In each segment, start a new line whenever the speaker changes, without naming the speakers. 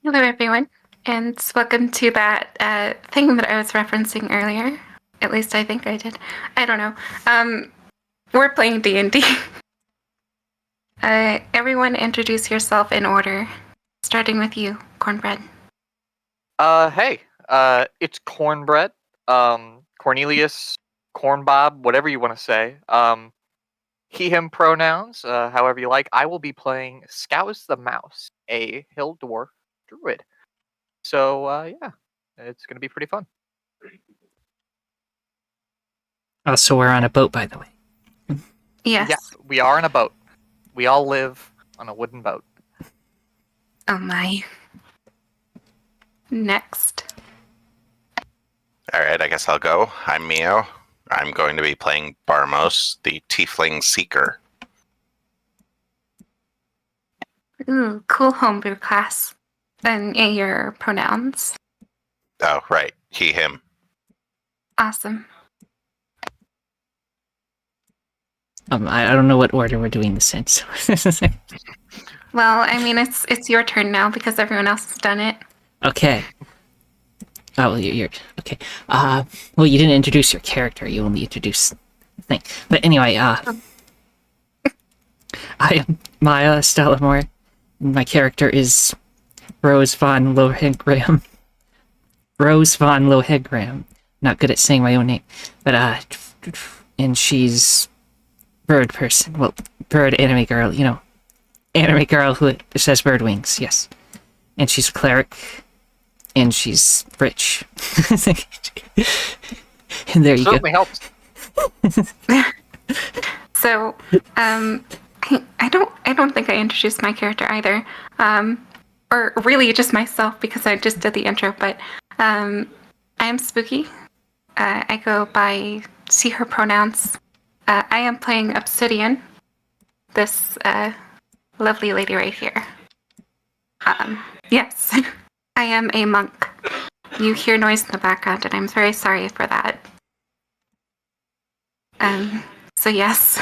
Hello, everyone, and welcome to that thing that I was referencing earlier. At least I think I did. I don't know. We're playing D&D. Everyone introduce yourself in order, starting with you, Cornbread.
Hey, it's Cornbread, Cornelius, Cornbob, whatever you want to say. He, him pronouns, however you like. I will be playing Scouse the Mouse, a hill dwarf druid. So, yeah, it's going to be pretty fun.
So we're on a boat, by the way.
Yes.
Yeah, we are in a boat. We all live on a wooden boat.
Oh my. Next.
Alright, I guess I'll go. I'm Mio. I'm going to be playing Barmos, the Tiefling Seeker.
Ooh, cool homebrew class. And your pronouns.
Oh, right. He, him.
Awesome.
I don't know what order we're doing this in. So.
Well, I mean, it's your turn now because everyone else has done it.
Okay. Oh, well, you're okay. Well, you didn't introduce your character. You only introduced the thing. But anyway, I am Maya Stellamore. My character is Rose von Lohegram. Rose von Lohegram. Not good at saying my own name, but and she's bird person. Well, bird anime girl. You know, anime girl who says bird wings. Yes, and she's a cleric. And she's rich. And there you
Certainly
go.
helps.
So, I don't think I introduced my character either, or really just myself because I just did the intro. But I am Spooky. I go by she, her pronouns. I am playing Obsidian, this lovely lady right here. Yes. I am a monk. You hear noise in the background, and I'm very sorry for that. So yes.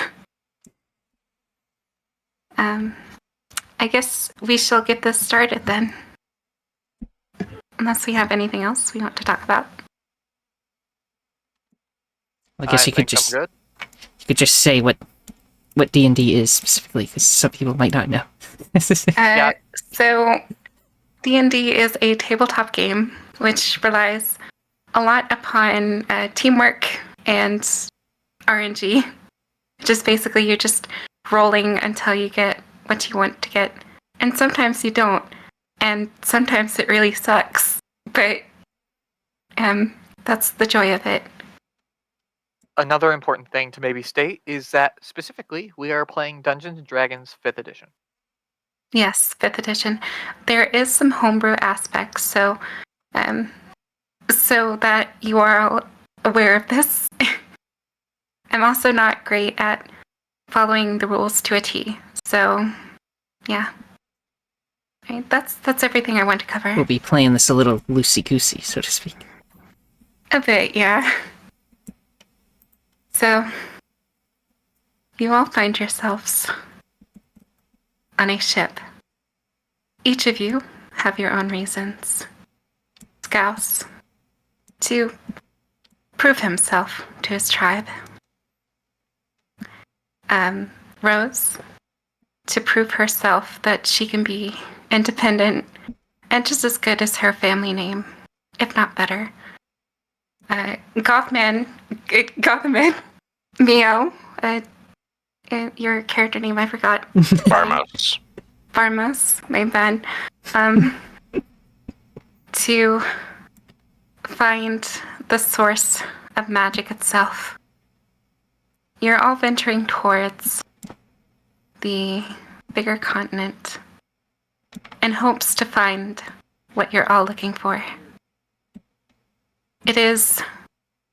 I guess we shall get this started then. Unless we have anything else we want to talk about.
I guess you could just say what D&D is specifically, because some people might not know.
Yeah.
So D&D is a tabletop game which relies a lot upon teamwork and RNG, which is basically you're just rolling until you get what you want to get. And sometimes you don't, and sometimes it really sucks, but that's the joy of it.
Another important thing to maybe state is that specifically we are playing Dungeons & Dragons 5th edition.
Yes, 5th edition. There is some homebrew aspects, so that you are aware of this. I'm also not great at following the rules to a T, so yeah. Right, that's everything I want to cover.
We'll be playing this a little loosey-goosey, so to speak.
A bit, yeah. So, you all find yourselves on a ship. Each of you have your own reasons. Scouse, to prove himself to his tribe. Rose, to prove herself that she can be independent and just as good as her family name, if not better. Gothman, Mio, your character name I forgot.
Barmos.
Barmos, my bad. To find the source of magic itself. You're all venturing towards the bigger continent in hopes to find what you're all looking for. It is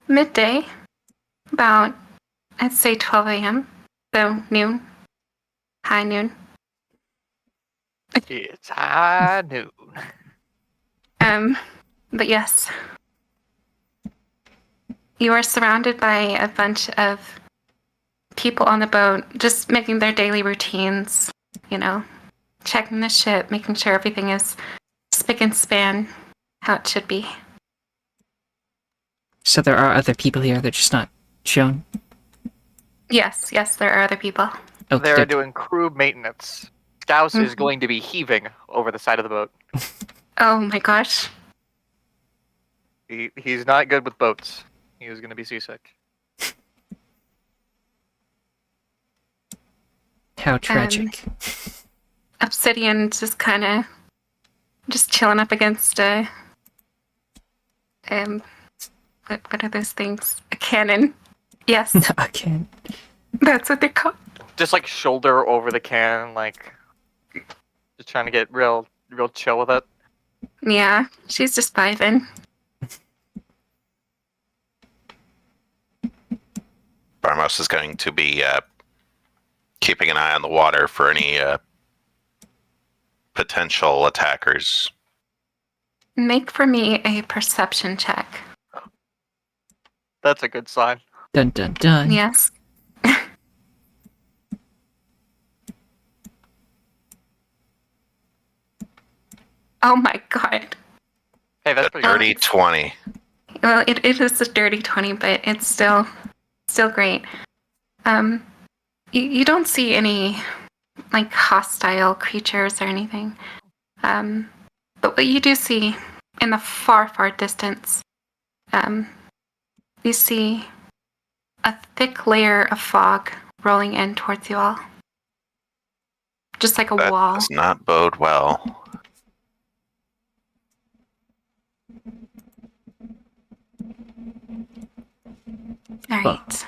midday, about, I'd say 12 a.m., so noon, high noon.
It's high noon.
But yes, you are surrounded by a bunch of people on the boat just making their daily routines, you know, checking the ship, making sure everything is spick and span how it should be.
So there are other people here, they're just not shown.
Yes, there are other people.
Oh,
They're doing crew maintenance. Scouse is
Mhm.
going to be heaving over the side of the boat.
Oh my gosh.
He's not good with boats. He is going to be seasick.
How tragic.
Obsidian just kind of just chilling up against what are those things? A cannon. Yes,
Okay.
that's what they're called.
Just like shoulder over the can, like just trying to get real chill with it.
Yeah, she's just vibing.
Barmos is going to be keeping an eye on the water for any potential attackers.
Make for me a perception check.
That's a good sign.
Dun dun dun.
Yes. Oh my god.
Hey, that's
A
pretty good.
dirty 20.
Well, it is a dirty 20, but it's still great. You don't see any like hostile creatures or anything. But what you do see in the far distance, you see a thick layer of fog rolling in towards you all. Just like a
That
wall.
does not bode well.
All right.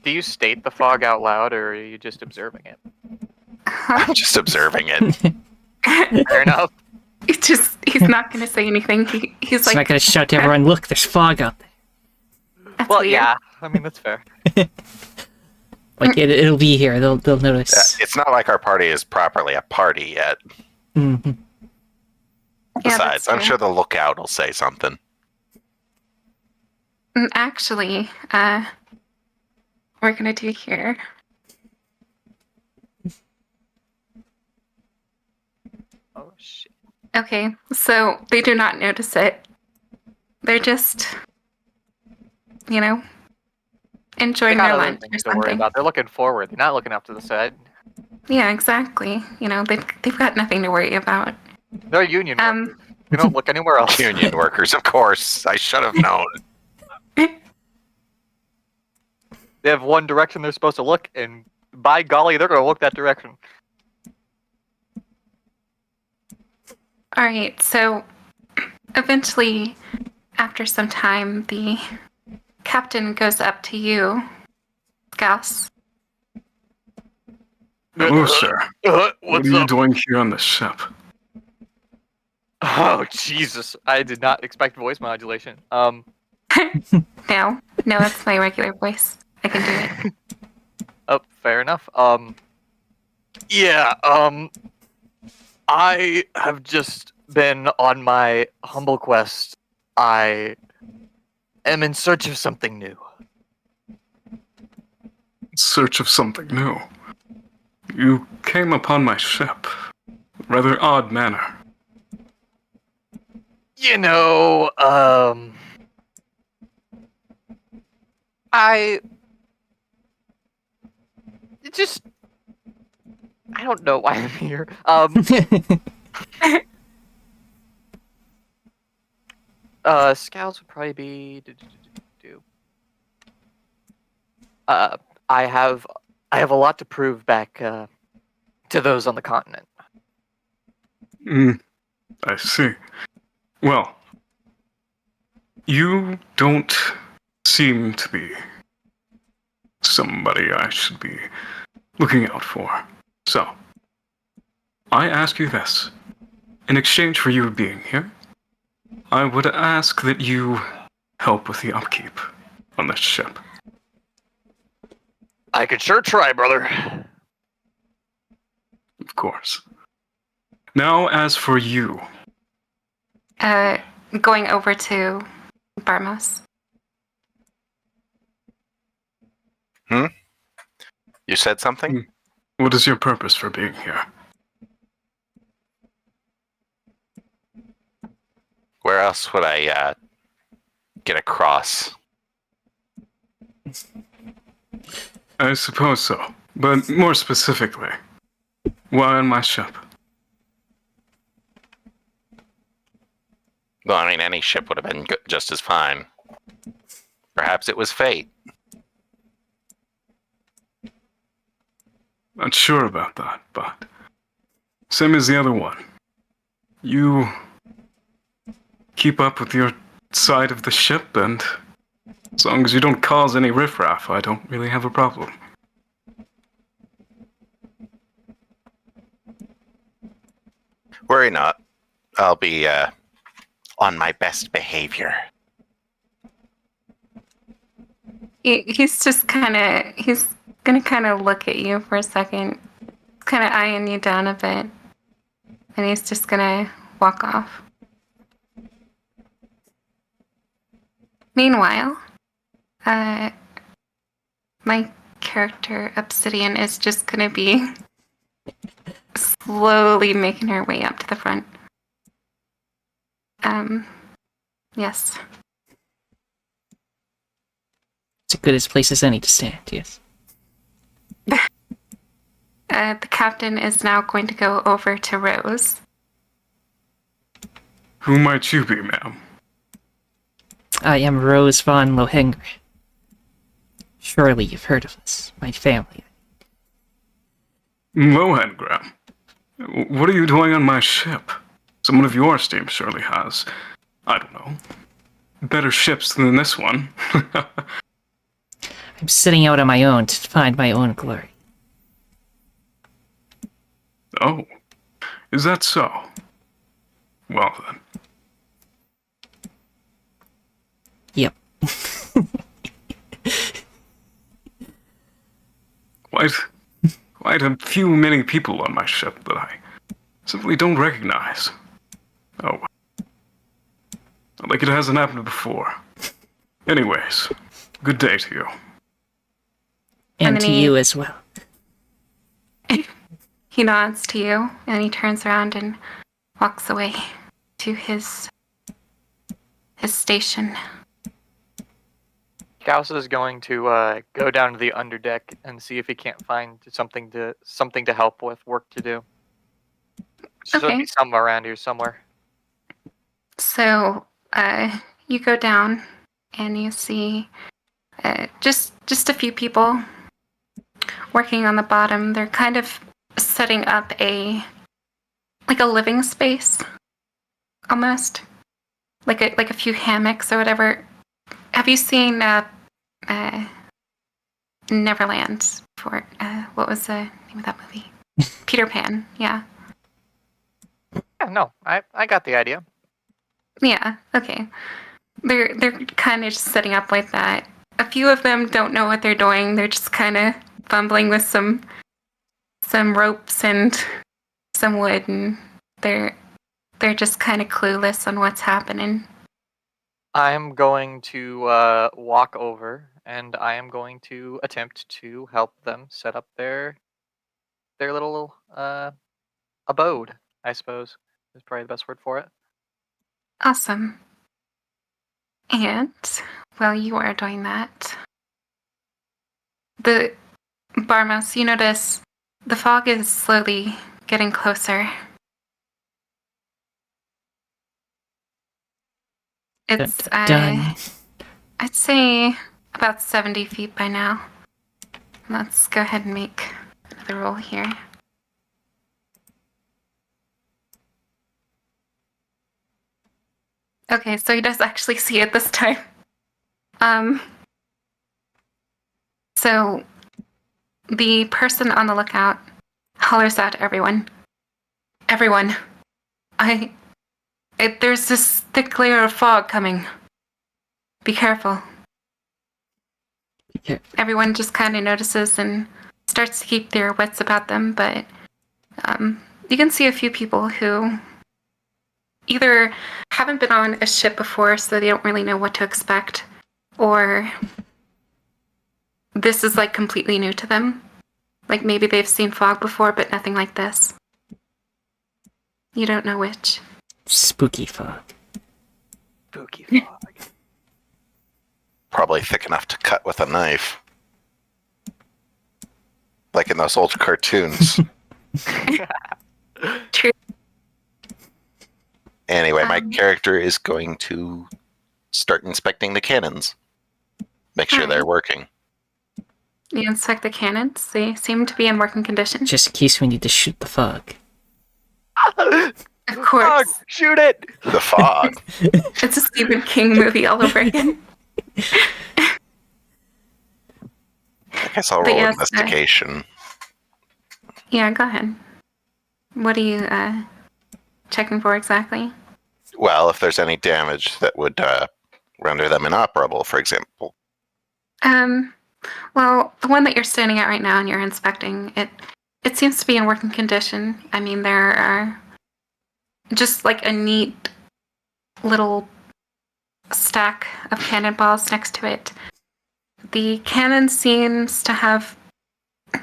Do you state the fog out loud, or are you just observing it?
I'm just observing it.
Fair enough.
He's not going to say anything. He's
It's
like,
not gonna shout to everyone, look, there's fog out there.
that's
Well,
weird.
yeah. I mean, that's fair.
Like, it'll be here, they'll notice.
It's not like our party is properly a party yet.
Mhm.
Yeah,
Besides,
that's
I'm
true.
sure the lookout will say something.
Actually, we're gonna do here.
Oh shit.
Okay, so they do not notice it. They're just,
They
enjoying
got
their
other
lunch or
things to worry
something.
about. They're looking forward. They're not looking up to the side.
Yeah, exactly. They've got nothing to worry about.
They're union workers.
Um,
You don't look anywhere else.
Union workers, of course. I should have known.
They have one direction they're supposed to look, and by golly, they're going to look that direction.
all right, so eventually, after some time, the captain goes up to you, Scouse.
Hello, sir. What
What's
are you
up?
doing here on the ship?
Oh, Jesus. I did not expect voice modulation.
No, that's my regular voice. I can do it.
Oh, fair enough. Yeah, I have just been on my humble quest. I am in search of something new.
In search of something new. You came upon my ship. Rather odd manner.
You know, I don't know why I'm here. Scouts would probably be. I have a lot to prove back to those on the continent.
I see. Well, you don't seem to be somebody I should be looking out for. So, I ask you this. In exchange for you being here, I would ask that you help with the upkeep on this ship.
I could sure try, brother.
Of course. Now, as for you,
Going over to Barmos.
You said something?
what is your purpose for being here?
Where else would I get across?
I suppose so. But more specifically, why on my ship?
Well, I mean, any ship would have been just as fine. Perhaps it was fate.
Not sure about that, but same as the other one. You keep up with your side of the ship, and as long as you don't cause any riffraff, I don't really have a problem.
Worry not. I'll be on my best behavior.
He's just he's gonna kind of look at you for a second, kind of eyeing you down a bit, and he's just gonna walk off. Meanwhile, my character Obsidian is just gonna be slowly making her way up to the front. Yes.
It's as good as place as any to stand, yes.
The captain is now going to go over to Rose.
Who might you be, ma'am?
I am Rose von Lohengrin. Surely you've heard of us, my family.
Lohengram. What are you doing on my ship? Someone of your steam surely has, I don't know, better ships than this one.
I'm setting out on my own to find my own glory.
Oh, is that so? Well then.
Yep.
Quite a few many people on my ship that I simply don't recognize. Oh, like it hasn't happened before. Anyways, good day to you.
And
And
to
he-
you as well.
He nods to you, and he turns around and walks away to his station.
Gauss is going to go down to the underdeck and see if he can't find something to help with work to do. Should
Okay.
be somewhere around here somewhere.
So, you go down, and you see just a few people working on the bottom. They're kind of setting up a living space, almost like a few hammocks or whatever. Have you seen Neverland before? What was the name of that movie? Peter Pan. Yeah.
Yeah, no, I got the idea.
Yeah. Okay. They're kind of just setting up like that. A few of them don't know what they're doing. They're just kind of fumbling with some ropes and some wood, and they're just kind of clueless on what's happening.
I'm going to walk over and I am going to attempt to help them set up their little abode, I suppose, is probably the best word for it.
Awesome. And while you are doing that, the Barmos, you notice the fog is slowly getting closer. It's
Done.
I'd say about 70 feet by now. Let's go ahead and make another roll here. Okay, so he does actually see it this time. So the person on the lookout hollers out to everyone. Everyone, there's this thick layer of fog coming. Be careful.
Yeah.
Everyone just kind of notices and starts to keep their wits about them, but you can see a few people who either haven't been on a ship before, so they don't really know what to expect, or this is like completely new to them. Like maybe they've seen fog before, but nothing like this. You don't know which.
Spooky fog.
Spooky fog.
Probably thick enough to cut with a knife. Like in those old cartoons.
True.
Anyway, my
Um,
character is going to start inspecting the cannons. Make sure they're
Alright.
working.
You inspect the cannons. They seem to be in working condition.
Just in case we need to shoot the fog.
Of
Fog,
course.
shoot it!
The fog.
It's a Stephen King movie all over again.
I guess I'll
But
roll
yes,
investigation.
Yeah, go ahead. What are you checking for exactly?
Well, if there's any damage that would render them inoperable, for example.
Well, the one that you're standing at right now and you're inspecting, it seems to be in working condition. I mean, there are just like a neat little stack of cannonballs next to it. The cannon seems to have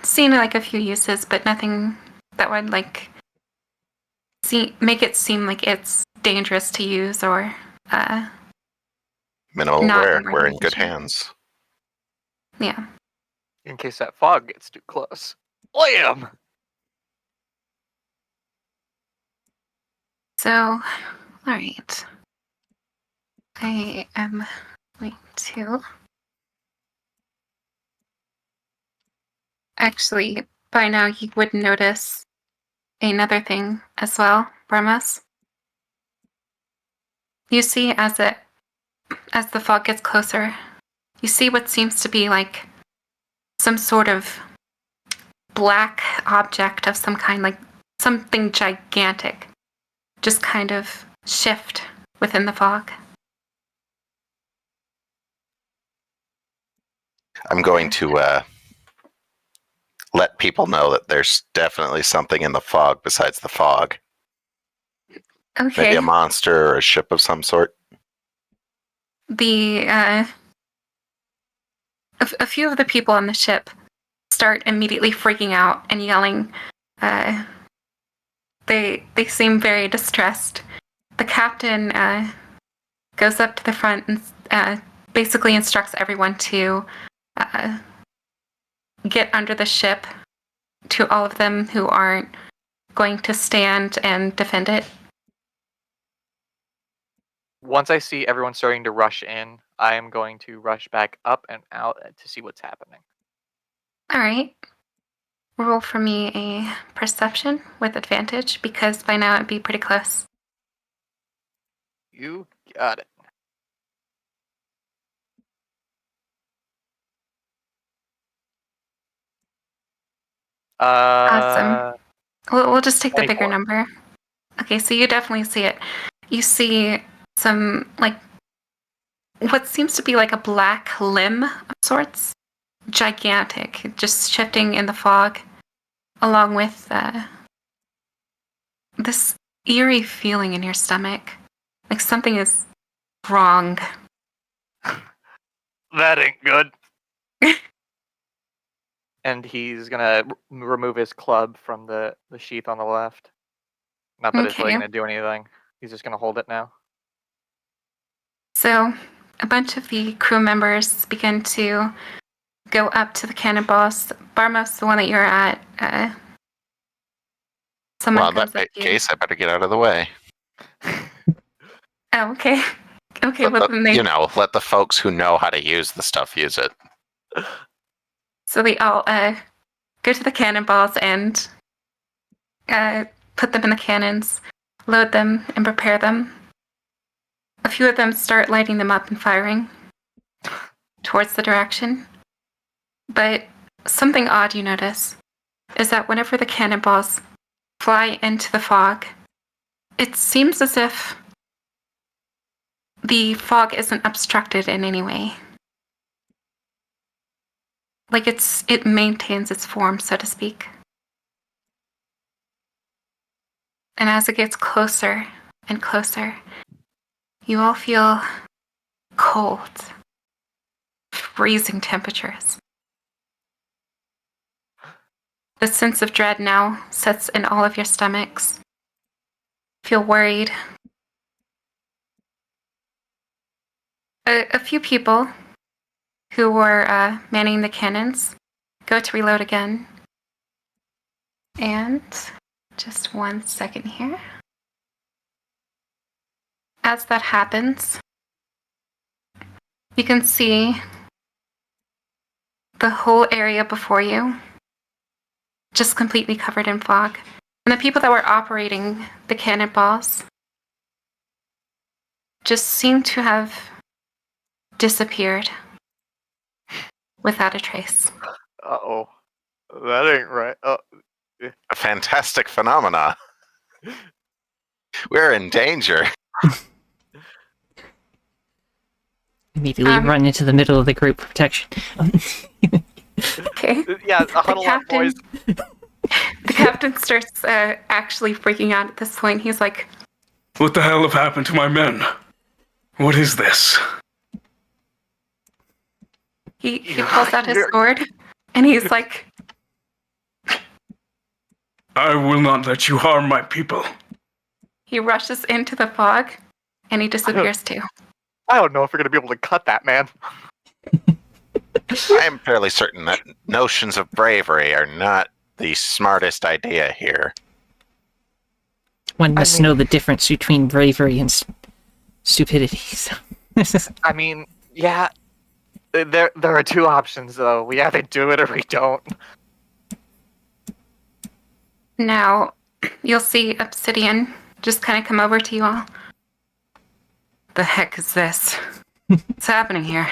seen like a few uses, but nothing that would like make it seem like it's dangerous to use or
Minimal
Not
wear.
in
We're in good
condition.
hands.
yeah.
In case that fog gets too close. Blam!
So, all right. I am going to. Actually, by now you would notice another thing as well, Brahmas. You see, as the fog gets closer, you see what seems to be like some sort of black object of some kind, like something gigantic, just kind of shift within the fog.
I'm going to let people know that there's definitely something in the fog besides the fog.
Okay.
Maybe a monster or a ship of some sort.
The a few of the people on the ship start immediately freaking out and yelling. They seem very distressed. The captain goes up to the front and basically instructs everyone to get under the ship. To all of them who aren't going to stand and defend it.
Once I see everyone starting to rush in, I am going to rush back up and out to see what's happening.
All right. Roll for me a perception with advantage because by now it'd be pretty close.
You got it.
Awesome. We'll just take the bigger
24.
number. Okay, so you definitely see it. You see some, like, what seems to be like a black limb of sorts. Gigantic, just shifting in the fog, along with this eerie feeling in your stomach. Like something is wrong.
That ain't good. And he's gonna remove his club from the sheath on the left. Not that it's really
Okay.
gonna do anything. He's just gonna hold it now.
So, a bunch of the crew members begin to go up to the cannonballs. Barmos, the one that you're at, someone
Well, in
comes
that
up to you.
case, I better get out of the way.
Oh, okay. Okay, well
But,
then they
you know, let the folks who know how to use the stuff use it.
so they all go to the cannonballs and put them in the cannons, load them, and prepare them. A few of them start lighting them up and firing towards the direction. But something odd you notice is that whenever the cannonballs fly into the fog, it seems as if the fog isn't obstructed in any way. Like it maintains its form, so to speak. And as it gets closer and closer, you all feel cold, freezing temperatures. The sense of dread now sets in all of your stomachs. Feel worried. A few people who were manning the cannons go to reload again. And just 1 second here. As that happens, you can see the whole area before you just completely covered in fog. And the people that were operating the cannonballs just seem to have disappeared without a trace.
Uh-oh. That ain't right.
A fantastic phenomena. We're in danger.
Immediately run into the middle of the group for protection.
Okay.
Yeah, huddle up, boys.
The captain starts actually freaking out at this point. He's like,
What the hell have happened to my men? What is this?
he pulls out his sword, and he's like,
I will not let you harm my people.
he rushes into the fog, and he disappears too.
I don't know if you're going to be able to cut that, man.
I am fairly certain that notions of bravery are not the smartest idea here.
One must know the difference between bravery and stupidity. So.
I mean, yeah. There are two options, though. We either do it or we don't.
Now, you'll see Obsidian just kind of come over to you all. The heck is this? What's happening here?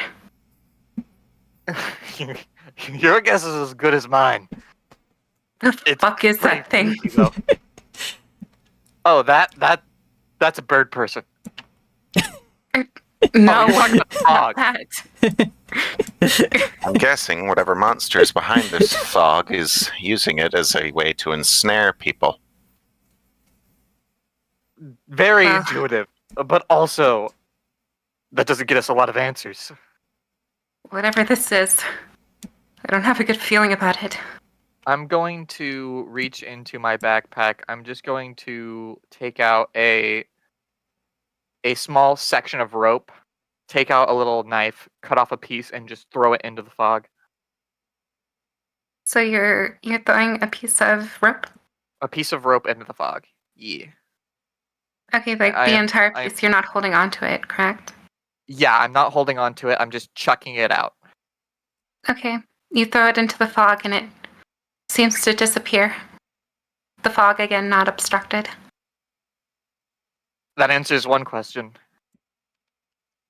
Your guess is as good as mine.
The fuck is that thing?
Freaky, though. Oh, that's a bird person.
No,
you're talking about the fog.
that.
I'm guessing whatever monster is behind this fog is using it as a way to ensnare people.
Very intuitive, but also that doesn't get us a lot of answers.
Whatever this is, I don't have a good feeling about it.
I'm going to reach into my backpack. I'm just going to take out a small section of rope, take out a little knife, cut off a piece, and just throw it into the fog.
So you're throwing a piece of rope?
A piece of rope into the fog. Yeah.
Okay, like the entire piece, you're not holding on to it, correct?
Yeah, I'm not holding on to it. I'm just chucking it out.
Okay. You throw it into the fog and it seems to disappear. The fog, again, not obstructed.
That answers one question.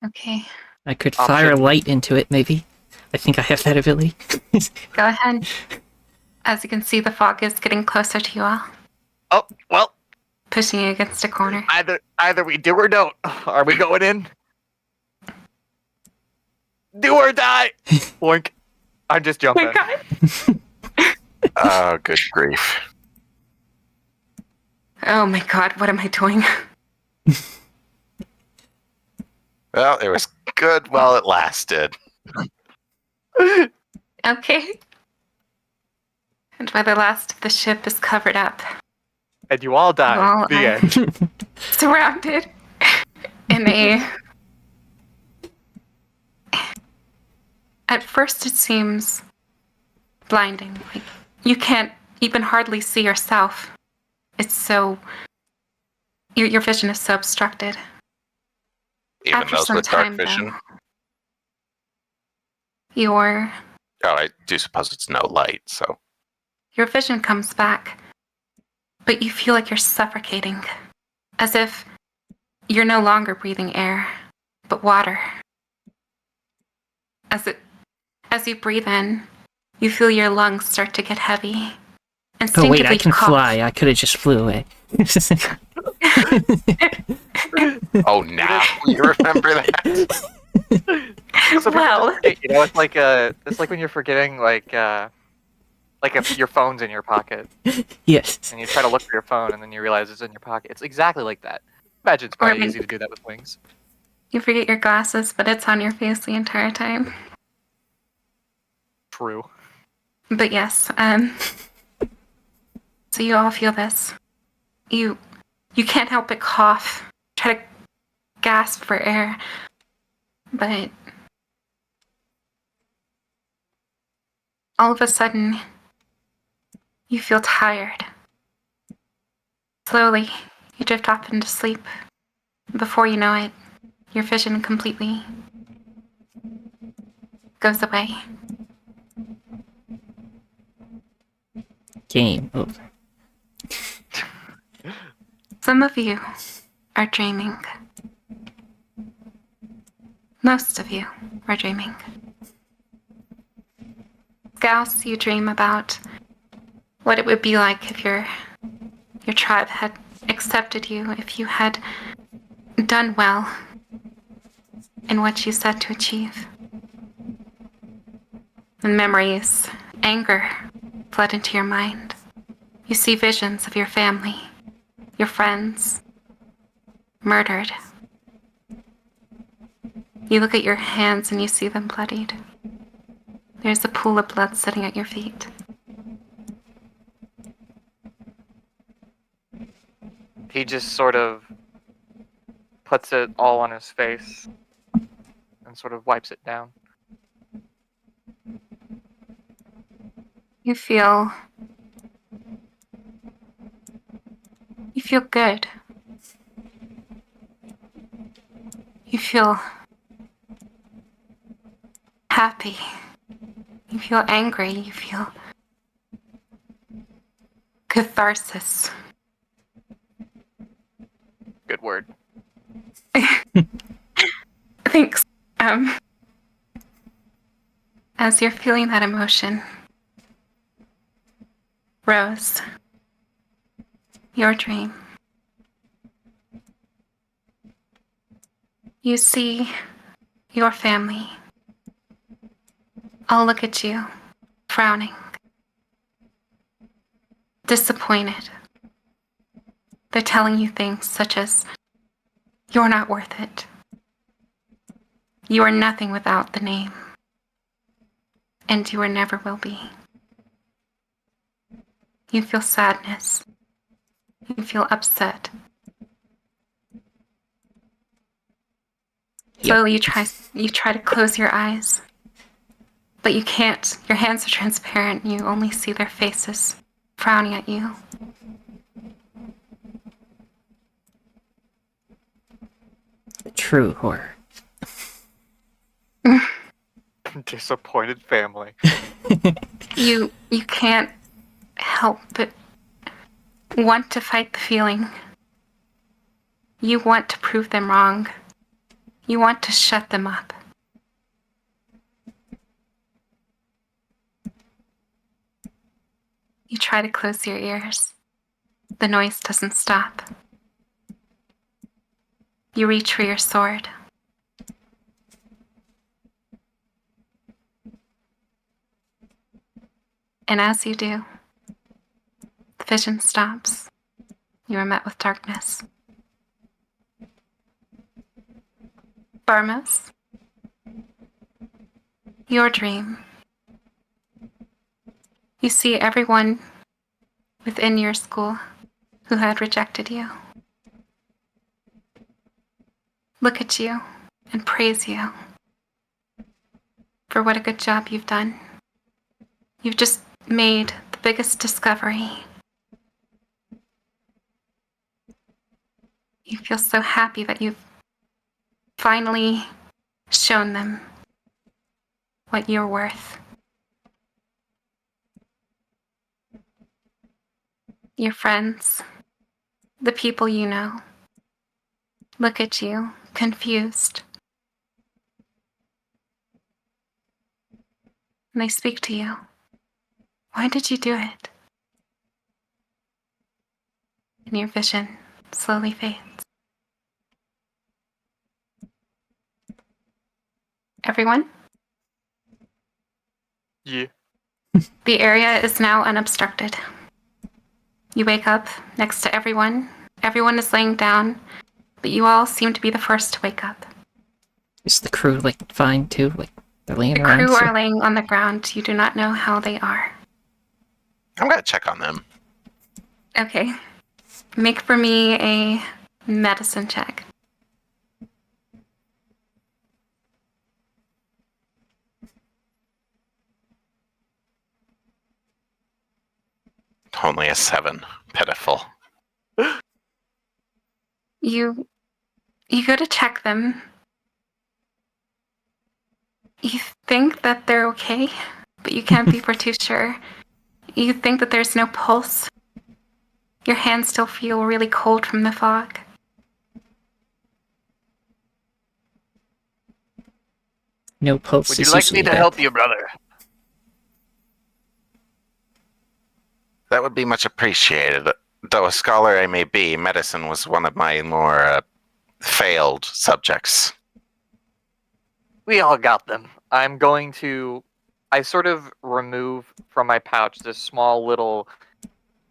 Okay.
I could fire
Option.
light into it, maybe. I think I have that ability.
Go ahead. As you can see, the fog is getting closer to you all,
Oh, well,
pushing you against a corner.
either we do or don't. Are we going in? Do or die! Boink. I'm just
Oh
jumping.
my god!
Oh, good grief.
Oh my god, what am I doing?
Well, it was good while it lasted.
Okay. And by the last of the ship is covered up,
And you all die.
Well,
The
I-
end.
surrounded in a... At first it seems blinding. Like, you can't even hardly see yourself. It's so... Your vision is so obstructed.
Even
After
those
some
with dark
time,
vision.
though, your
Oh, I do suppose it's no light, so.
vision comes back, but you feel like you're suffocating, as if you're no longer breathing air, but water. As you breathe in, you feel your lungs start to get heavy.
Oh
Instinctively,
wait, I can
you cough.
fly. I could have just flew away.
Oh, now you remember that?
Well,
You know, it's like when you're forgetting, if your phone's in your pocket
Yes.
and you try to look for your phone and then you realize it's in your pocket. It's exactly like that. Imagine it's probably
Or
easy to do that with wings.
you forget your glasses, but it's on your face the entire time.
True.
But yes, so you all feel this. You can't help but cough, try to gasp for air. but all of a sudden, you feel tired. Slowly, you drift off into sleep. Before you know it, your vision completely goes away.
Game over.
Some of you are dreaming. Most of you are dreaming. Gauss, you dream about what it would be like if your tribe had accepted you, if you had done well in what you set to achieve. And memories, anger flood into your mind. You see visions of your family, your friends, murdered. You look at your hands and you see them bloodied. There's a pool of blood sitting at your feet.
He just sort of puts it all on his face and sort of wipes it down.
You feel good. You feel happy. You feel angry. You feel catharsis.
Good word.
Thanks. As you're feeling that emotion, Rose, your dream. You see your family all look at you, frowning, disappointed. They're telling you things such as, "You're not worth it. You are nothing without the name. And you never will be." You feel sadness. You feel upset.
Yep.
Slowly you try to close your eyes, but you can't. Your hands are transparent. You only see their faces frowning at you.
The true horror.
Disappointed family.
You can't help but want to fight the feeling. You want to prove them wrong. You want to shut them up. You try to close your ears. The noise doesn't stop. You reach for your sword. And as you do, the vision stops. You are met with darkness. Barmos, your dream. You see everyone within your school who had rejected you look at you and praise you for what a good job you've done. You've just made the biggest discovery. You feel so happy that you've finally shown them what you're worth. Your friends, the people you know, look at you, confused. And they speak to you. Why did you do it? And your vision slowly fades. Everyone?
Yeah.
The area is now unobstructed. You wake up next to everyone. Everyone is laying down, but you all seem to be the first to wake up.
Is the crew, like, fine, too? Like, they're laying
The
around?
crew
so-
are laying on the ground. You do not know how they are.
I'm gonna check on them.
Okay. Make for me a medicine check.
Only a 7. Pitiful.
You go to check them. You think that they're okay, but you can't be for too sure. You think that there's no pulse. Your hands still feel really cold from the fog.
No pulse
Would
is
you like
usually
me to
bad.
help you, brother?
That would be much appreciated. Though a scholar I may be, medicine was one of my more failed subjects.
We all got them. I sort of remove from my pouch this small little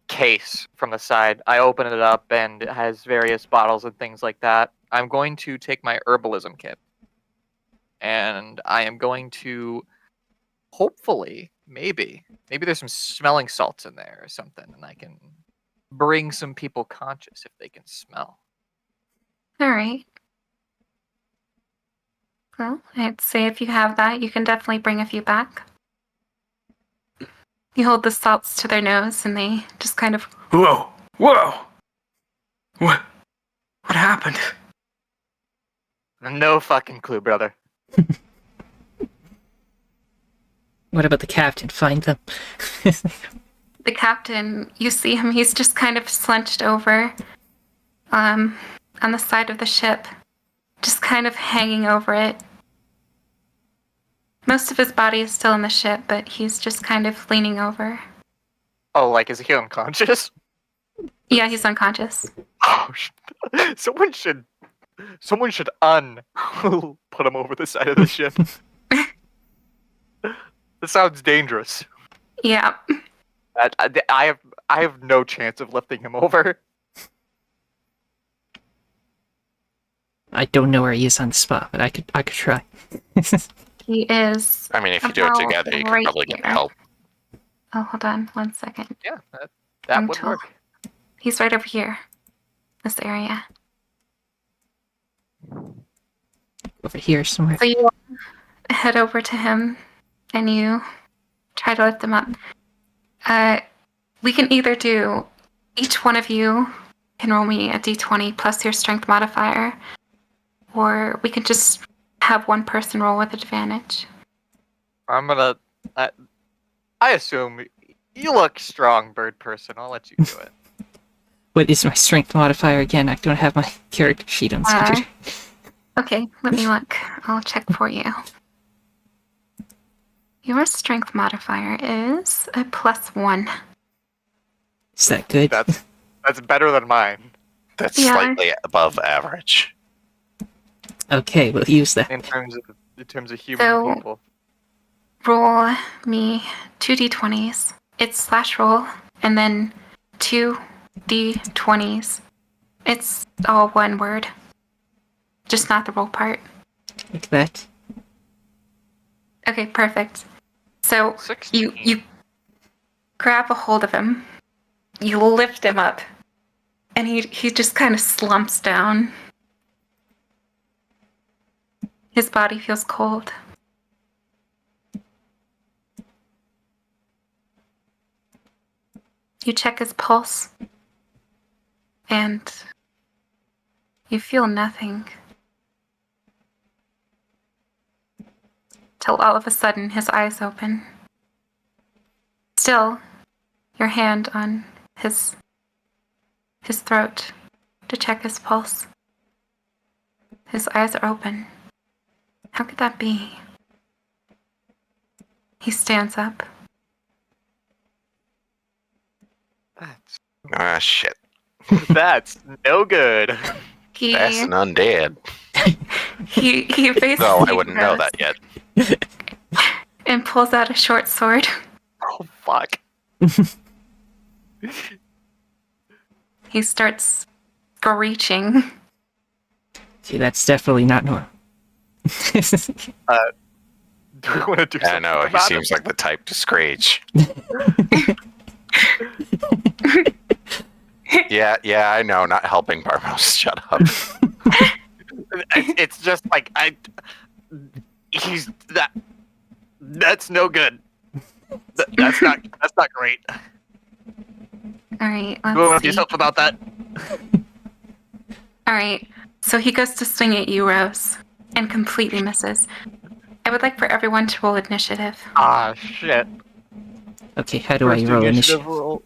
case from the side. I open it up and it has various bottles and things like that. I'm going to take my herbalism kit. And I am going to hopefully, maybe there's some smelling salts in there or something, and I can bring some people conscious if they can smell.
All right. Well, I'd say if you have that, you can definitely bring a few back. You hold the salts to their nose, and they just kind of.
Whoa! Whoa! What happened?
No fucking clue, brother.
What about the captain? Find them.
The captain, you see him, he's just kind of slunched over on the side of the ship, just kind of hanging over it. Most of his body is still in the ship, but he's just kind of leaning over.
Oh, like, is he unconscious?
Yeah, he's unconscious.
Oh, someone should put him over the side of the ship. This sounds dangerous.
Yeah.
I have no chance of lifting him over.
I don't know where he is on the spot, but I could try.
He is.
I mean, if you do it
about
together, you could
right
probably get
here.
help.
Oh, hold on 1 second.
Yeah, that would
Until-
work.
He's right over here. This area.
Over here somewhere.
So you head over to him and you try to lift him up. We can either do, each one of you can roll me a d20 plus your strength modifier, or we can just have one person roll with advantage.
I'm gonna. I assume you look strong, bird person. I'll let you do it.
What is my strength modifier again? I don't have my character sheet on screen.
Okay, let me look. I'll check for you. Your strength modifier is a +1.
Is that good?
That's better than mine
That's
Yeah.
slightly above average.
Okay, we'll use that.
in terms of human
So-
people.
Roll me 2d20s. It's slash roll, and then 2d20s. It's all one word. Just not the roll part.
Like that.
Okay, perfect. So
16.
you grab a hold of him, you lift him up, and he just kind of slumps down. His body feels cold. You check his pulse, and you feel nothing. Till all of a sudden his eyes open. Still, your hand on his throat to check his pulse. His eyes are open. How could that be? He stands up.
Shit.
That's no good.
He
That's an undead.
he basically
Though I wouldn't know
goes
that yet.
and pulls out a short sword.
Oh fuck.
He starts screeching.
See, that's definitely not normal.
Do we want to do
I
something
know, he
about
seems like the type to screech. Yeah, I know, not helping Barmos. Shut up.
It's just like that's no good. That's not great.
All right,
You want to
let's
do
see.
something about that?
All right, so he goes to swing at you, Rose, and completely misses. I would like for everyone to roll initiative.
Ah, shit.
Okay, how do
First
I roll
initiative
initiative?
roll.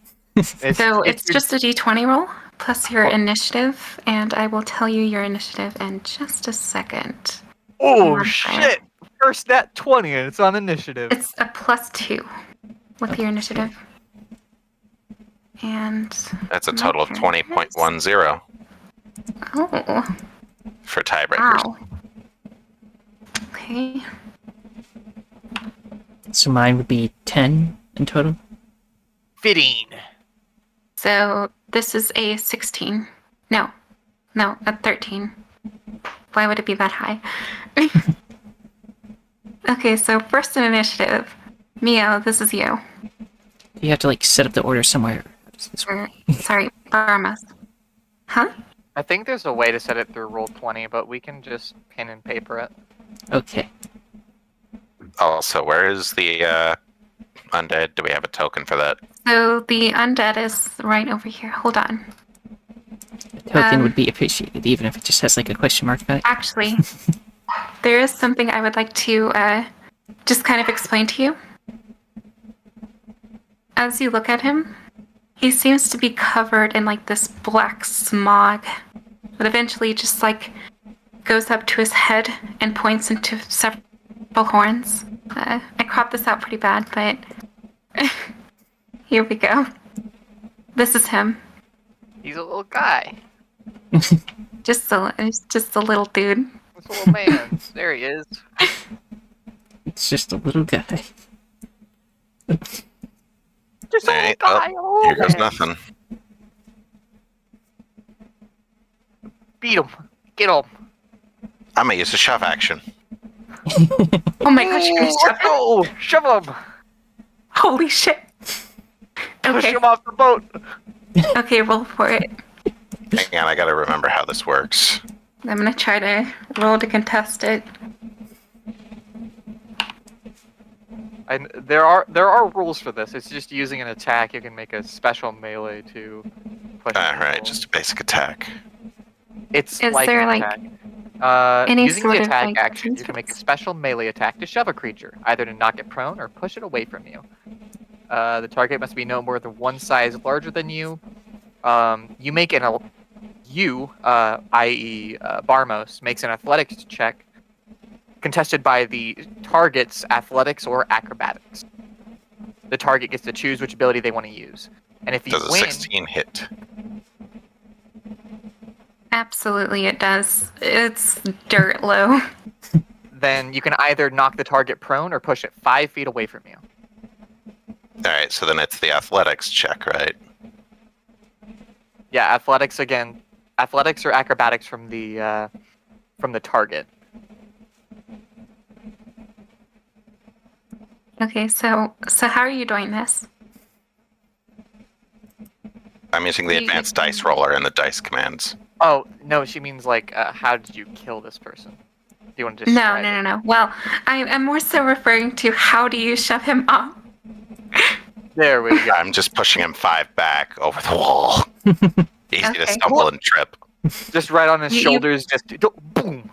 So it's just a d20 roll plus your
Oh.
initiative, and I will tell you your initiative in just a second.
Oh,
One
shit! First nat 20, and it's on initiative.
It's a +2 with your initiative. And
That's a
my
total of
characters-
20.10
Oh,
for tiebreakers.
wow. Okay.
So mine would be 10 in total.
Fitting.
So this is a 16. No, a 13. Why would it be that high? Okay, so first in initiative. Mio, this is you.
You have to like set up the order somewhere. How does this work?
Sorry, Barmas. Huh?
I think there's a way to set it through Roll20, but we can just pen and paper it.
Okay.
Also, where is the undead? Do we have a token for that?
So the undead is right over here. Hold on.
A token
Um,
would be appreciated, even if it just has like a question mark on it.
Actually, there is something I would like to just kind of explain to you. As you look at him, he seems to be covered in like this black smog that eventually just like goes up to his head and points into several horns. I cropped this out pretty bad, but here we go. This is him.
He's a little guy.
Just a little dude.
He's a little man. There he is.
It's just a little guy.
Just a little
Alright,
guy. a little
Here goes
man.
nothing.
Beat him. Get him.
I'm gonna use a shove action.
Oh my gosh, you're gonna shove
Let's
him?
go. Shove him.
Holy shit.
Push
Okay,
him off the boat.
okay, roll for it.
Hang on, I gotta remember how this works.
I'm gonna try to roll to contest it.
And there are rules for this. It's just using an attack. You can make a special melee to push.
Alright,
people.
just a basic attack.
It's
Is
like
there,
an
like,
attack.
any
Using
sort
the
of,
attack
like,
action, you can make a special melee attack to shove a creature, either to knock it prone or push it away from you. The target must be no more than one size larger than you. You make an i.e. Barmos, makes an athletics check contested by the target's athletics or acrobatics. The target gets to choose which ability they want to use. And if you
Does a
win,
16 hit?
Absolutely, it does. It's dirt low.
then you can either knock the target prone or push it 5 feet away from you.
Alright, so then it's the athletics check, right?
Yeah, athletics again. Athletics or acrobatics from the target.
Okay, so how are you doing this?
I'm using the
You-
advanced dice roller and the dice commands.
Oh no, she means like how did you kill this person? Do you want to
No,
describe it?
no. Well, I'm more so referring to how do you shove him off?
There we go.
I'm just pushing him 5 back over the wall. Easy to
Okay.
stumble and trip.
Just right on his
You-
shoulders. Just boom.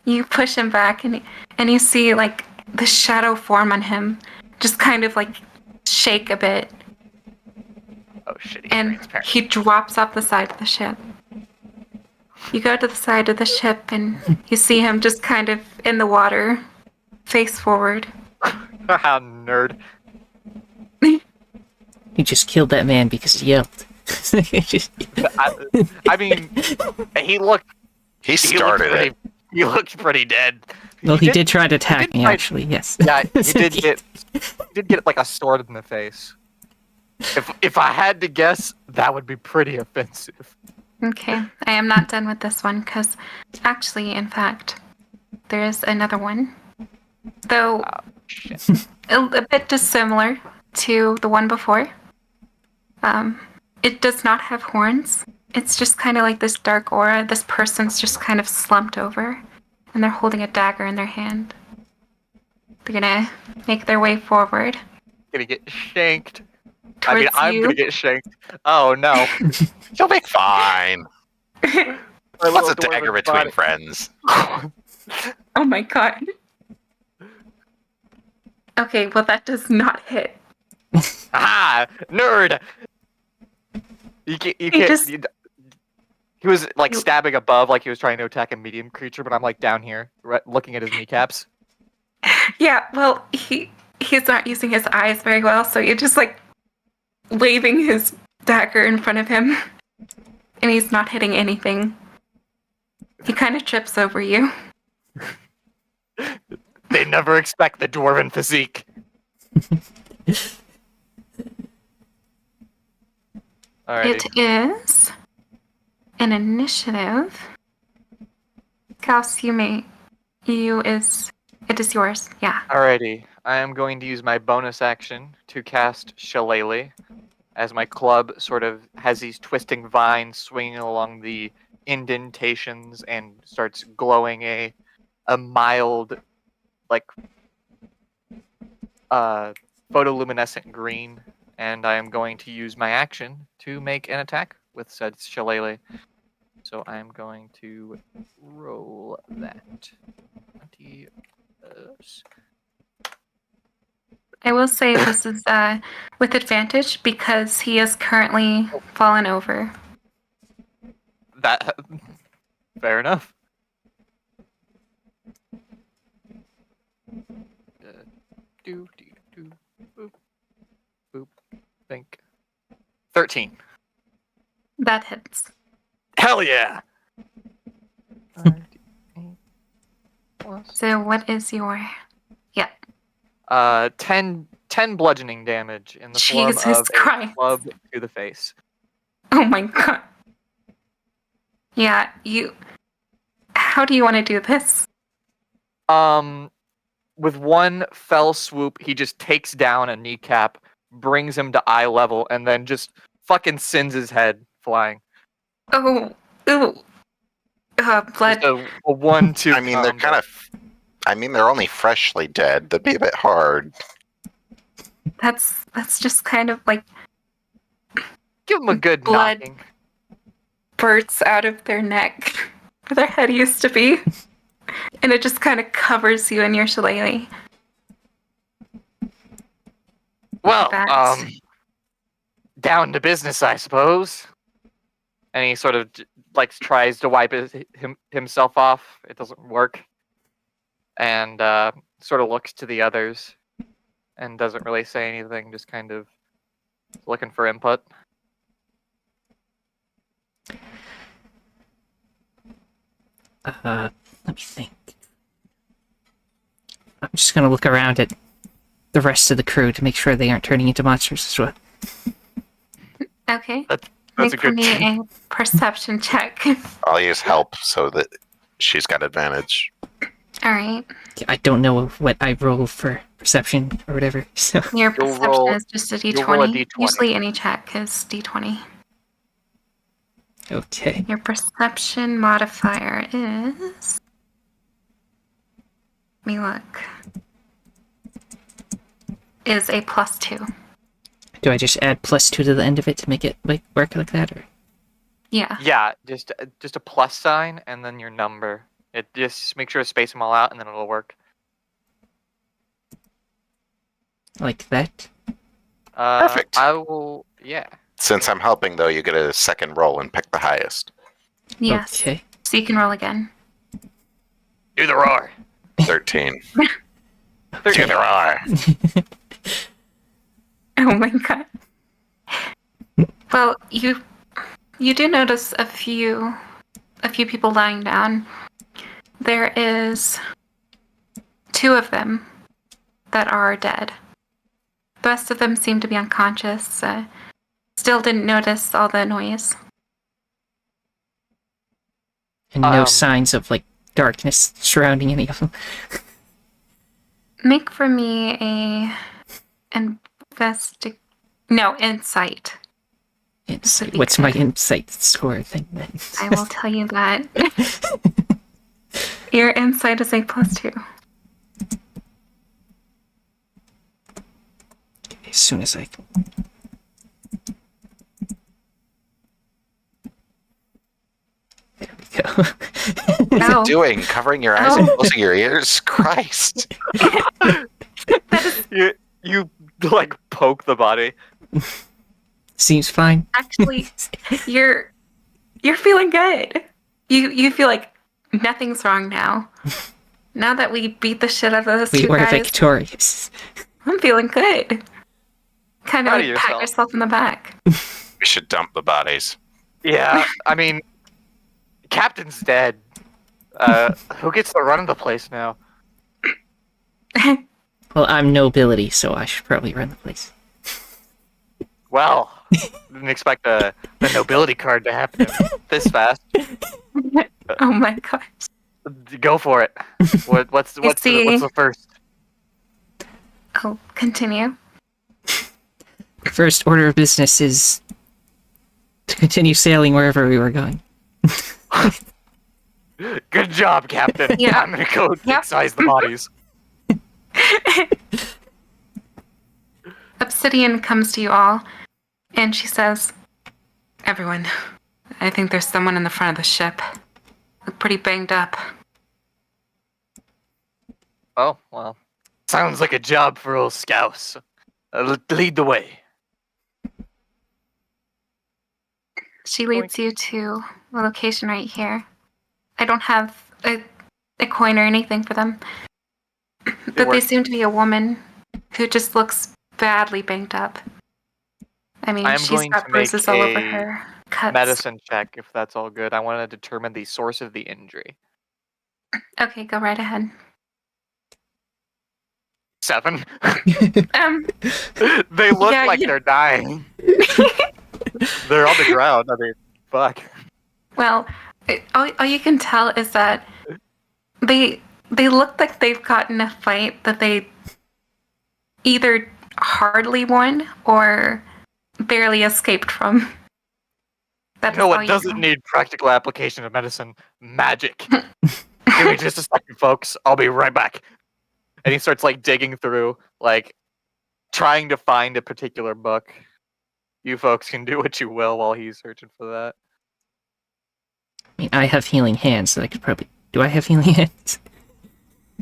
You push him back, and you see like the shadow form on him, just kind of like shake a bit,
Oh shit! He's
and
transparent.
he drops off the side of the ship. You go to the side of the ship, and you see him just kind of in the water, face forward.
Haha, nerd.
He just killed that man because he yelled.
I mean, he looked.
He
He
started
looked
it.
pretty, he looked pretty dead.
Well, he did try to attack
did
me,
try-
actually, yes.
Yeah, he did get like a sword in the face. If I had to guess, that would be pretty offensive.
Okay, I am not done with this one because actually, in fact, there is another one, though
Shit.
a bit dissimilar to the one before. It does not have horns. It's just kind of like this dark aura. This person's just kind of slumped over, and they're holding a dagger in their hand. They're gonna make their way forward.
Gonna get shanked. I mean,
towards
I'm
you.
gonna get shanked. Oh no.
You'll be fine.
My
What's
little
a dagger
dwarven
between
body.
friends?
Oh my god. Okay, well that does not hit.
Ah, nerd. You
He
can't.
just-
He was like
You-
stabbing above, like he was trying to attack a medium creature, but I'm like down here, looking at his kneecaps.
Yeah, well, he's not using his eyes very well, so you're just like waving his dagger in front of him, and he's not hitting anything. He kind of trips over you.
They never expect the dwarven physique. Alrighty.
It is an initiative. Kaos, it is yours. Yeah.
Alrighty. I am going to use my bonus action to cast Shillelagh, as my club sort of has these twisting vines swinging along the indentations and starts glowing a mild, like, photoluminescent green, and I am going to use my action to make an attack with said Shillelagh. So I am going to roll that. 20.
I will say this is with advantage because he is currently fallen over.
That fair enough. Boop, boop. Think 13.
That hits.
Hell yeah! 5d8 plus.
So what is your
10 bludgeoning damage in the form
Jesus
of a
Christ.
club to the face.
Oh my god. Yeah, how do you want to do this?
With one fell swoop, he just takes down a kneecap, brings him to eye level, and then just fucking sends his head flying.
Oh, ooh. Blood.
Just a 1-2.
I mean, they're only freshly dead. That'd be a bit hard.
That's just kind of like
Give him a good
blood.
knocking.
bursts out of their neck where their head used to be. And it just kind of covers you in your shillelagh.
Well,
That's-
down to business, I suppose. And he sort of like tries to wipe himself off. It doesn't work. And sort of looks to the others and doesn't really say anything, just kind of looking for input.
Let me think. I'm just gonna look around at the rest of the crew to make sure they aren't turning into monsters as well.
Okay.
That's
Make
a
for
good
me a perception check.
I'll use help so that she's got advantage.
All right.
I don't know what I roll for perception or whatever, so...
Your
You'll
perception
roll-
is just a
you'll roll a
d20.
D20.
Usually any check is d20.
Okay.
Your perception modifier is... Let me look. Is a +2.
Do I just add +2 to the end of it to make it like work like that, or...?
Yeah.
Yeah, just a plus sign and then your number. It just make sure to space them all out and then it'll work.
Like that?
Perfect.
I will. Yeah.
Since I'm helping, though, you get a second roll and pick the highest.
Yes.
Okay.
So you can roll again.
Do the roar.
13. Do
13.
the roar.
Oh my god. Well, you do notice a few people lying down. There is 2 of them that are dead. The rest of them seem to be unconscious. Still didn't notice all the noise.
And no
Um,
signs of, like, darkness surrounding any of them.
Make for me a insight.
Insight. What's my insight score thing then?
I will tell you that. Your insight is a +2.
As soon as I can. go.
What are
Oh.
you doing? Covering your eyes and closing your ears? Christ.
That is
You like poke the body.
Seems fine.
actually you're feeling good. You feel like nothing's wrong now. Now that we beat the shit out of those
We
two
were
guys,
victorious.
I'm feeling good. Kind of
Proud of
like pat
yourself.
yourself in the back.
We should dump the bodies.
Yeah, I mean, Captain's dead. Who gets to run the place now?
Well, I'm nobility, so I should probably run the place.
Well, didn't expect the nobility card to happen this fast.
Oh my gosh.
Go for it. What's
see-
the first?
Oh, continue.
First order of business is to continue sailing wherever we were going.
Good job, Captain.
Yeah.
I'm gonna go
Yep.
excise the bodies.
Obsidian comes to you all, and she says, "Everyone, I think there's someone in the front of the ship. Look pretty banged up."
Oh well, sounds like a job for old Scouse. Lead the way.
She leads you to a location right here. I don't have a coin or anything for them, but they
works.
seem to be a woman who just looks badly banged up. I mean,
I am
she's
going
got
to make
bruises all over
a
her, cuts.
Medicine check, if that's all good. I want to determine the source of the injury.
Okay, go right ahead.
7.
Um,
They look
Yeah,
like
you-
they're dying. They're on the ground. I mean, fuck.
well, all you can tell is that they look like they've gotten a fight that they either hardly won or barely escaped from. That
No,
all
it
you
doesn't
know.
need practical application of medicine. Magic. Give me just a second, folks. I'll be right back. And he starts like digging through, like trying to find a particular book. You folks can do what you will while he's searching for that.
I mean, I have healing hands, so I could probably... Do I have healing hands?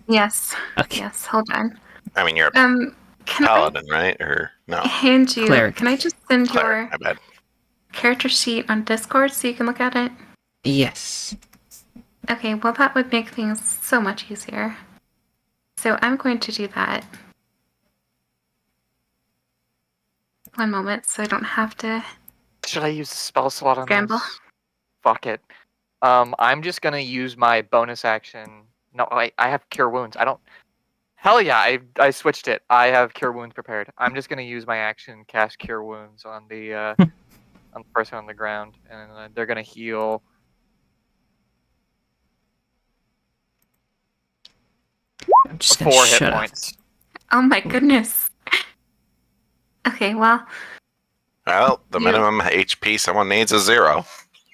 Yes.
Okay.
Yes. Hold on.
I mean, you're a
Can
paladin, right? Or no?
I hand you?
Cleric.
Can I just send
Cleric,
your
my bad.
character sheet on Discord so you can look at it?
Yes.
Okay. Well, that would make things so much easier. So I'm going to do that. One moment, so I don't have to.
Should I use the spell slot on
Scramble.
this? Fuck it. I'm just gonna use my bonus action. No, I have Cure Wounds. I don't. Hell yeah, I switched it. I have Cure Wounds prepared. I'm just gonna use my action, cast Cure Wounds on the on the person on the ground, and they're gonna heal.
I'm just gonna
4 hit
shut up.
points.
Oh my goodness. Okay. Well,
Well, the
You-
minimum HP someone needs is 0.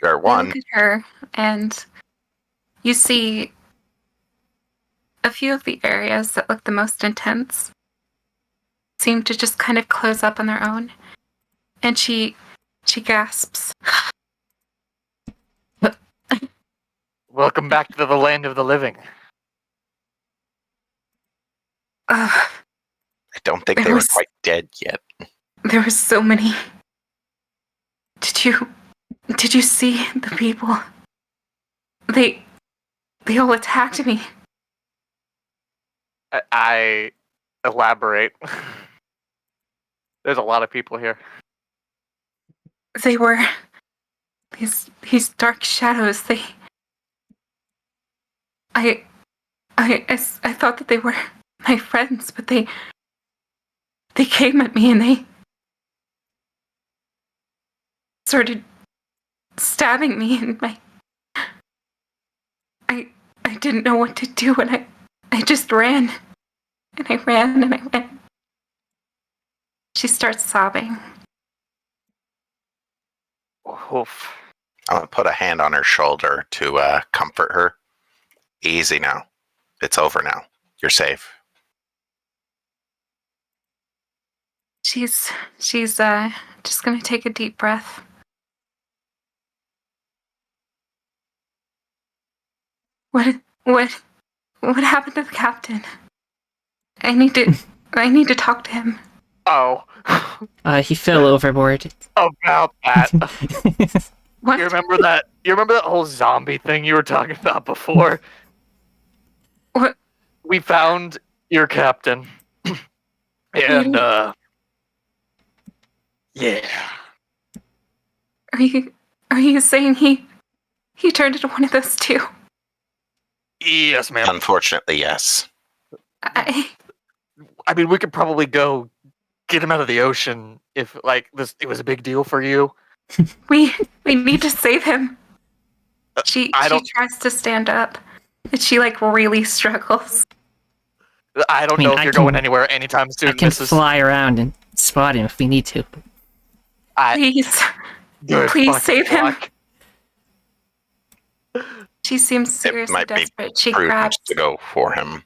Or
you
1.
look at her, and you see a few of the areas that look the most intense seem to just kind of close up on their own, and she gasps.
Welcome back to the land of the living.
Ugh,
I don't think
There
they were
was-
quite dead yet.
there were so many. Did you see the people? They all attacked me.
I elaborate. There's a lot of people here.
They were these dark shadows. I thought that they were my friends, but they came at me and they started stabbing me, and I didn't know what to do, and I just ran. And I ran and I ran. She starts sobbing.
Oof.
I'm going to put a hand on her shoulder to comfort her. Easy now. It's over now. You're safe.
She's just gonna take a deep breath. What what happened to the captain? I need to talk to him.
Oh,
He fell overboard.
about that.
What?
You remember that? You remember that whole zombie thing you were talking about before?
What?
We found your captain, and yeah.
Are you saying he turned into one of those two?
Yes, ma'am.
Unfortunately, yes.
I
I mean, we could probably go get him out of the ocean if, like, it was a big deal for you.
we need to save him. She
I don't-
tries to stand up, and she like really struggles.
I don't
I mean,
know if
I
you're
can-
going anywhere anytime soon.
I can
Mrs.
fly around and spot him if we need to.
Please,
Good
please
fucking
save him.
luck.
She seems
It
seriously
might be
desperate. She
prudent
grabs
to go for him.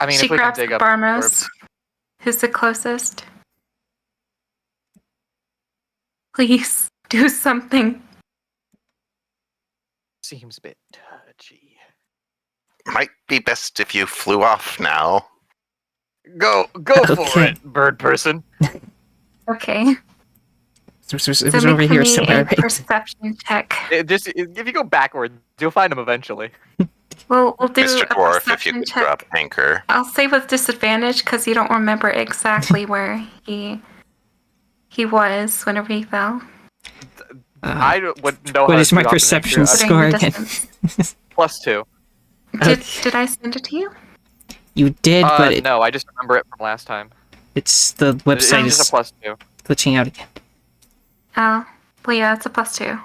I mean,
she
if we can
grabs
dig
the
up
Barmos,
orbs.
who's the closest. Please do something.
Seems a bit touchy.
Might be best if you flew off now.
Go for
Okay.
it, bird person.
Okay.
It was
So
over
make for
here
me
somewhere,
a
right?
perception check.
If you go backwards, you'll find him eventually.
We'll do
Mr.
a
Dwarf, if
perception
you could
check.
drop anchor.
I'll say with disadvantage because you don't remember exactly where he was whenever he fell.
I wouldn't know
What
how
is
to
my
drop an
perception
anchor.
score
Considering the
again?
distance.
+2.
Did I send it to you?
You did, but
No, I just remember it from last time.
it's the
It's
website
just
is
a +2.
glitching out again.
Oh, well, yeah, it's a +2.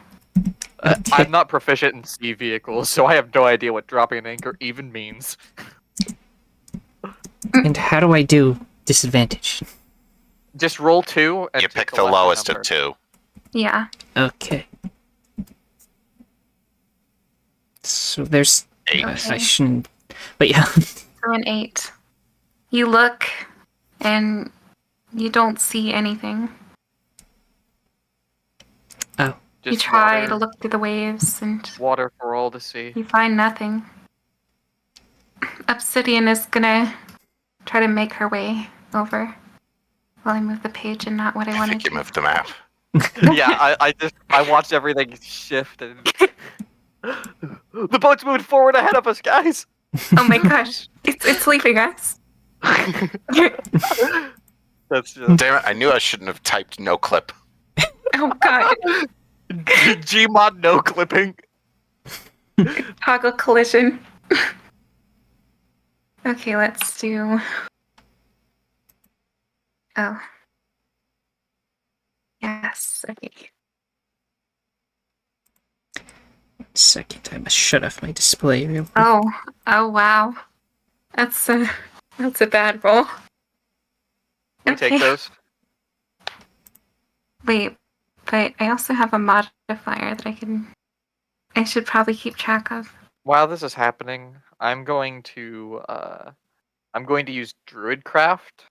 Okay.
I'm not proficient in sea vehicles, so I have no idea what dropping an anchor even means.
And how do I do disadvantage?
Just roll 2 and
You
take
pick the
lesser
lowest
number.
of 2.
Yeah.
Okay. So there's.
8.
I shouldn't. But yeah.
So an 8. You look, and you don't see anything.
Oh.
You
Just
try
water,
to look through the waves, and
water for all to see.
you find nothing. Obsidian is gonna try to make her way over. While I move the page and not what I
I
wanted
think you
to.
moved the map.
Yeah, I watched everything shift and the boat's moving forward ahead of us, guys.
Oh my gosh, it's leaving us.
That's just
Damn it, I knew I shouldn't have typed no clip.
Oh god.
Gmod no clipping.
Toggle collision. Okay, let's do. Oh. Yes. Okay.
Second, I must shut off my display real quick.
Oh. Oh wow. That's a bad roll.
We take those.
Wait, but I also have a modifier that I should probably keep track of.
While this is happening, I'm going to use Druidcraft,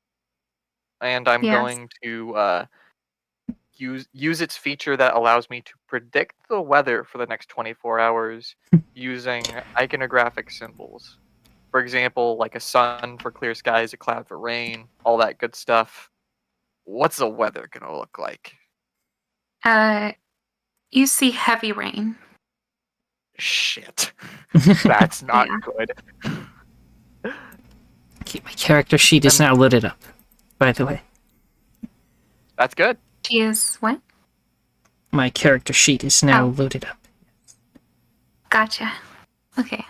and I'm
Yes.
going to use its feature that allows me to predict the weather for the next 24 hours using iconographic symbols. For example, like a sun for clear skies, a cloud for rain, all that good stuff. What's the weather gonna look like?
You see heavy rain.
Shit. That's not
Yeah.
good.
Okay, my character sheet is now loaded up, by the way.
That's good.
She is what?
My character sheet is now
Oh.
loaded up.
Gotcha. Okay.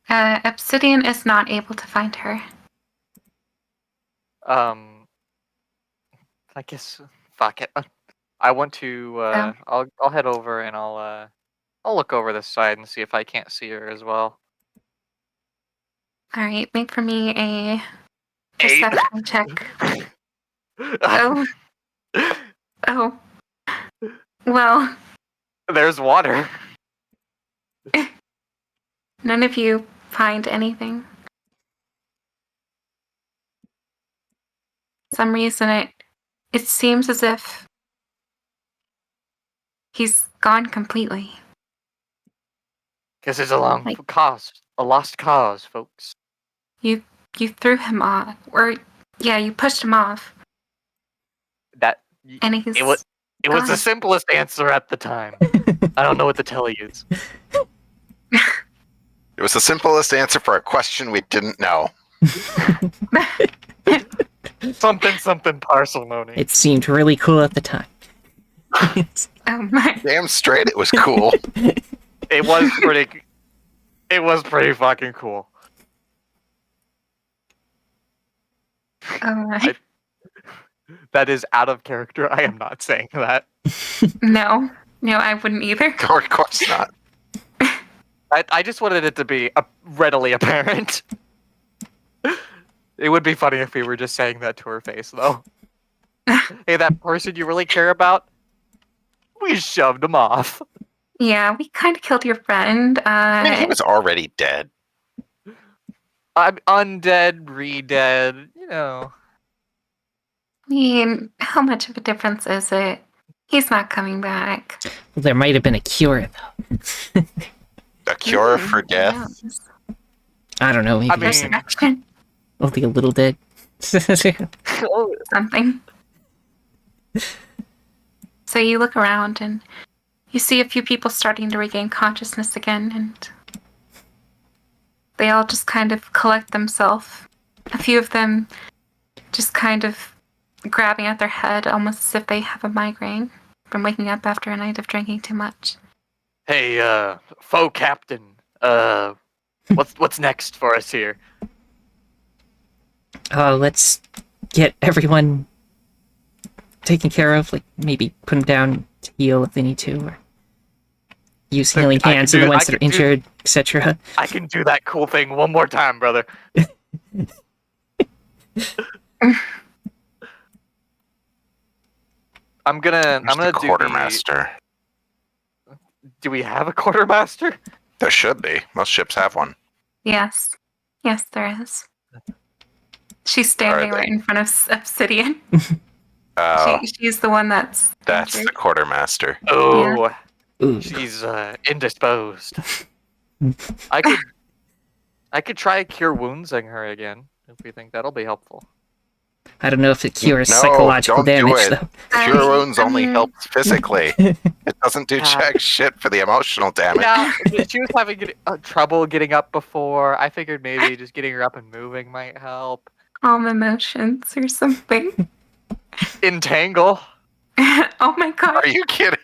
Obsidian is not able to find her.
I guess fuck it. I want to I'll head over and I'll look over this side and see if I can't see her as well.
All right, make for me a
8.
perception check. Oh. Oh. Well,
There's water.
none of you find anything. For some reason it seems as if he's gone completely.
Guess it's a long
Like-
cause, a lost cause, folks.
You threw him off, or yeah, you pushed him off,
That
and he's
it was the
gone.
simplest answer at the time. I don't know what to tell you.
It was the simplest answer for a question we didn't know.
Something parsimony.
It seemed really cool at the time.
Oh my!
Damn straight, it was cool.
It was pretty. It was pretty fucking cool.
Oh my!
That is out of character. I am not saying that.
No, I wouldn't either.
Of course not.
I just wanted it to be readily apparent. It would be funny if we were just saying that to her face, though. Hey, that person you really care about, we shoved him off.
Yeah, we kind of killed your friend.
I mean, he was already dead.
I'm undead, re-dead, you know.
I mean, how much of a difference is it? He's not coming back.
Well, there might have been a cure, though.
A cure
Ooh,
for
who
death.
knows?
I don't know. Maybe
I mean-
Resurrection,
only a little dead.
something. So you look around and you see a few people starting to regain consciousness again, and they all just kind of collect themselves. A few of them just kind of grabbing at their head, almost as if they have a migraine from waking up after a night of drinking too much.
Hey, faux captain, what's next for us here?
Let's get everyone taken care of. Like, maybe put them down to heal if they need to, or use
Look,
healing
I can
hands on the
do-
ones
I
that are
can do-
injured, etc.
I can do that cool thing one more time, brother. I'm gonna
The
do
quartermaster.
Do we have a quartermaster?
There should be. Most ships have one.
Yes, there is. She's standing
they?
right in front of Obsidian.
Oh,
She's the one that's
that's the
injured.
quartermaster.
Oh,
Ooh.
she's indisposed. I could try cure woundsing her again if we think that'll be helpful.
I don't know if it cures
No,
psychological
don't do
damage,
it.
though.
Cure wounds only
um,
helps physically. It doesn't do
Yeah.
jack shit for the emotional damage.
Yeah, she was having trouble getting up before. I figured maybe just getting her up and moving might help.
Calm emotions or something.
Entangle.
Oh my god.
Are you kidding?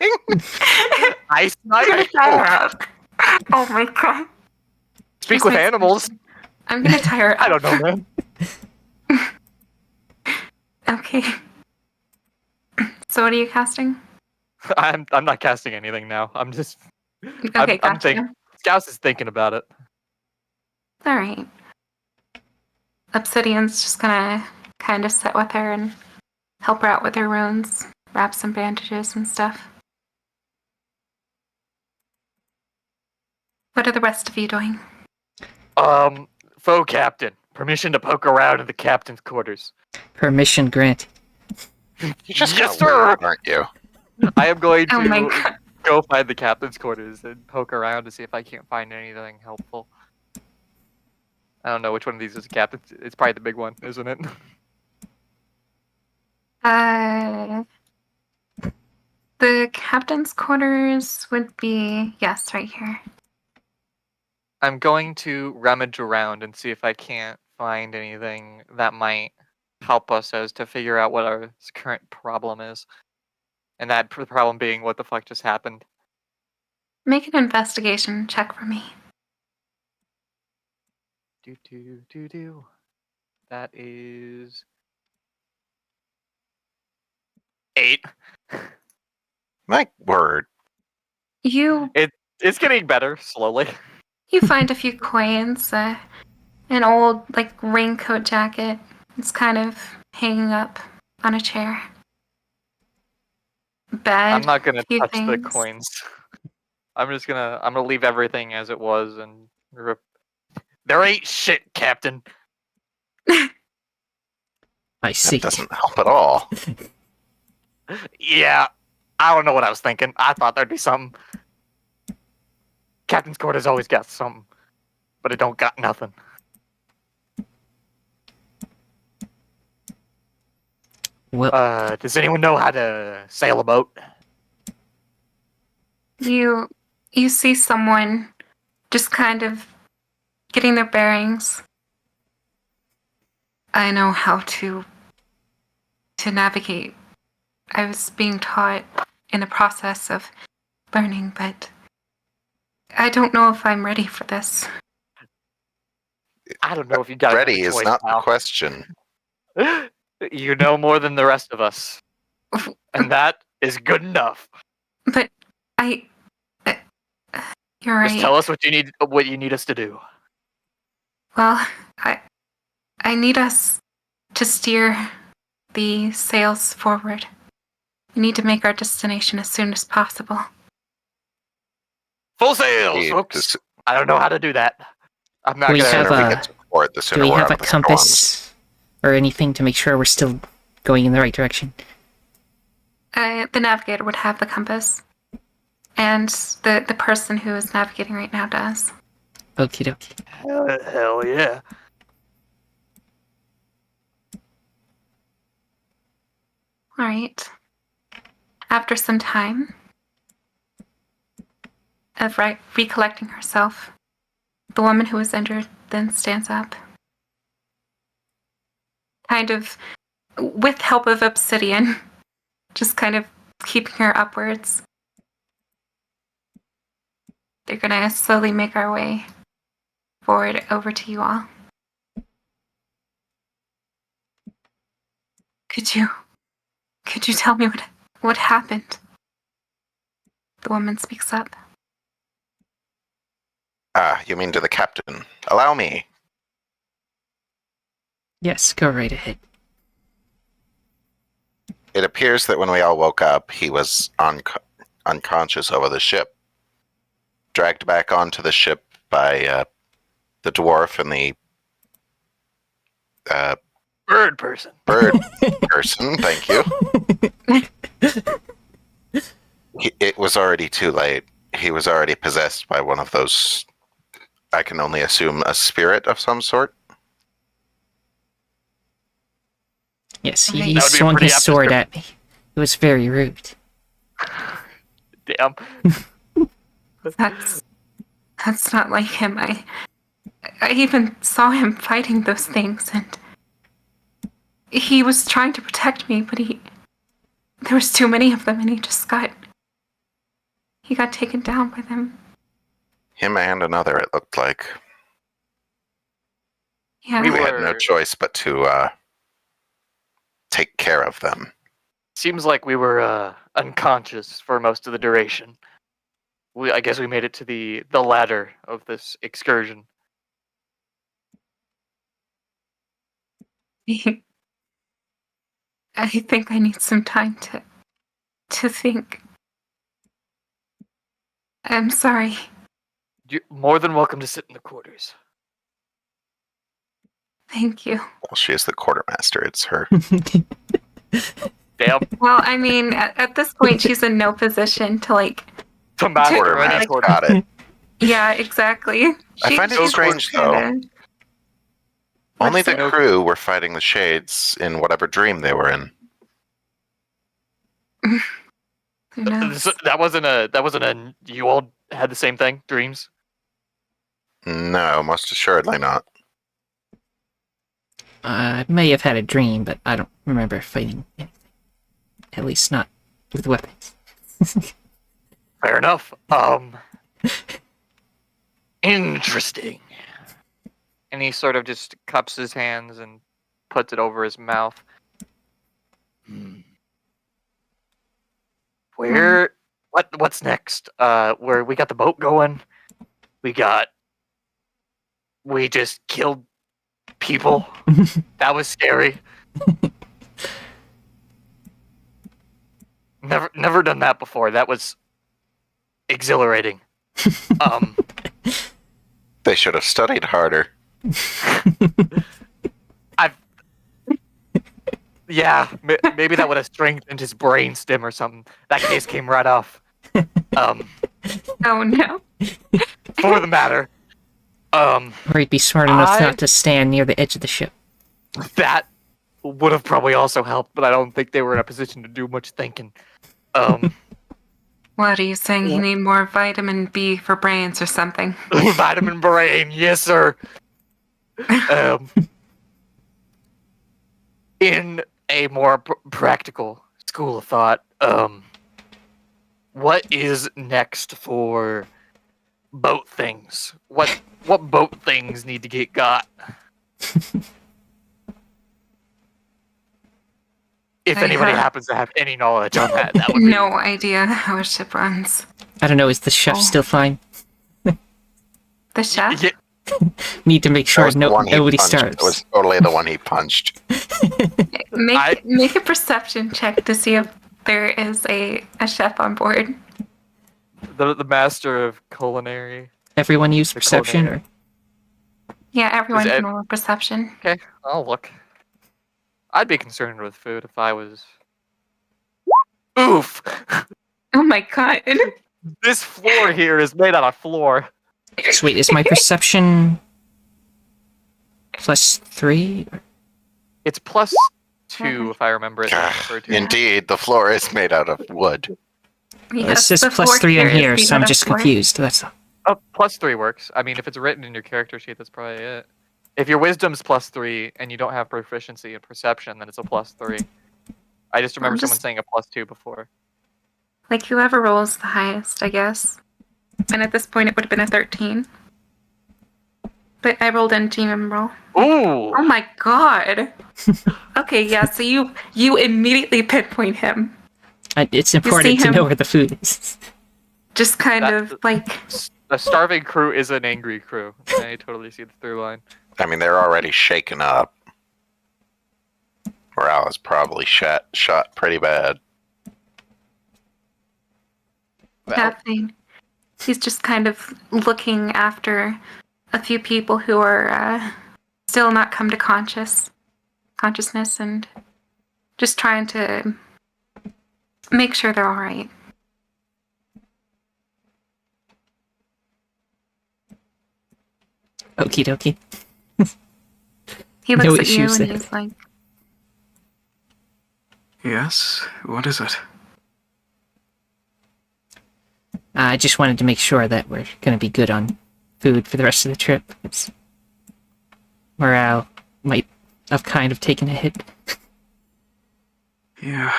Ice
I'm gonna
knife.
tie her up. Oh my god.
Speak
Here's
with
my
animals.
solution. I'm gonna tie her up.
I don't know, man.
Okay. So what are you casting?
I'm not casting anything now. I'm just
Okay,
I'm
gotcha.
thinking. Scouse is thinking about it.
Alright. Obsidian's just gonna kind of sit with her and help her out with her wounds, wrap some bandages and stuff. What are the rest of you doing?
Faux captain, permission to poke around in the captain's quarters.
Permission granted.
You're just
Yes,
kinda weird,
sir.
aren't you?
I am going
Oh my
to
god.
go find the captain's quarters and poke around to see if I can't find anything helpful. I don't know which one of these is the captain. It's probably the big one, isn't it?
The captain's quarters would be, yes, right here.
I'm going to rummage around and see if I can't find anything that might help us as to figure out what our current problem is. And that problem being what the fuck just happened.
Make an investigation check for me.
Do. That is 8.
My word.
You
It's getting better slowly.
you find a few coins, an old like raincoat jacket. It's kind of hanging up on a chair. Bed.
I'm not gonna
few
touch the
things.
coins. I'm gonna leave everything as it was and there ain't shit, Captain.
I see.
That doesn't help at all.
Yeah. I don't know what I was thinking. I thought there'd be something. Captain's quarters always got something, but it don't got nothing.
Well,
Does anyone know how to sail a boat?
You see someone just kind of getting their bearings. I know how to navigate. I was being taught in the process of learning, but I don't know if I'm ready for this.
I don't know if you got a
Ready
good
is
choice,
not the
pal.
question.
You know more than the rest of us, and that is good enough.
But I you're right.
Just tell us what you need us to do.
Well, I need us to steer the sails forward. We need to make our destination as soon as possible.
Full sails,
We-
folks.
the
I don't know how to do that. I'm not
We
gonna.
have
sooner we
a-
get to port, the
do
sooner
we
we're
have
out
a
of the storms.
compass or anything to make sure we're still going in the right direction?
The navigator would have the compass, and the person who is navigating right now does.
Okie dokie.
Hell yeah.
All right. After some time of recollecting herself, the woman who was injured then stands up. Kind of with help of obsidian, just kind of keeping her upwards. They're gonna slowly make our way forward over to you all. Could you tell me what happened? The woman speaks up.
Ah, you mean to the captain. Allow me.
Yes, go right ahead.
It appears that when we all woke up, he was unconscious over the ship. Dragged back onto the ship by the dwarf and the
Bird person.
bird person. Thank you. It was already too late. He was already possessed by one of those, I can only assume, a spirit of some sort.
Yes,
That
he
would
be a
swung
pretty
his
apt
sword at me. It was very rude.
Damn.
That's not like him. I even saw him fighting those things, and he was trying to protect me, but there was too many of them, and he got taken down by them.
Him and another, it looked like.
Yeah.
We
We had no
were-
choice but to take care of them.
Seems like we were unconscious for most of the duration. I guess we made it to the ladder of this excursion.
I think I need some time to think. I'm sorry.
You're more than welcome to sit in the quarters.
Thank you.
Well, she is the quartermaster. It's her.
Damn.
Well, I mean, at this point, she's in no position to
The master
Quartermaster
quarter.
got it.
Yeah, exactly.
I find it
she's
strange,
kinda-
Only
What's
the
it?
crew were fighting the shades in whatever dream they were in.
Who knows?
That wasn't a. You all had the same thing, dreams.
No, most assuredly not.
I may have had a dream, but I don't remember fighting anything. At least not with weapons.
Fair enough. Interesting. And he sort of just cups his hands and puts it over his mouth. Where? What's next? Where we got the boat going? We just killed people. That was scary. Never done that before. That was exhilarating.
They should have studied harder.
Yeah, maybe that would have strengthened his brainstem or something. That case came right off.
Oh no.
For the matter,
Or he'd be smart enough
I-
not to stand near the edge of the ship.
that would have probably also helped, but I don't think they were in a position to do much thinking.
What are you saying? You need more vitamin B for brains or something?
Vitamin brain, yes, sir. In a more practical school of thought, what is next for boat things? What boat things need to get got? If
I
anybody
have-
happens to have any knowledge on that, that would be
No idea how a ship runs.
I don't know, is the chef
Oh.
still fine?
The chef?
Yeah,
Need to make
That
sure
was the one he
nobody
punched.
starves.
It was totally the one he punched.
Make a perception check to see if there is a chef on board.
the master of culinary.
Everyone use
The
perception?
culinary.
Or
Yeah, everyone
Is it-
can roll a perception.
Okay, I'll look. I'd be concerned with food if I was. Oof!
Oh my god.
This floor here is made out of floor.
So wait, is my perception +3?
It's +2 if I remember it. being referred to.
Indeed, the floor is made out of wood.
It
Yes,
says
the floor
+3 in
is
here,
made
so I'm
out of
just
floor.
confused. That's all.
Oh, +3 works. I mean, if it's written in your character sheet, that's probably it. If your wisdom's +3 and you don't have proficiency in perception, then it's a +3. I just remember someone
just-
saying a +2 before.
Like whoever rolls the highest, I guess. And at this point, it would have been a 13. But I rolled in GM roll.
Ooh!
Oh my god. Okay, yeah. So you immediately pinpoint him.
It's important to
him-
know where the food is.
Just kind
That-
of like
A starving crew is an angry crew. I totally see the through line.
I mean, they're already shaken up. Morale is probably shot pretty bad.
Well,
nothing. He's just kind of looking after a few people who are still not come to consciousness and just trying to make sure they're all right.
Okie dokie.
He
No
looks at you
issues
and
there.
he's like,
Yes? What is it?
I just wanted to make sure that we're going to be good on food for the rest of the trip. It's morale might have kind of taken a hit.
Yeah,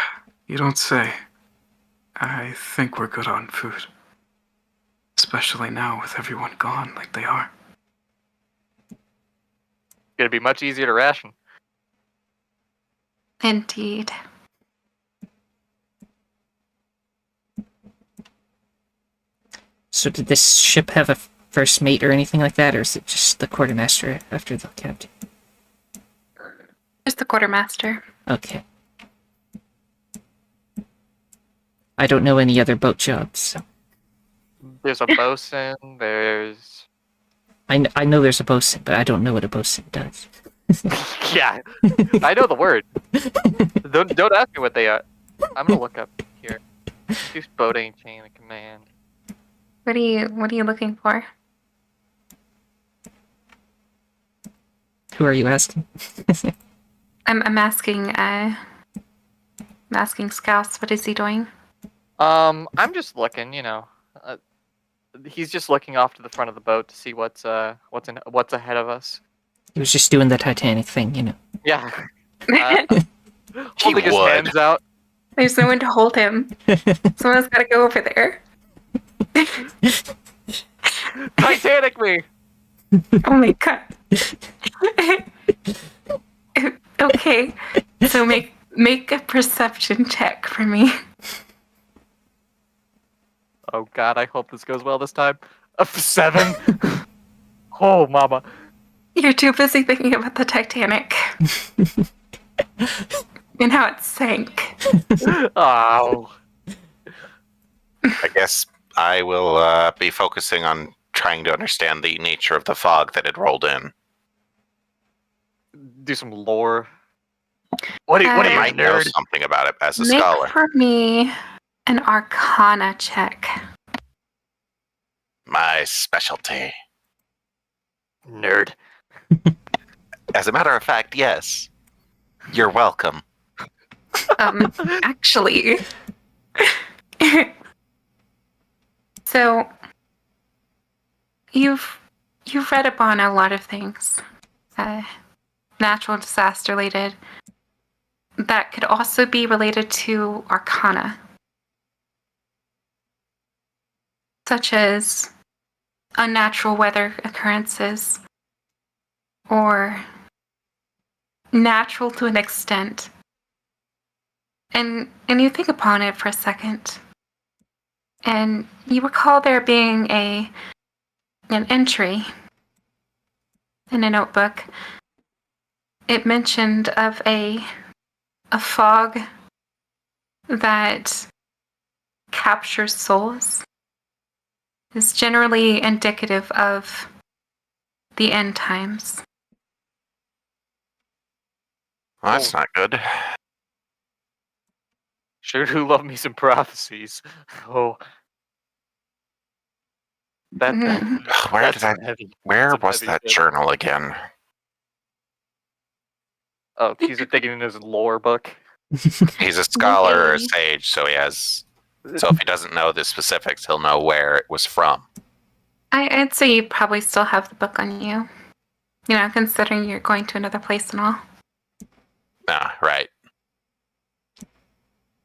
you don't say. I think we're good on food. Especially now with everyone gone like they are.
It'd be much easier to ration.
indeed.
So did this ship have a first mate or anything like that, or is it just the quartermaster after the captain?
Just the quartermaster.
Okay. I don't know any other boat jobs, so
There's a bosun, there's...
I know there's a bosun, but I don't know what a bosun does.
Yeah, I know the word. Don't ask me what they are. I'm gonna look up here. Use boating chain of command.
What are you looking for?
Who are you asking?
I'm asking Scouse, what is he doing?
I'm just looking, you know. He's just looking off to the front of the boat to see what's ahead of us.
He was just doing the Titanic thing, you know.
Yeah. Holding his
would.
hands out.
There's no one to hold him. Someone's gotta go over there.
Titanic me!
Oh my god. Okay. So make a perception check for me.
Oh god, I hope this goes well this time. 7. Oh, mama.
You're too busy thinking about the Titanic. And how it sank.
Oh.
I guess I will be focusing on trying to understand the nature of the fog that had rolled in.
Do some lore. What do
Uh,
you,
Might know
nerd?
something about it as a
Make
scholar.
for me an Arcana check.
My specialty.
Nerd.
As a matter of fact, yes. You're welcome.
Actually. So, you've read upon a lot of things, natural disaster related, that could also be related to Arcana, such as unnatural weather occurrences, or natural to an extent. And you think upon it for a second, and you recall there being an entry in a notebook. It mentioned of a fog that captures souls, is generally indicative of the end times.
Well, that's not good.
Sure do love me some prophecies. Oh. That,
Mhm.
Where
that's
did I?
some heavy.
Where
some
was
heavy
that
shit.
journal again?
Oh, he's thinking in his lore book.
He's a scholar or a
Maybe.
sage, so he has. So if he doesn't know the specifics, he'll know where it was from.
I'd say you probably still have the book on you. You know, considering you're going to another place and all.
Ah, right.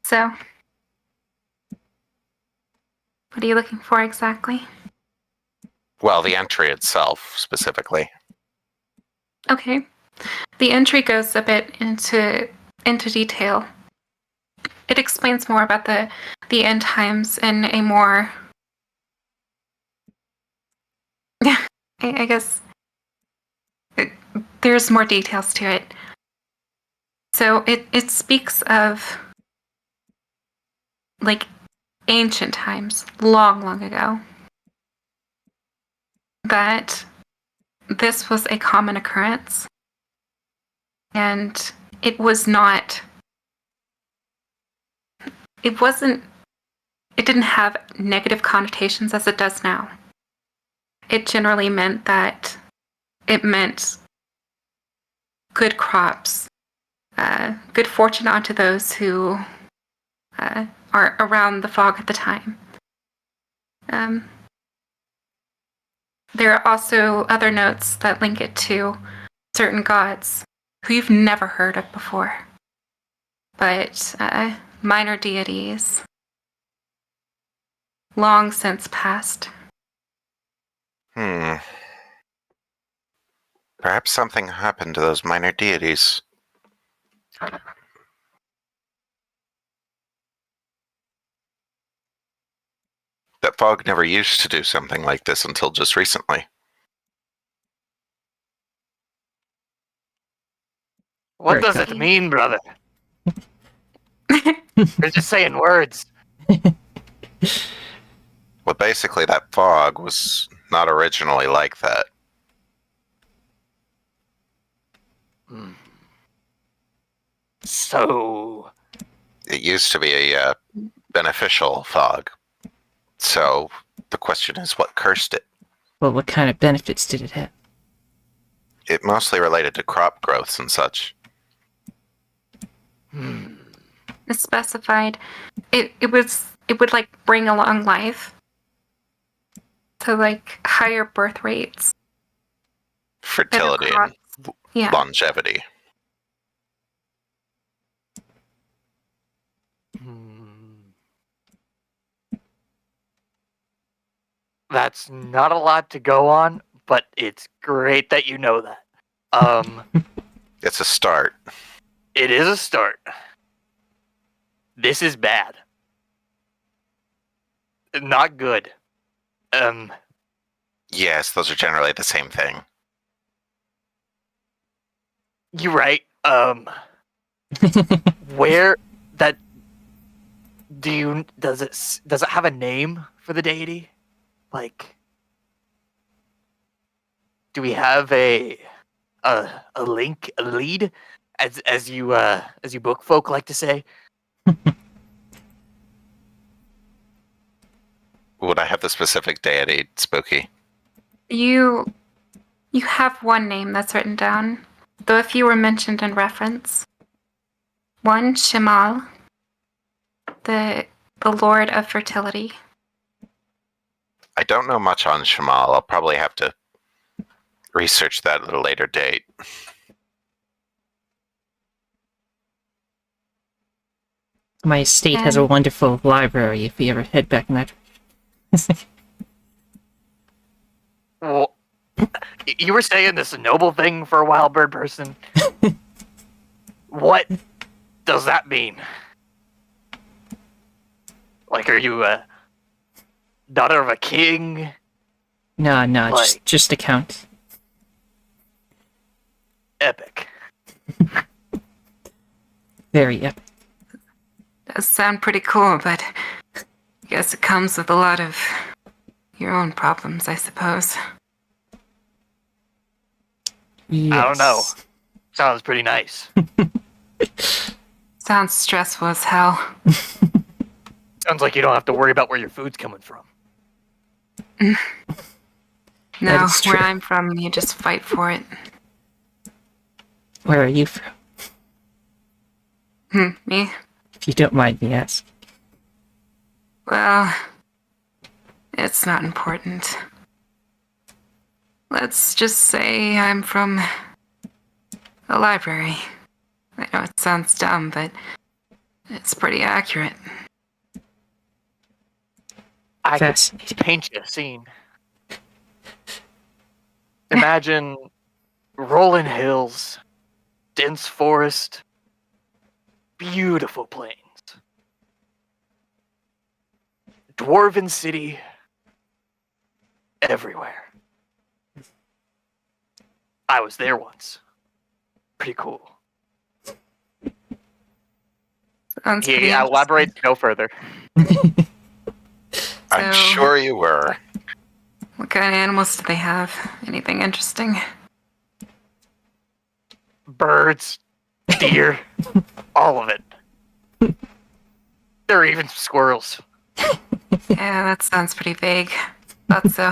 So, what are you looking for exactly?
Well, the entry itself, specifically.
Okay. The entry goes a bit into detail. It explains more about the end times in a more I guess there's more details to it. So it speaks of like ancient times, long ago, that this was a common occurrence, and it didn't have negative connotations as it does now. It generally meant good crops, good fortune onto those who are around the fog at the time. There are also other notes that link it to certain gods who you've never heard of before, but minor deities long since passed.
Perhaps something happened to those minor deities. That fog never used to do something like this until just recently.
What
Very
does
good.
it mean, brother? You're just saying words.
Well, basically, that fog was not originally like that.
So,
It used to be a beneficial fog. So the question is, what cursed it?
Well, what kind of benefits did it have?
It mostly related to crop growths and such.
It's specified it would like bring along life, so like higher birth rates, better
Fertility and
crops. Yeah.
longevity.
That's not a lot to go on, but it's great that you know that.
It's a start.
It is a start. This is bad. Not good.
Yes, those are generally the same thing.
You're right. Where that does it have a name for the deity? Like, do we have a lead? as you book folk like to say.
Would I have the specific deity, Spooky?
You have one name that's written down, though a few were mentioned in reference. One, Shimal, the Lord of Fertility.
I don't know much on Shamal. I'll probably have to research that at a later date.
My estate has a wonderful library if we ever head back in that direction.
Well, you were saying this noble thing for a while, bird person. What does that mean? Like, are you a daughter of a king?
No,
Like-
just a count.
Epic.
Very epic.
Does sound pretty cool, but I guess it comes with a lot of your own problems, I suppose.
Yes.
I don't know. Sounds pretty nice.
Sounds stressful as hell.
Sounds like you don't have to worry about where your food's coming from.
No,
is
where
true.
I'm from, you just fight for it.
Where are you from?
Me?
If you don't mind me asking.
Well, it's not important. Let's just say I'm from a library. I know it sounds dumb, but it's pretty accurate.
I could
Fascinating.
paint you a scene. Imagine rolling hills, dense forest, beautiful plains, dwarven city everywhere. I was there once. Pretty cool.
Sounds pretty
He elaborates no further.
I'm
So-
sure you were.
What kind of animals do they have? Anything interesting?
Birds, deer, all of it. There are even squirrels.
Yeah, that sounds pretty vague. Thought so.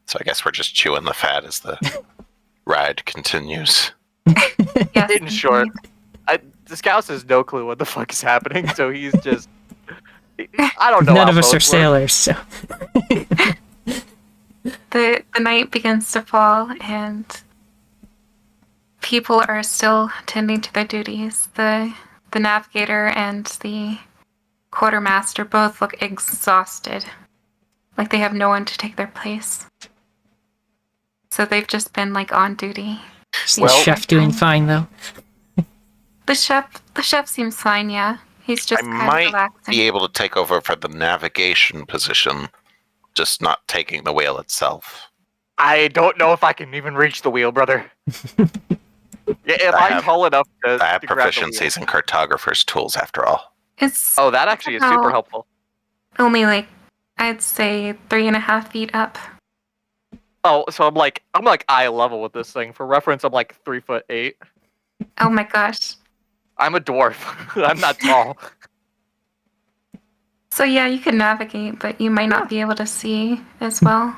So I guess we're just chewing the fat as the ride continues.
Yes.
In short, the Scouse has no clue what the fuck is happening, so he's just. I don't know.
None
how
of us are
boats work.
sailors, so.
The night begins to fall, and people are still tending to their duties. The navigator and the quartermaster both look exhausted, like they have no one to take their place. So they've just been like on duty.
Is the
Well-
chef doing fine, though?
The chef seems fine. Yeah, he's just
I
kind of
might
relaxing.
be able to take over for the navigation position, just not taking the wheel itself.
I don't know if I can even reach the wheel, brother. Yeah, if
I
I'm
have-
tall enough to.
I have
to grab the wheel.
proficiencies in cartographer's tools, after all.
It's
Oh, that actually is super
Oh.
helpful.
only like I'd say 3.5 feet up.
Oh, so I'm like eye level with this thing. For reference, I'm like 3'8".
Oh my gosh.
I'm a dwarf. I'm not tall.
So yeah, you can navigate, but you might not be able to see as well.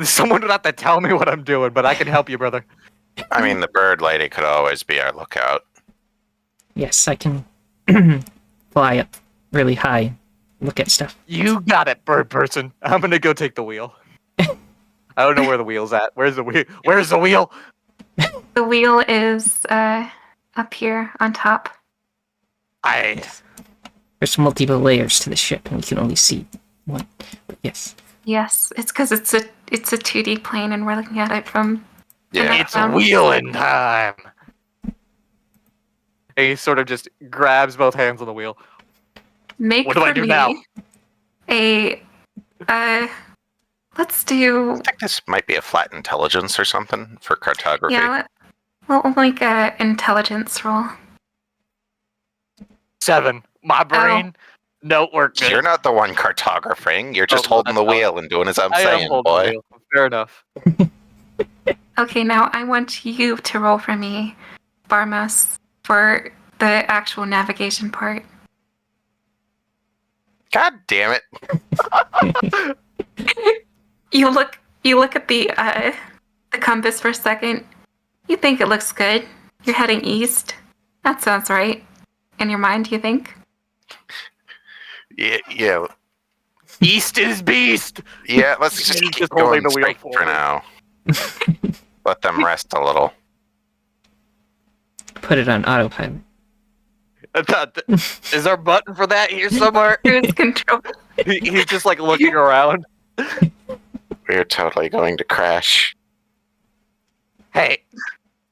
Someone would have to tell me what I'm doing, but I can help you, brother.
I mean, the bird lady could always be our lookout.
Yes, I can fly up really high and look at stuff.
You got it, bird person. I'm gonna go take the wheel. I don't know where the wheel's at. Where's the wheel? Where's the wheel?
The wheel is up here on top.
There's multiple layers to the ship, and we can only see one. But yes.
Yes, it's because it's a 2D plane, and we're looking at it from.
Yeah.
It's wheeling time. And he sort of just grabs both hands on the wheel.
Make
What do
for
I do
me
now?
let's do.
I think this might be a flat intelligence or something for cartography.
Yeah, we'll make a intelligence roll.
7. My brain. No work. Good.
You're not the one cartographing. You're just
Oh, well,
holding the
that's
wheel and doing as I'm
I am
saying,
holding the
boy.
wheel. Fair enough.
Okay, now I want you to roll for me, Barmos, for the actual navigation part.
God damn it.
You look at the compass for a second. You think it looks good. You're heading east. That sounds right. In your mind, you think?
Yeah.
East is beast.
Yeah, let's just
He's
keep
just holding
going
the wheel
straight for
forward.
now. Let them rest a little.
Put it on autopilot.
Is there a button for that here somewhere?
Cruise control.
He's just like looking around.
We're totally going to crash.
Hey,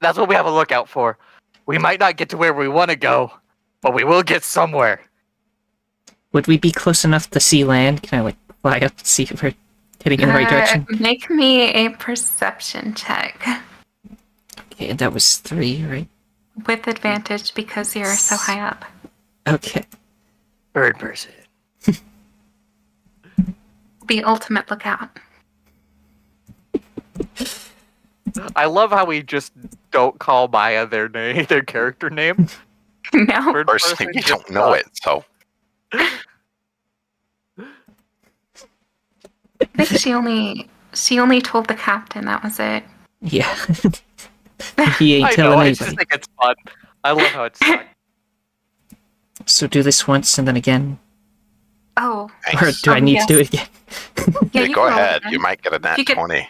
that's what we have a lookout for. We might not get to where we want to go, but we will get somewhere.
Would we be close enough to see land? Can I like fly up and see if we're heading in the right direction?
Make me a perception check
Okay, that was 3, right?
with advantage because you're so high up.
Okay.
Bird person.
The ultimate lookout.
I love how we just don't call Maya their name, their character name.
No.
Bird
Personally, you
just
don't know it, so.
I think she only told the captain, that was it.
Yeah. He ain't
I know,
telling
I just
anybody.
think it's fun. I love how it's fun.
So do this once and then again?
Oh,
Or
Nice.
do I need
yes.
to do it again?
yeah,
Yeah,
you
go
can roll
ahead.
again.
You might get a nat
You could-
20.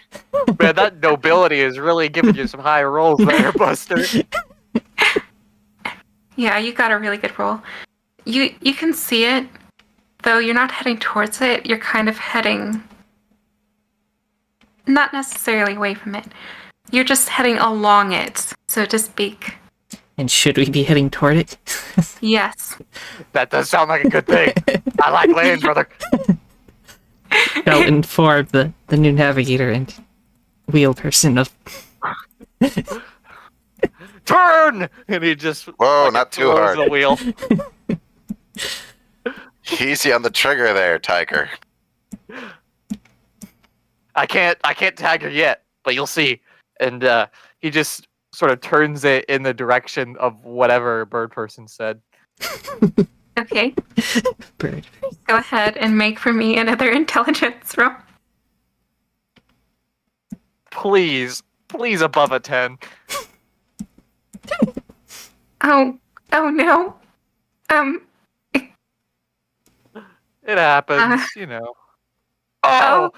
Man, that nobility is really giving you some high rolls there, Buster.
Yeah, you got a really good roll. You can see it, though you're not heading towards it. You're kind of heading, not necessarily away from it. You're just heading along it, so to speak.
And should we be heading toward it?
Yes.
That does sound like a good thing. I like land, brother.
I'll inform the new navigator and wheel person of...
Turn! And he just
Whoa,
fucking
not too
throws
hard.
the wheel.
Easy on the trigger there, Tiger.
I can't tag her yet, but you'll see. And he just sort of turns it in the direction of whatever bird person said.
Okay,
Bird.
go ahead and make for me another intelligence roll.
Please above a 10.
Oh no.
It happens, you know. Oh!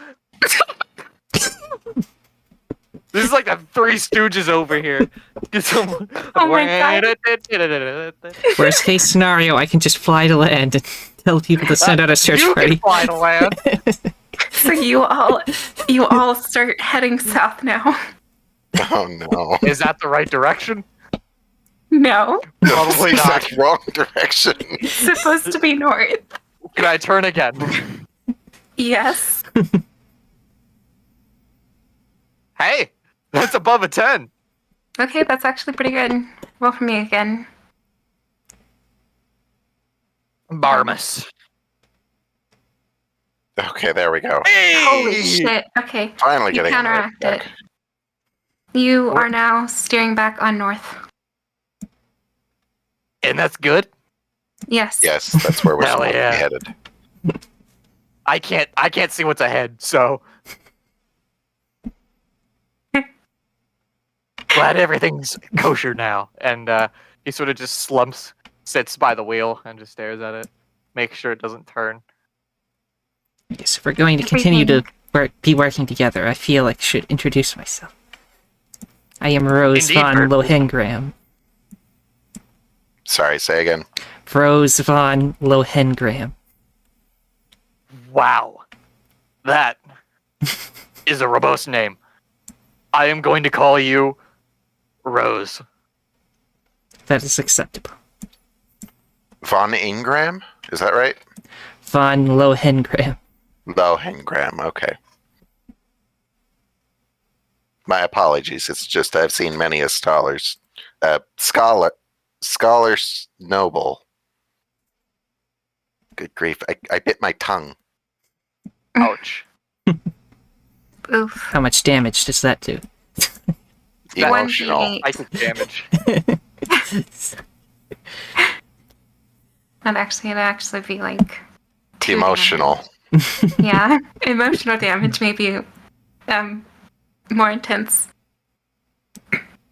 This is like the Three Stooges over here. Get some...
Oh my
Worst case scenario, I can just fly to land and tell people to send out a search
you
party.
can fly to land.
So you all start heading south now.
Oh no.
Is that the right direction?
No,
Probably
It's
not.
the wrong direction.
it's supposed to be north.
Can I turn again?
Yes.
Hey, that's above a 10.
Okay, that's actually pretty good. Roll for me again.
Barmus.
Okay, there we go.
Holy shit. Okay.
Finally
You
getting on the right
counteract it.
track.
You are now steering back on north.
And that's good?
Yes.
Yes, that's where we're
Hell
supposed
yeah.
to be headed.
I can't see what's ahead, so glad everything's kosher now. And he sort of just sits by the wheel and just stares at it. Make sure it doesn't turn.
Yes, if we're going to continue to be working together, I feel like I should introduce myself. I am Rose
Indeed,
von
Bird.
Lohengram.
Sorry, say again.
Rose von Lohengram.
Wow. That is a robust name. I am going to call you Rose.
That is acceptable.
Von Ingram? Is that right?
Von Lohengram.
Lohengram, okay. My apologies. It's just I've seen many a scholars noble. Good grief. I bit my tongue.
Ouch.
Oof.
How much damage does that do?
Emotional.
1d8.
Psychic damage.
It'd actually be like 2
Emotional.
damage. Yeah, emotional damage may be more intense.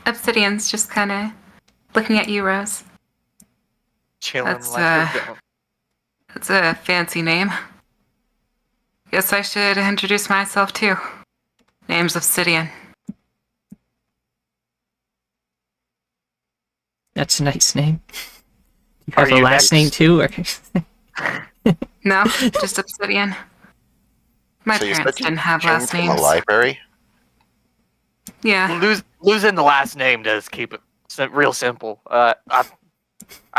Obsidian's just kind of looking at you, Rose.
Chilling
That's,
like they don't.
That's a fancy name. Guess I should introduce myself too. Name's Obsidian.
That's a nice name. You
Are
have a
you
last
next?
name too, or
No, just Obsidian. My
So you
parents
said you
didn't have
came
last
from
names.
the library?
Yeah.
Losing the last name does keep it real simple. I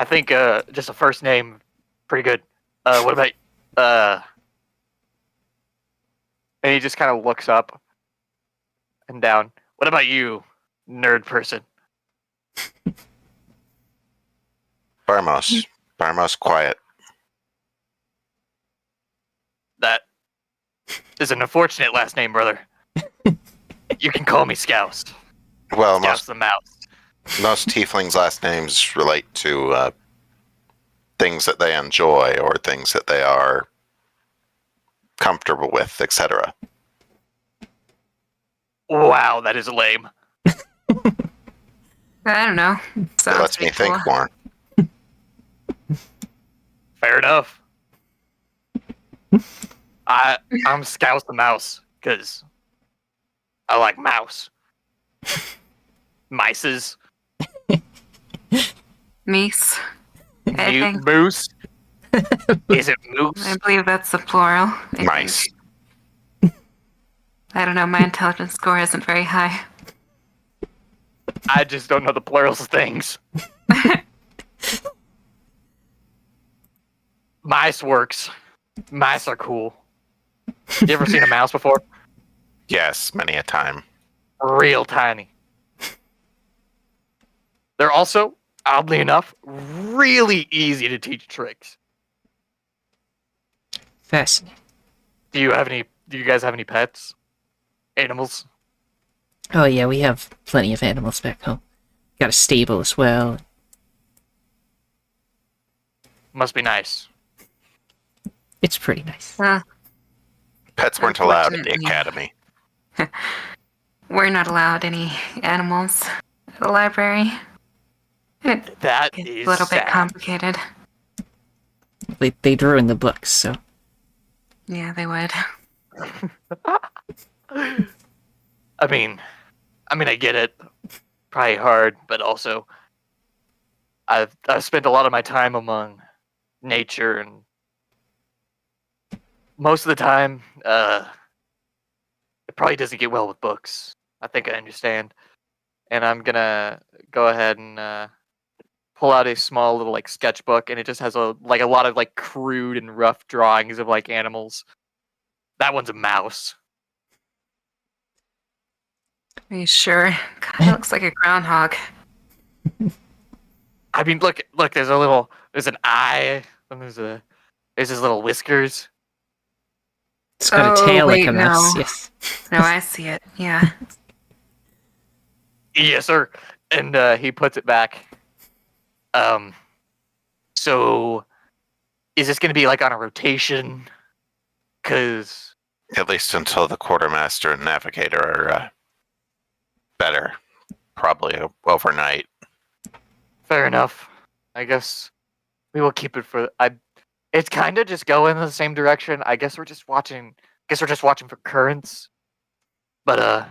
think just a first name, pretty good. What about And he just kind of looks up and down. What about you, nerd person?
Barmos. Barmos quiet.
That is an unfortunate last name, brother. You can call me Scouse.
Well,
Scouse the mouse.
most tieflings' last names relate to things that they enjoy or things that they are comfortable with, etc.
Wow, that is lame.
I don't know.
It
Sounds
lets me
pretty
think
cool.
more.
Fair enough. I'm Scouse the mouse because I like mouse. Mices.
Meese. I think.
Moose. Is it moose?
I believe that's the plural. I think.
Mice.
I don't know. My intelligence score isn't very high.
I just don't know the plurals of things. Mice works. Mice are cool. You ever seen a mouse before?
Yes, many a time.
Real tiny. They're also, oddly enough, really easy to teach tricks.
fascinating.
Do you guys have any pets? Animals?
Oh yeah, we have plenty of animals back home. Got a stable as well.
Must be nice.
It's pretty nice.
Pets weren't allowed at the
Unfortunately.
academy.
We're not allowed any animals at the library. It
That
gets
is
a little bit
sad.
complicated.
They'd ruin the books, so
Yeah, they would.
I mean, I get it. Probably hard, but also, I've spent a lot of my time among nature, and most of the time, it probably doesn't get well with books. I think I understand, and I'm gonna go ahead and pull out a small little like sketchbook, and it just has a lot of like crude and rough drawings of like animals. That one's a mouse.
Are you sure? God, it looks like a groundhog.
I mean, look, there's an eye, and there's his little whiskers.
it's got
Oh,
a tail
wait,
like a mouse.
no.
Yes.
No, I see it. Yeah.
Yes, sir. And he puts it back. So is this going to be like on a rotation? Because
At least until the quartermaster and navigator are better. Probably overnight.
fair enough. I guess we will keep it for. It's kind of just going in the same direction. I guess we're just watching. For currents. But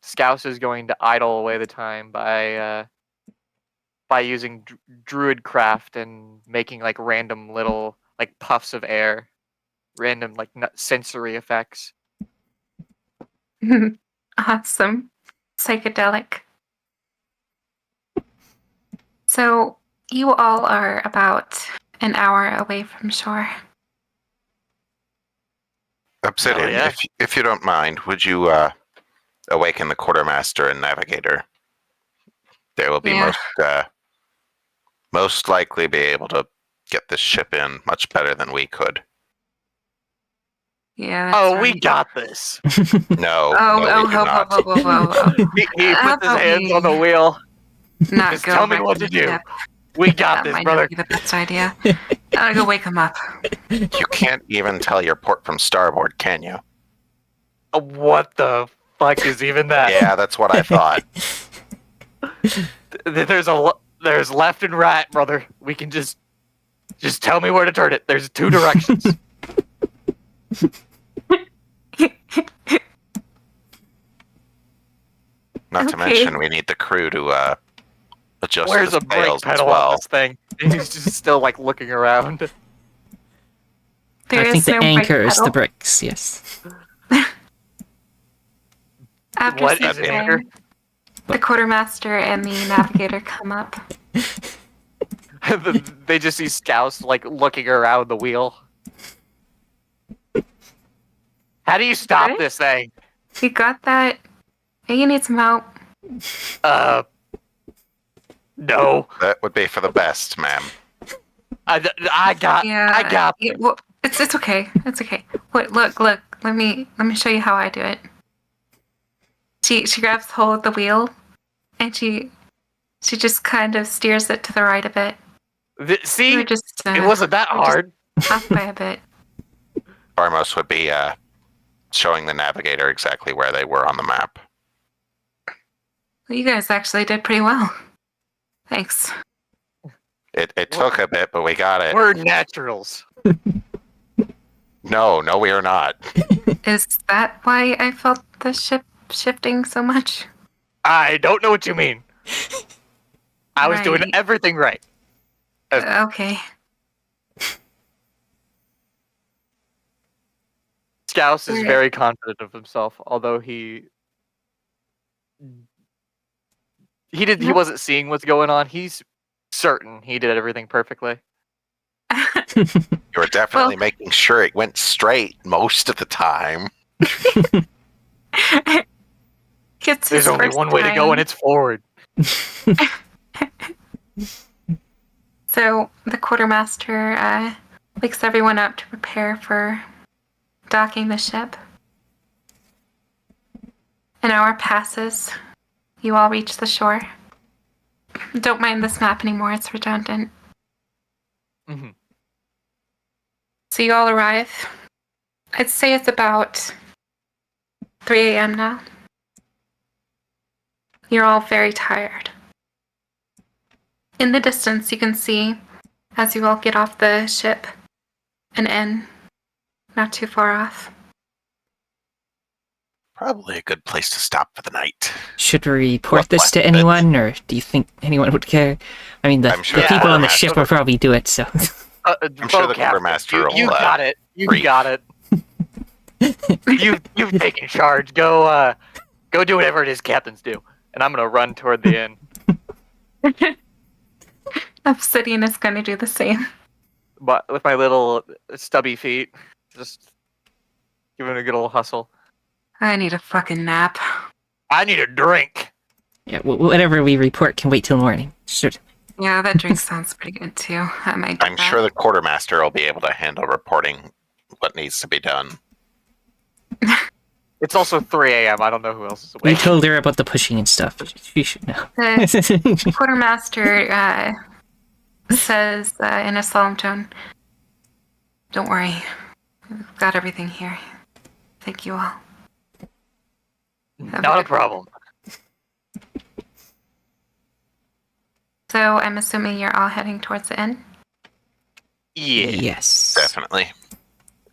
Scouse is going to idle away the time by using druid craft and making like random little like puffs of air, random like sensory effects.
Awesome. Psychedelic. So, you all are about an hour away from shore.
Obsidian,
yeah.
if you don't mind, would you awaken the quartermaster and navigator? They will be
Yeah.
most likely be able to get this ship in much better than we could.
Yeah. That's
Oh, we
right.
got this.
No,
Oh,
no, we do not.
He puts his hands on the wheel.
Not
Just
go
tell me
wreck
what
the
to do.
ship.
We got
That
this,
might
brother.
not be the best idea. I'll go wake him up.
You can't even tell your port from starboard, can you?
What the fuck is even that?
Yeah, that's what I thought.
There's left and right, brother. We can just tell me where to turn it. There's 2 directions.
Not to
Okay.
mention, we need the crew to adjust
Where's
the
a brake
sails as
pedal on
well.
this thing? And he's just still like looking around.
There
I think
is
the
no brake
anchor is the
pedal.
bricks, yes.
After
What
some
is
time,
anchor?
the quartermaster and the navigator come up.
They just see Scouse like looking around the wheel. How do you stop
What?
this thing?
You got that? Hey, you need some help.
No.
That would be for the best, ma'am.
I got
Yeah, well, it's okay. It's okay. Wait, look. Let me show you how I do it. She grabs hold of the wheel, and she just kind of steers it to the right a bit.
See,
We're just
it wasn't that
we're just
hard.
off by a bit.
Barmos would be showing the navigator exactly where they were on the map.
Well, you guys actually did pretty well. Thanks.
It took a bit, but we got it.
We're naturals.
No, we are not.
Is that why I felt the ship shifting so much?
I don't know what you mean. I was doing
Right.
everything right.
Okay.
Scouse is
Okay.
very confident of himself, although he wasn't seeing what's going on. He's certain he did everything perfectly.
You were definitely
Well-
making sure it went straight most of the time.
It's
There's
his
only
first
one way to go,
time.
and it's forward.
So the quartermaster wakes everyone up to prepare for docking the ship. An hour passes. You all reach the shore. Don't mind this map anymore, it's redundant.
Mhm.
So you all arrive. I'd say it's about 3 a.m. now. You're all very tired. In the distance, you can see, as you all get off the ship, an inn not too far off.
Probably a good place to stop for the night.
Should we report
What
this to
left of it?
anyone, or do you think anyone would care? I mean,
I'm sure
the people on the
the
ship will probably do it, so.
I'm sure the
Captain,
quartermaster will,
You got it. You
brief.
got it. You've taken charge. Go do whatever it is captains do, and I'm gonna run toward the inn.
Obsidian is going to do the same.
But with my little stubby feet, just giving it a good old hustle.
I need a fucking nap.
I need a drink.
Yeah, whatever we report can wait till morning. Sure.
Yeah, that drink sounds pretty good too. I might.
I'm sure the quartermaster will be able to handle reporting what needs to be done.
It's also 3 a.m. I don't know who else is
We
awake.
told her about the pushing and stuff. She should know.
The quartermaster says in a solemn tone, "Don't worry. We've got everything here. Thank you all."
Not a problem.
So I'm assuming you're all heading towards the inn?
Yeah.
Yes.
Definitely.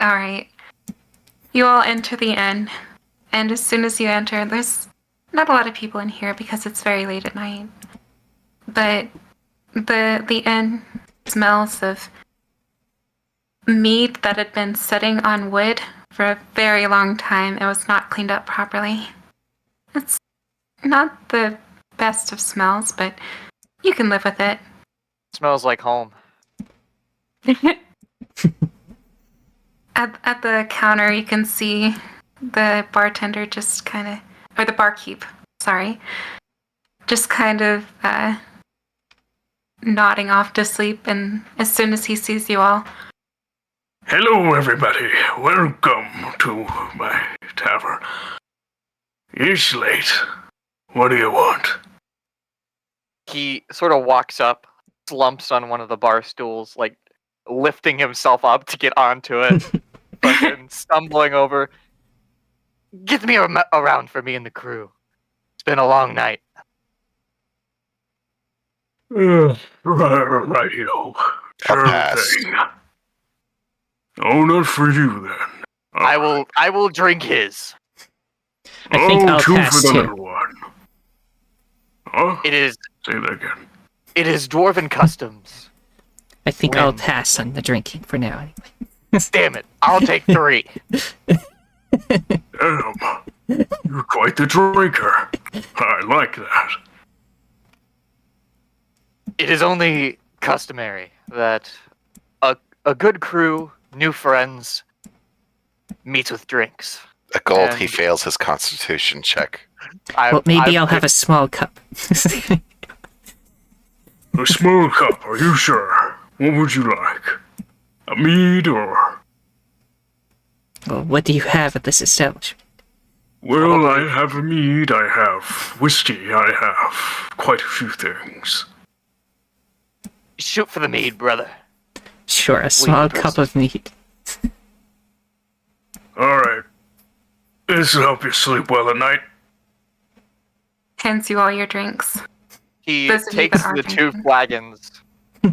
All right. You all enter the inn, and as soon as you enter, there's not a lot of people in here because it's very late at night. But the inn smells of meat that had been sitting on wood for a very long time. It was not cleaned up properly. It's not the best of smells, but you can live with it.
Smells like home.
At the counter, you can see the bartender just kind of, or the barkeep, sorry, just kind of nodding off to sleep. And as soon as he sees you all,
Hello, everybody. Welcome. to my tavern. It's late. What do you want?
He sort of walks up, slumps on one of the bar stools, like lifting himself up to get onto it, fucking stumbling over. Get me around for me and the crew. It's been a long night.
Right, yo. Sure
pass.
thing. Oh, not for you then.
I will drink his.
I think I'll
two
pass
for the
too.
little one. Huh?
It is
Say that again.
dwarven customs.
I think I'll
When?
pass on the drinking for now. Anyway.
Damn it. I'll take 3.
Damn. You're quite the drinker. I like that.
It is only customary that a good crew, new friends, meets with drinks.
A gold, he
And-
fails his constitution check.
Well, maybe I'll have a small cup.
A small cup, are you sure? What would you like? A mead or...
Well, what do you have at this establishment?
Well, I have a mead, I have whiskey, I have quite a few things.
Shoot for the mead, brother.
Sure, a small
person.
cup of mead.
Alright. This'll help you sleep well at night.
Hands you all your drinks.
He
Those of you
takes
that are
the 2
drinking.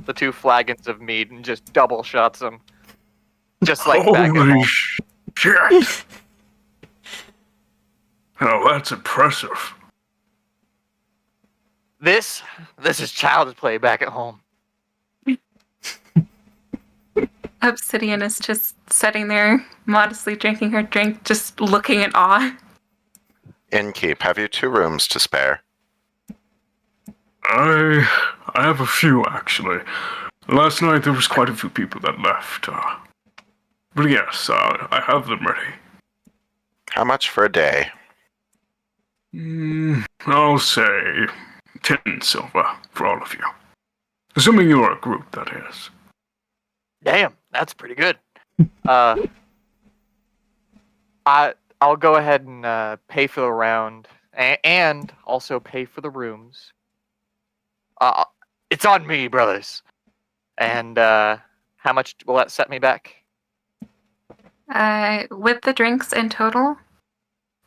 the 2 flagons of mead and just double shots them. Just like back at
Holy
home.
shit! Oh, that's impressive.
This is child's play back at home.
Obsidian is just sitting there, modestly drinking her drink, just looking in awe.
Innkeep, have you 2 rooms to spare?
I have a few, actually. Last night there was quite a few people that left. But yes, I have them ready.
How much for a day?
I'll say 10 silver for all of you. Assuming you're a group, that is.
Damn, that's pretty good. I'll go ahead and pay for the round and also pay for the rooms. It's on me, brothers. And how much will that set me back?
With the drinks in total,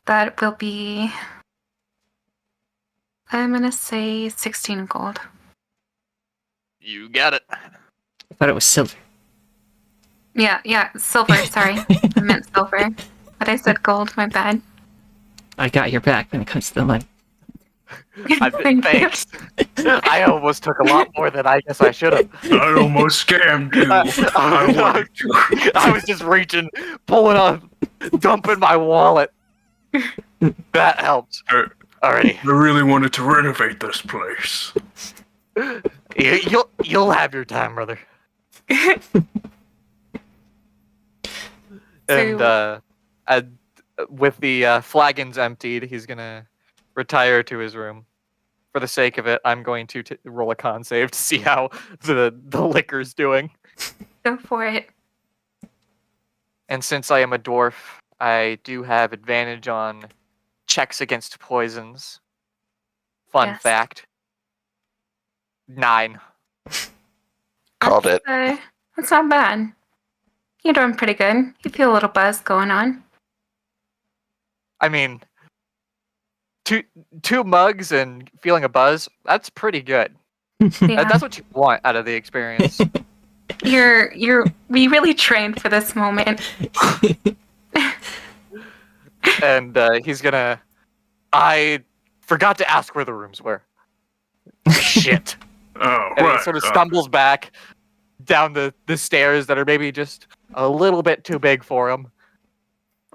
that will be, I'm gonna say 16 gold.
You got it.
I thought it was silver.
Yeah, silver, sorry. I meant silver. But I said gold, my bad.
I got your back when it comes to the money.
Thank you.
Thanks. I almost took a lot more than I guess I should have.
I almost scammed you. I wanted to.
I was just reaching, pulling up, dumping my wallet. That helped. Alrighty.
I really wanted to renovate this place.
You'll have your time, brother. And with the flagons emptied, he's gonna retire to his room. For the sake of it, I'm going to roll a con save to see how the liquor's doing.
Go for it.
And since I am a dwarf, I do have advantage on checks against poisons. Fun
Yes.
fact. 9.
Called it.
That's not bad. You're doing pretty good. You feel a little buzz going on.
I mean, two mugs and feeling a buzz, that's pretty good.
Yeah.
That's what you want out of the experience.
We really trained for this moment.
And he's gonna... I forgot to ask where the rooms were. Shit.
Oh,
And
right.
he sort of stumbles back down the stairs that are maybe just a little bit too big for him.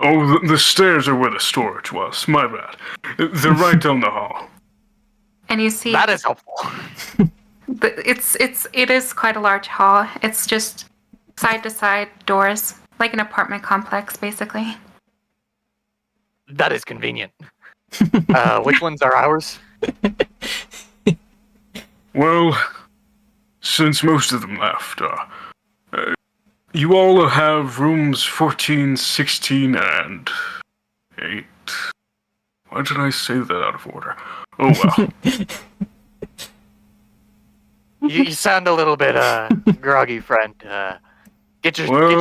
Oh, the stairs are where the storage was. My bad. They're right down the hall.
And you see
That is helpful.
it is quite a large hall. It's just side to side doors, like an apartment complex, basically.
That is convenient. Which ones are ours?
Well, since most of them left, You all have rooms 14, 16, and 8. Why did I say that out of order? Oh well.
You sound a little bit groggy, friend. Get
Well-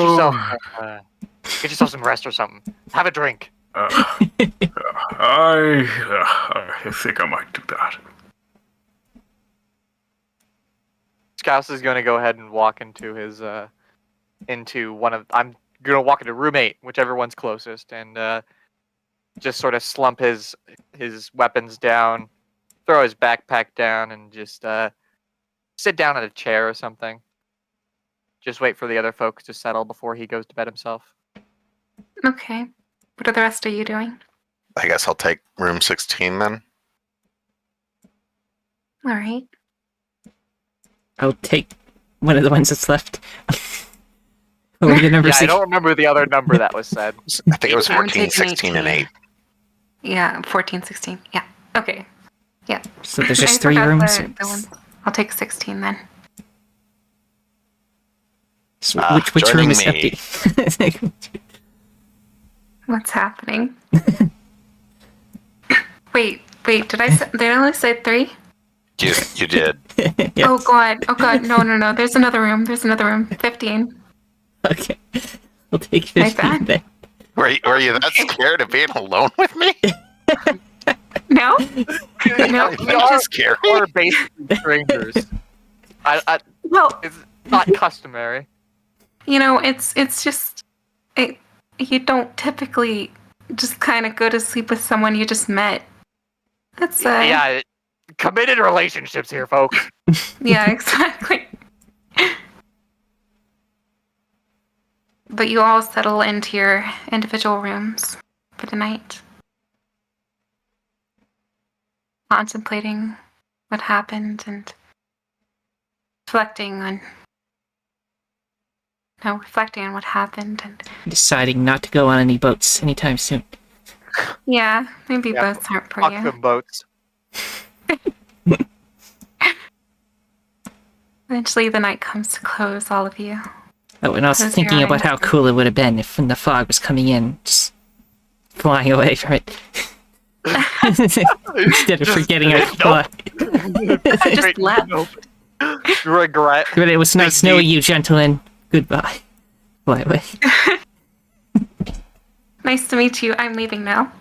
yourself some rest or something. Have a drink.
I think I might do that.
Scouse is going to go ahead and walk into his into one of. I'm going to walk into room 8, whichever one's closest, and just sort of slump his weapons down, throw his backpack down, and just sit down at a chair or something. Just wait for the other folks to settle before he goes to bed himself.
Okay. What are the rest of you doing?
I guess I'll take room 16 then.
All right.
I'll take one of the ones that's left. What were the numbers?
Yeah, I don't remember the other number that was said.
I think it was
I'm
14,
taking
16, and 8.
Yeah, 14, 16. Yeah. Okay. Yeah.
So there's
I
just 3
forgot
rooms?
the one. I'll take 16 then.
So
Ah,
which room
joining
is
me.
empty?
What's happening? wait, did I only say 3?
You did.
Yeah.
Oh god, no. There's another room. 15.
Okay. I'll take
My
15
bad.
then.
Were you that scared of being alone with me?
No? No.
We are,
scary.
we're basically strangers.
Well,
It's not customary.
you know, it's just you don't typically just kind of go to sleep with someone you just met. That's
Yeah, committed relationships here, folks.
yeah, exactly. But you all settle into your individual rooms for the night, contemplating what happened and reflecting on what happened, and
Deciding not to go on any boats anytime soon.
yeah, maybe
Yeah,
boats aren't for
Fuck
you.
them boats.
Eventually, the night comes to close, all of you.
Oh, and I was
Close
thinking
your
about how
eyes.
cool it would have been if when the fog was coming in, just flying away from it. Instead of
Just-
forgetting I could fly.
Just
Wait,
left.
nope. Regret.
But it was nice knowing you, gentlemen. Goodbye. Fly away.
Nice to meet you. I'm leaving now.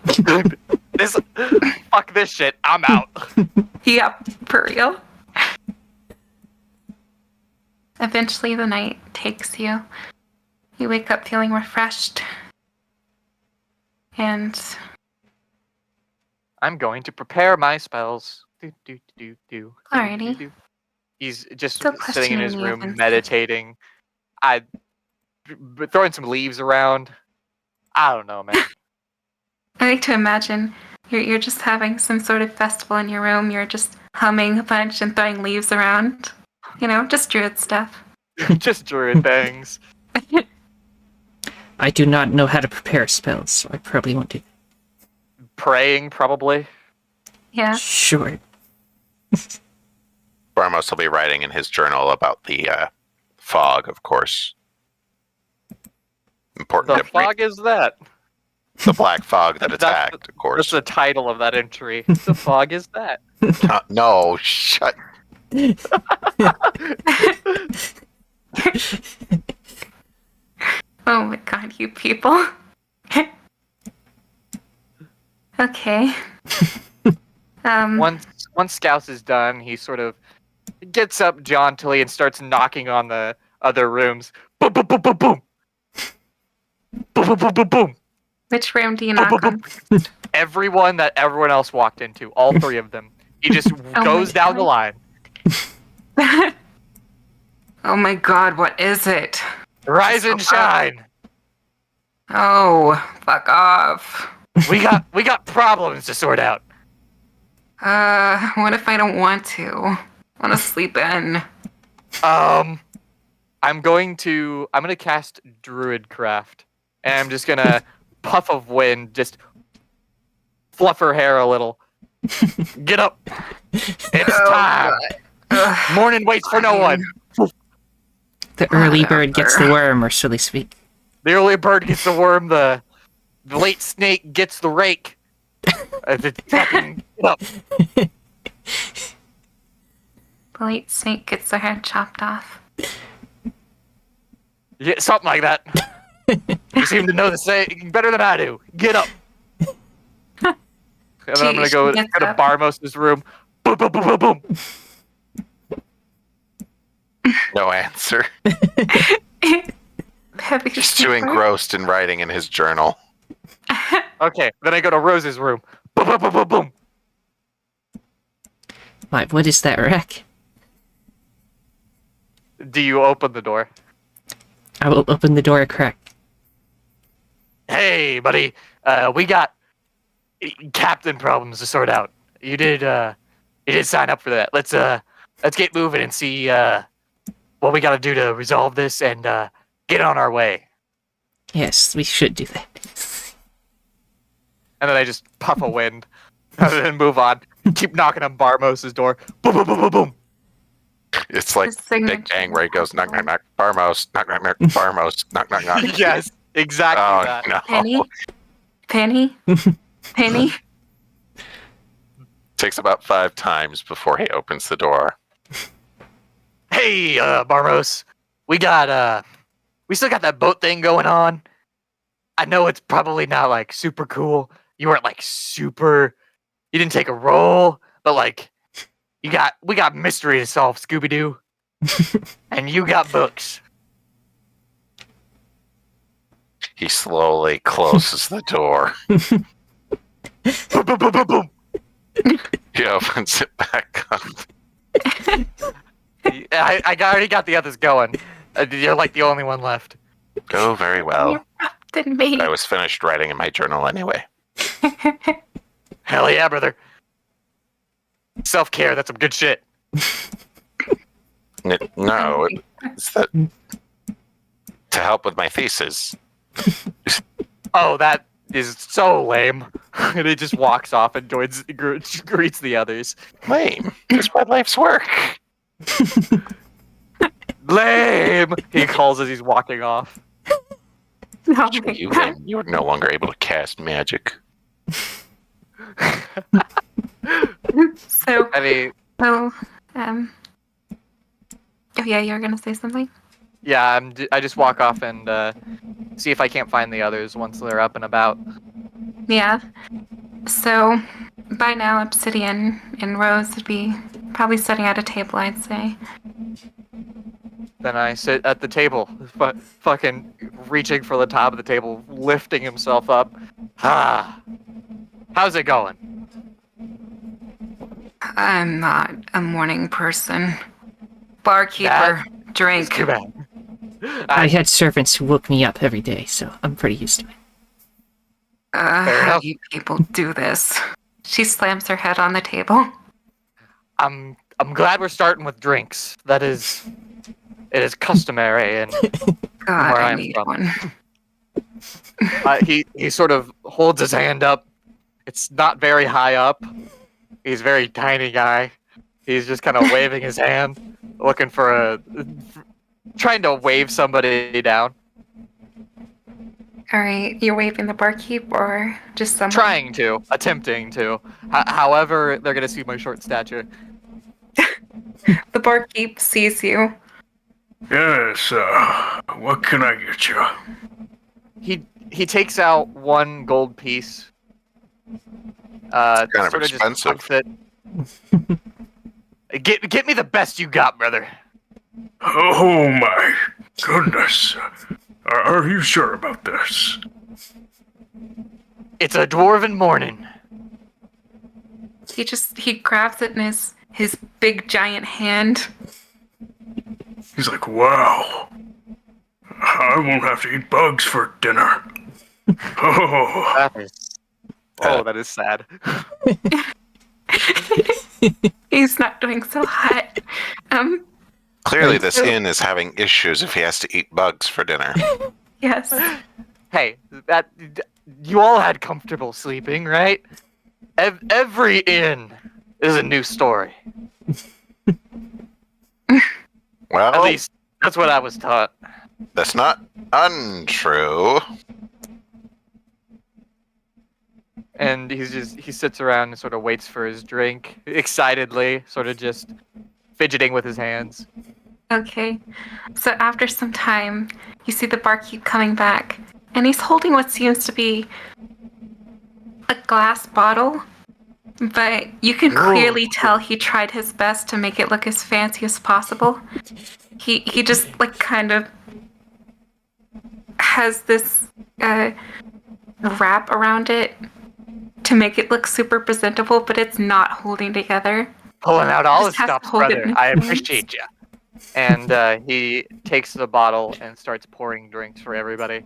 Fuck this shit. I'm out.
Yep, for real. Eventually, the night takes you. You wake up feeling refreshed. And
I'm going to prepare my spells. Do.
Alrighty.
He's just
Still
sitting in his
questioning the
room,
events.
meditating. Throwing some leaves around. I don't know, man.
I like to imagine you're just having some sort of festival in your room. You're just humming a bunch and throwing leaves around. You know, just druid stuff.
Just druid things.
I do not know how to prepare spells, so I probably won't do
Praying, probably.
Yeah.
that. Sure.
Barmos will be writing in his journal about the fog, of course. Important
The
information.
fog is that.
The black fog that
That's
attacked, of
That's
course.
the title of that entry. The fog is that.
No, shut.
Oh my god, you people. Okay.
Once Scouse is done, he sort of gets up jauntily and starts knocking on the other rooms. Boom, boom, boom, boom, boom. Boom, boom, boom, boom, boom.
Which room do you
Boom,
knock
boom,
on?
Everyone that everyone else walked into, all 3 of them. He just
my
goes down the
God.
line.
Oh my god, what is it?
Rise and shine.
Oh, fuck off.
We got problems to sort out.
What if I don't want to? Want to sleep in?
I'm gonna cast Druidcraft, and I'm just gonna puff of wind, just fluff her hair a little. Get up! It's time. Morning waits for no one.
The early bird gets the worm, or so they speak.
The early bird gets the worm, the late snake gets the rake. Fucking up.
The late snake gets their head chopped off.
Yeah, something like that. You seem to know the saying better than I do. Get up. And then I'm gonna go to Barmos' room. Boom, boom, boom, boom, boom.
No answer.
Heavy
Just too
sleeper.
engrossed in writing in his journal.
Okay, then I go to Rose's room. Boom, boom, boom, boom, boom.
What is that wreck?
Do you open the door?
I will open the door a crack.
Hey, buddy. We got captain problems to sort out. You did sign up for that. Let's get moving and see what we gotta do to resolve this and get on our way.
Yes, we should do that.
And then I just puff a wind and then move on. Keep knocking on Barmos' door. Boom, boom, boom, boom, boom.
It's like
The signature.
Big Bang where he goes knock knock knock Barmos, knock knock knock Barmos, knock knock knock.
Yes, exactly
Oh
that.
no.
Penny? Penny?
Takes about 5 times before he opens the door.
Hey, Barmos. We still got that boat thing going on. I know it's probably not like super cool. You weren't like you didn't take a role, but like we got mystery to solve, Scooby-Doo. And you got books.
He slowly closes the door.
Boom, boom, boom, boom, boom.
He opens it back up.
I already got the others going. You're like the only one left.
Go very well.
Didn't me.
I was finished writing in my journal anyway.
Hell yeah, brother. Self-care, that's some good shit.
No, it's that to help with my thesis.
Oh, that is so lame. And he just walks off and greets the others.
Lame. It's my life's work.
Lame! He calls as he's walking off.
Oh my
You
God.
lame. You are no longer able to cast magic.
So,
I mean,
oh yeah, you were gonna say something?
yeah, I just walk off and see if I can't find the others once they're up and about.
Yeah. So, by now, Obsidian and Rose would be probably sitting at a table, I'd say.
Then I sit at the table, fucking reaching for the top of the table, lifting himself up. Ah, how's it going?
I'm not a morning person. Barkeeper, drink.
Too bad.
I had servants who woke me up every day, so I'm pretty used to it.
Fair
How
enough.
do you people do this?
She slams her head on the table.
I'm glad we're starting with drinks. It is customary, and
God,
Where
I
I'm
need
from.
one.
he sort of holds his hand up. It's not very high up. He's a very tiny guy. He's just kind of waving his hand, looking for trying to wave somebody down.
All right, you're waving the barkeep or just someone?
Attempting to. However, they're gonna see my short stature.
The barkeep sees you.
Yes, what can I get you?
He takes out one gold piece.
Kind of
sort
expensive.
Just hucks it. Get me the best you got, brother.
Oh my goodness. Are you sure about this?
It's a dwarven morning.
He grabs it in his big giant hand.
He's like, wow. I won't have to eat bugs for dinner. Oh,
That is sad.
He's not doing so hot.
Clearly, this inn is having issues if he has to eat bugs for dinner.
Yes.
Hey, you all had comfortable sleeping, right? Every inn is a new story.
Well,
At least That's what I was taught.
That's not untrue.
And he sits around and sort of waits for his drink, excitedly, sort of just fidgeting with his hands.
Okay. So after some time, you see the barkeep coming back, and he's holding what seems to be a glass bottle, but you can clearly tell he tried his best to make it look as fancy as possible. He just like kind of has this wrap around it to make it look super presentable, but it's not holding together.
Pulling out all his
Just has to
stops,
hold it
brother.
in
I
his
appreciate you. And he takes the bottle and starts pouring drinks for everybody.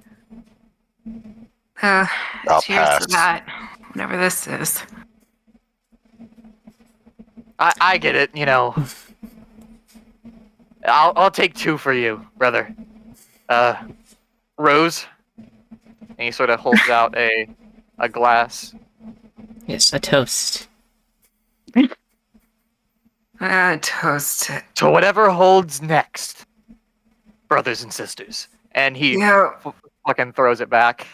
I'll
Cheers
pass.
to that. Whatever this is.
I get it, you know. I'll take 2 for you, brother. Rose. And he sort of holds out a glass.
Yes, a toast.
Toast.
To whatever holds next, brothers and sisters. And he
Yeah.
fucking throws it back.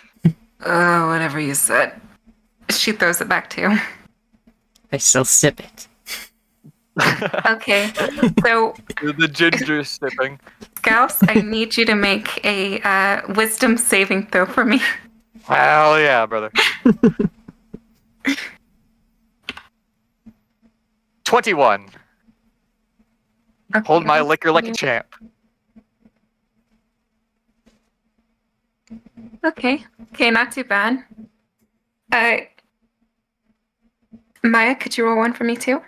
Whatever you said.
She throws it back too.
I still sip it.
Okay. So,
The ginger sipping.
Gauss, I need you to make a wisdom saving throw for me.
Hell yeah, brother. 21.
Okay,
Hold my
let's
liquor like
see.
a champ.
Okay, not too bad. Maya, could you roll one for me too?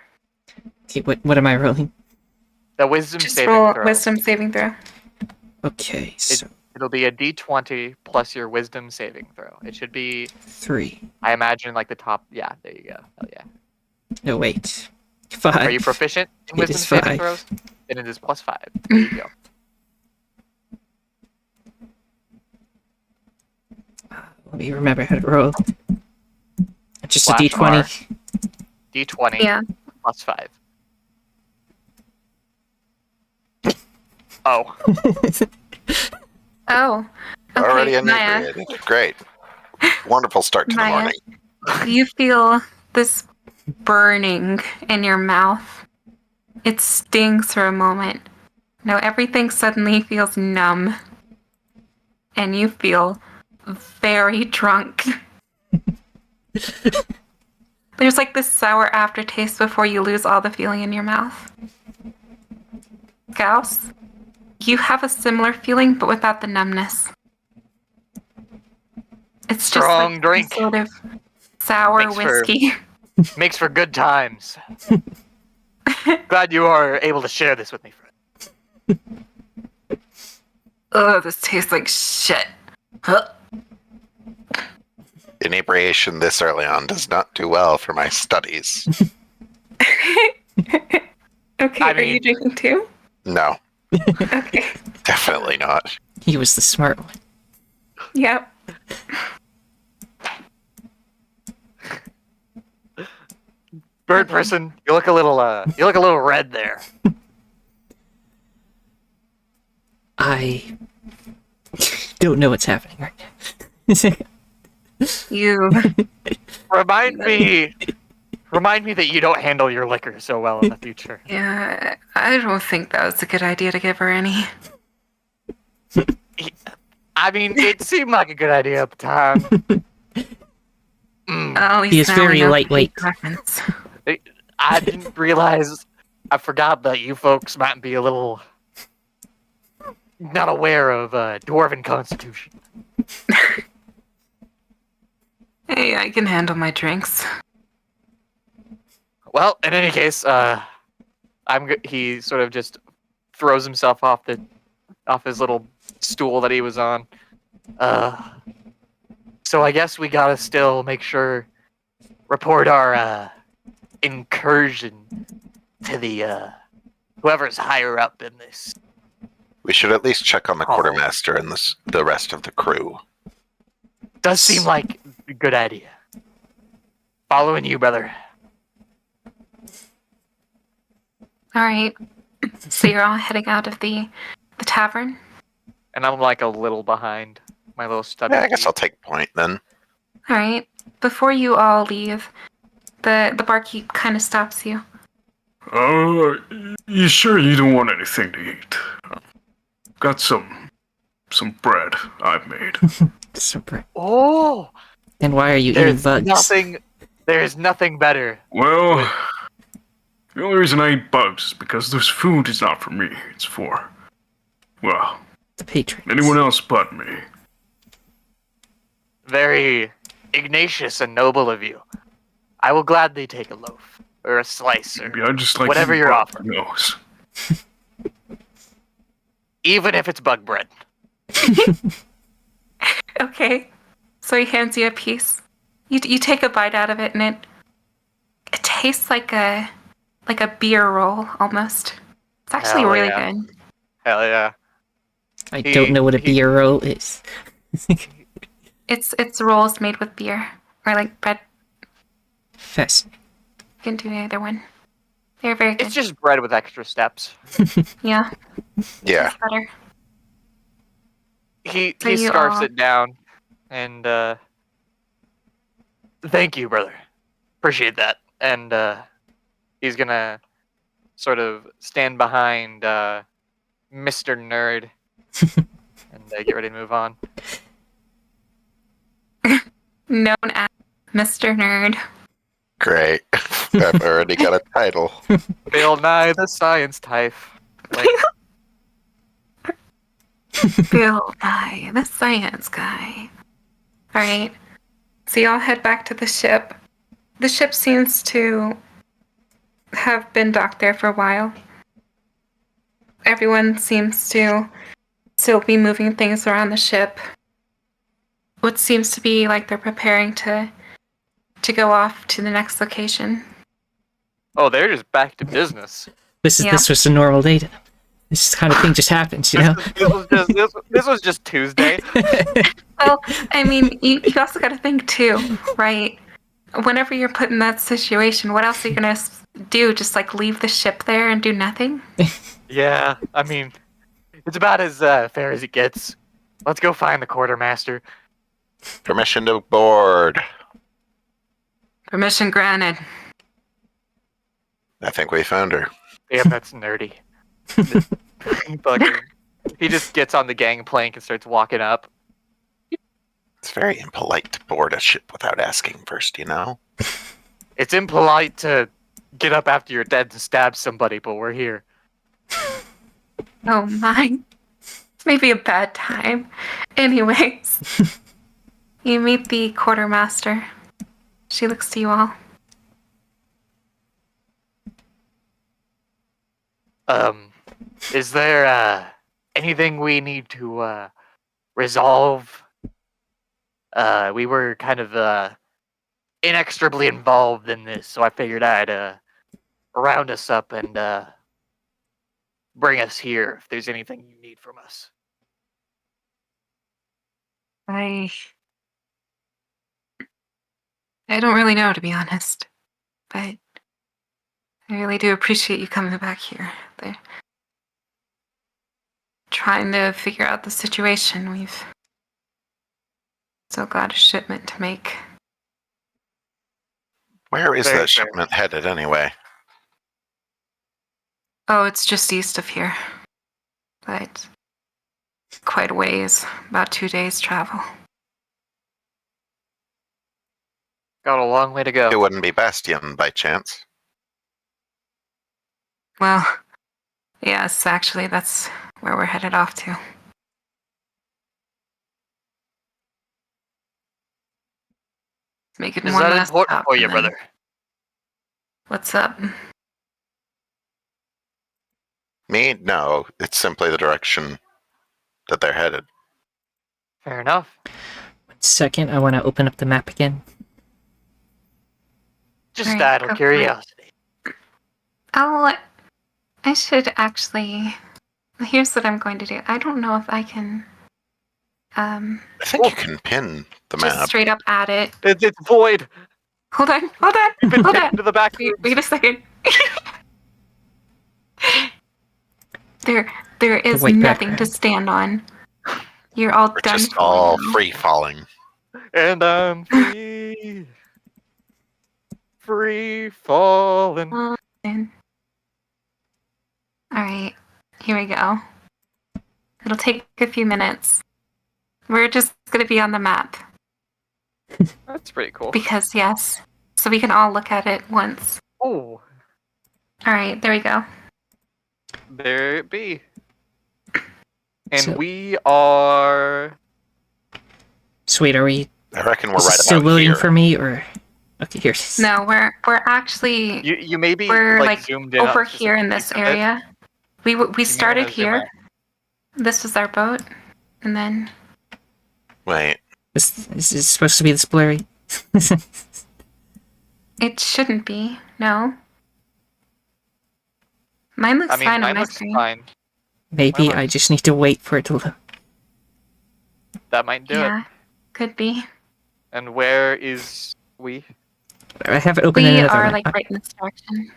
Okay, what am I rolling?
The wisdom
Just
saving
roll
throw.
wisdom saving throw.
Okay, so
It'll be a d20 plus your wisdom saving throw. It should be,
3.
I imagine, like the top. Yeah, there you go. Hell yeah.
No, wait. 5.
Are you proficient in
It
wisdom
is
saving
5.
throws? Then it is plus 5. There you go.
Let me remember how to roll. Just a
Slash
d20.
D20
Yeah.
plus 5. Oh,
Oh. Okay,
Already
Maya,
inebriated. Great. Wonderful start to the
Maya.
morning.
you feel this burning in your mouth. It stings for a moment. Now everything suddenly feels numb. And you feel very drunk. There's like this sour aftertaste before you lose all the feeling in your mouth. Gauss, you have a similar feeling, but without the numbness. It's
Strong
just like
drink.
some sort of sour
Makes for-
whiskey.
makes for good times. Glad you are able to share this with me, friend.
Ugh, this tastes like shit. Huh.
Inebriation this early on does not do well for my studies.
Okay,
I
are you
mean-
drinking too?
No,
Okay.
definitely not.
He was the smart one.
Yep.
Bird person, you look a little red there.
I don't know what's happening right now.
You.
Remind me that you don't handle your liquor so well in the future.
Yeah, I don't think that was a good idea to give her any.
I mean, it seemed like a good idea at the time.
At least
He is
now we
very
know the
lightweight.
preference.
I didn't realize. I forgot that you folks might be a little not aware of Dwarven Constitution.
Hey, I can handle my drinks.
Well, in any case, he sort of just throws himself off his little stool that he was on. So I guess we gotta still make sure report our incursion to the whoever's higher up in this.
We should at least check on the
Oh.
quartermaster and the rest of the crew.
Does seem like a good idea. Following you, brother.
All right. So you're all heading out of the the tavern.
And I'm like a little behind my little stubby.
Yeah, I guess
feet.
I'll take point then.
All right. Before you all leave, the barkeep kind of stops you.
You sure you don't want anything to eat? Got some bread I've made.
Super.
Oh,
Then why are you eating
there's
bugs?
nothing. There's nothing better.
Well, the only reason I eat bugs is because this food is not for me. It's for, well,
The patrons.
anyone else but me.
Very Ignatius and noble of you. I will gladly take a loaf or a slice or
Maybe I just like
whatever
eating
you're
bugs.
offering.
Who knows?
even if it's bug bread.
Okay. So he hands you a piece. You take a bite out of it, and it tastes like a beer roll almost. It's actually
Hell
really
yeah.
good.
Hell yeah.
I don't know what a beer roll is.
It's rolls made with beer or like bread.
Fascinating.
You can do either one. They're very good.
It's just bread with extra steps.
Yeah,
Yeah.
it's better.
He
So you
scarfs
all-
it down and thank you, brother. Appreciate that. And he's gonna sort of stand behind Mr. Nerd and get ready to move on.
Known as Mr. Nerd.
Great. I've already got a title.
Bill Nye the Science Type. Like,
Bill Nye, the science guy. All right. So y'all head back to the ship. The ship seems to have been docked there for a while. Everyone seems to still be moving things around the ship. What seems to be like they're preparing to go off to the next location.
oh, they're just back to business.
This
Yeah.
was a normal day to them. This kind of thing just happens, you know?
This was just Tuesday.
Well, I mean, you also got to think too, right? Whenever you're put in that situation, what else are you gonna do? Just like leave the ship there and do nothing?
Yeah, I mean, it's about as fair as it gets. Let's go find the quartermaster.
Permission to board.
Permission granted.
I think we found her.
Damn, that's nerdy. Fucking- he just gets on the gangplank and starts walking up.
It's very impolite to board a ship without asking first, you know?
It's impolite to get up after you're dead and stab somebody, but we're here.
Oh my. It's maybe a bad time. Anyways, you meet the quartermaster. She looks to you all.
Is there anything we need to resolve? We were kind of inextricably involved in this, so I figured I'd round us up and bring us here if there's anything you need from us.
I don't really know, to be honest. But I really do appreciate you coming back here. They're trying to figure out the situation. We've still got a shipment to make.
Where is
Very
that
fair.
shipment headed anyway?
Oh, it's just east of here. But quite a ways. About 2 days travel.
Got a long way to go.
It wouldn't be Bastion by chance.
Well, yes, actually, that's where we're headed off to. Make it
Is
one
that
last
important
stop
for you,
and then-
brother?
What's up?
Me? No. It's simply the direction that they're headed.
Fair enough.
1 second, I want to open up the map again.
Just
Alright,
out
go
of
for it.
curiosity.
I should actually. Here's what I'm going to do. I don't know if I can.
I think you can pin the
Just
map.
straight up add it.
It's void.
Hold on.
You've been
Hold
taken
on.
to the back.
Wait a second. There is
white
nothing to
background.
stand on. You're all
We're
done
just
for
all
now.
free falling.
And I'm free. Free falling.
All right, here we go. It'll take a few minutes. We're just gonna be on the map
That's pretty cool.
because yes, so we can all look at it once.
Oh,
All right, there we go.
there it be. And
So-
we are.
Sweet, are we
I reckon we're
is it
right
still
about
loading
here.
for me, or... Okay, here it is.
No, we're actually
You may be
we're
like zoomed in
over
just a
here in this
piece of it.
area. We started
wanna zoom
here.
out.
This was our boat, and then
Wait,
Is it supposed to be this blurry?
it shouldn't be. No. Mine looks
I mean,
fine on
mine
my
looks
screen.
fine.
Maybe
Well,
I just need to wait for it to load.
That might do it.
Yeah, could be.
And where is we?
I have it open in
We
another
are
one.
like right in this direction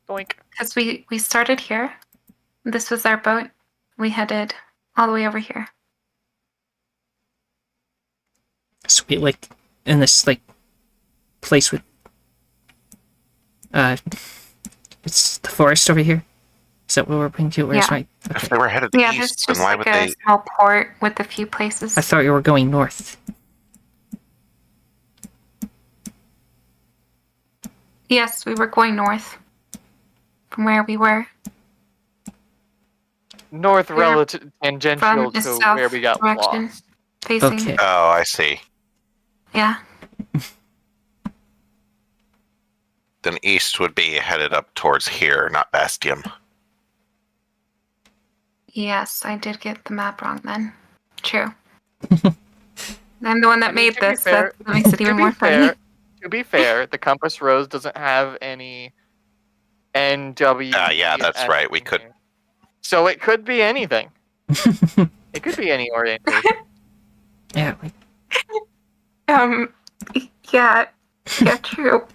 Doink.
because we started here. This was our boat. We headed all the way over here.
Sweet, like, in this, like, place with... It's the forest over here? Is that what we're going to? Where's
Yeah.
my...
if
Okay.
they were headed
Yeah, there's
east, then
just
why
like
would
a
they?
small port with a few places.
I thought you were going north.
Yes, we were going north from where we were.
North
We're
relative tangential
From the
to
south
where we got
direction,
lost.
facing.
Okay.
Oh, I see.
Yeah.
Then east would be headed up towards here, not Bastion.
Yes, I did get the map wrong then. True. I'm the one that
I mean,
made
to be
this.
fair-
That makes it even more funny.
To be fair, the Compass Rose doesn't have any NW.
Yeah, that's right, we could-
So it could be anything. It could be any orientation.
Yeah, like,
Yeah, true.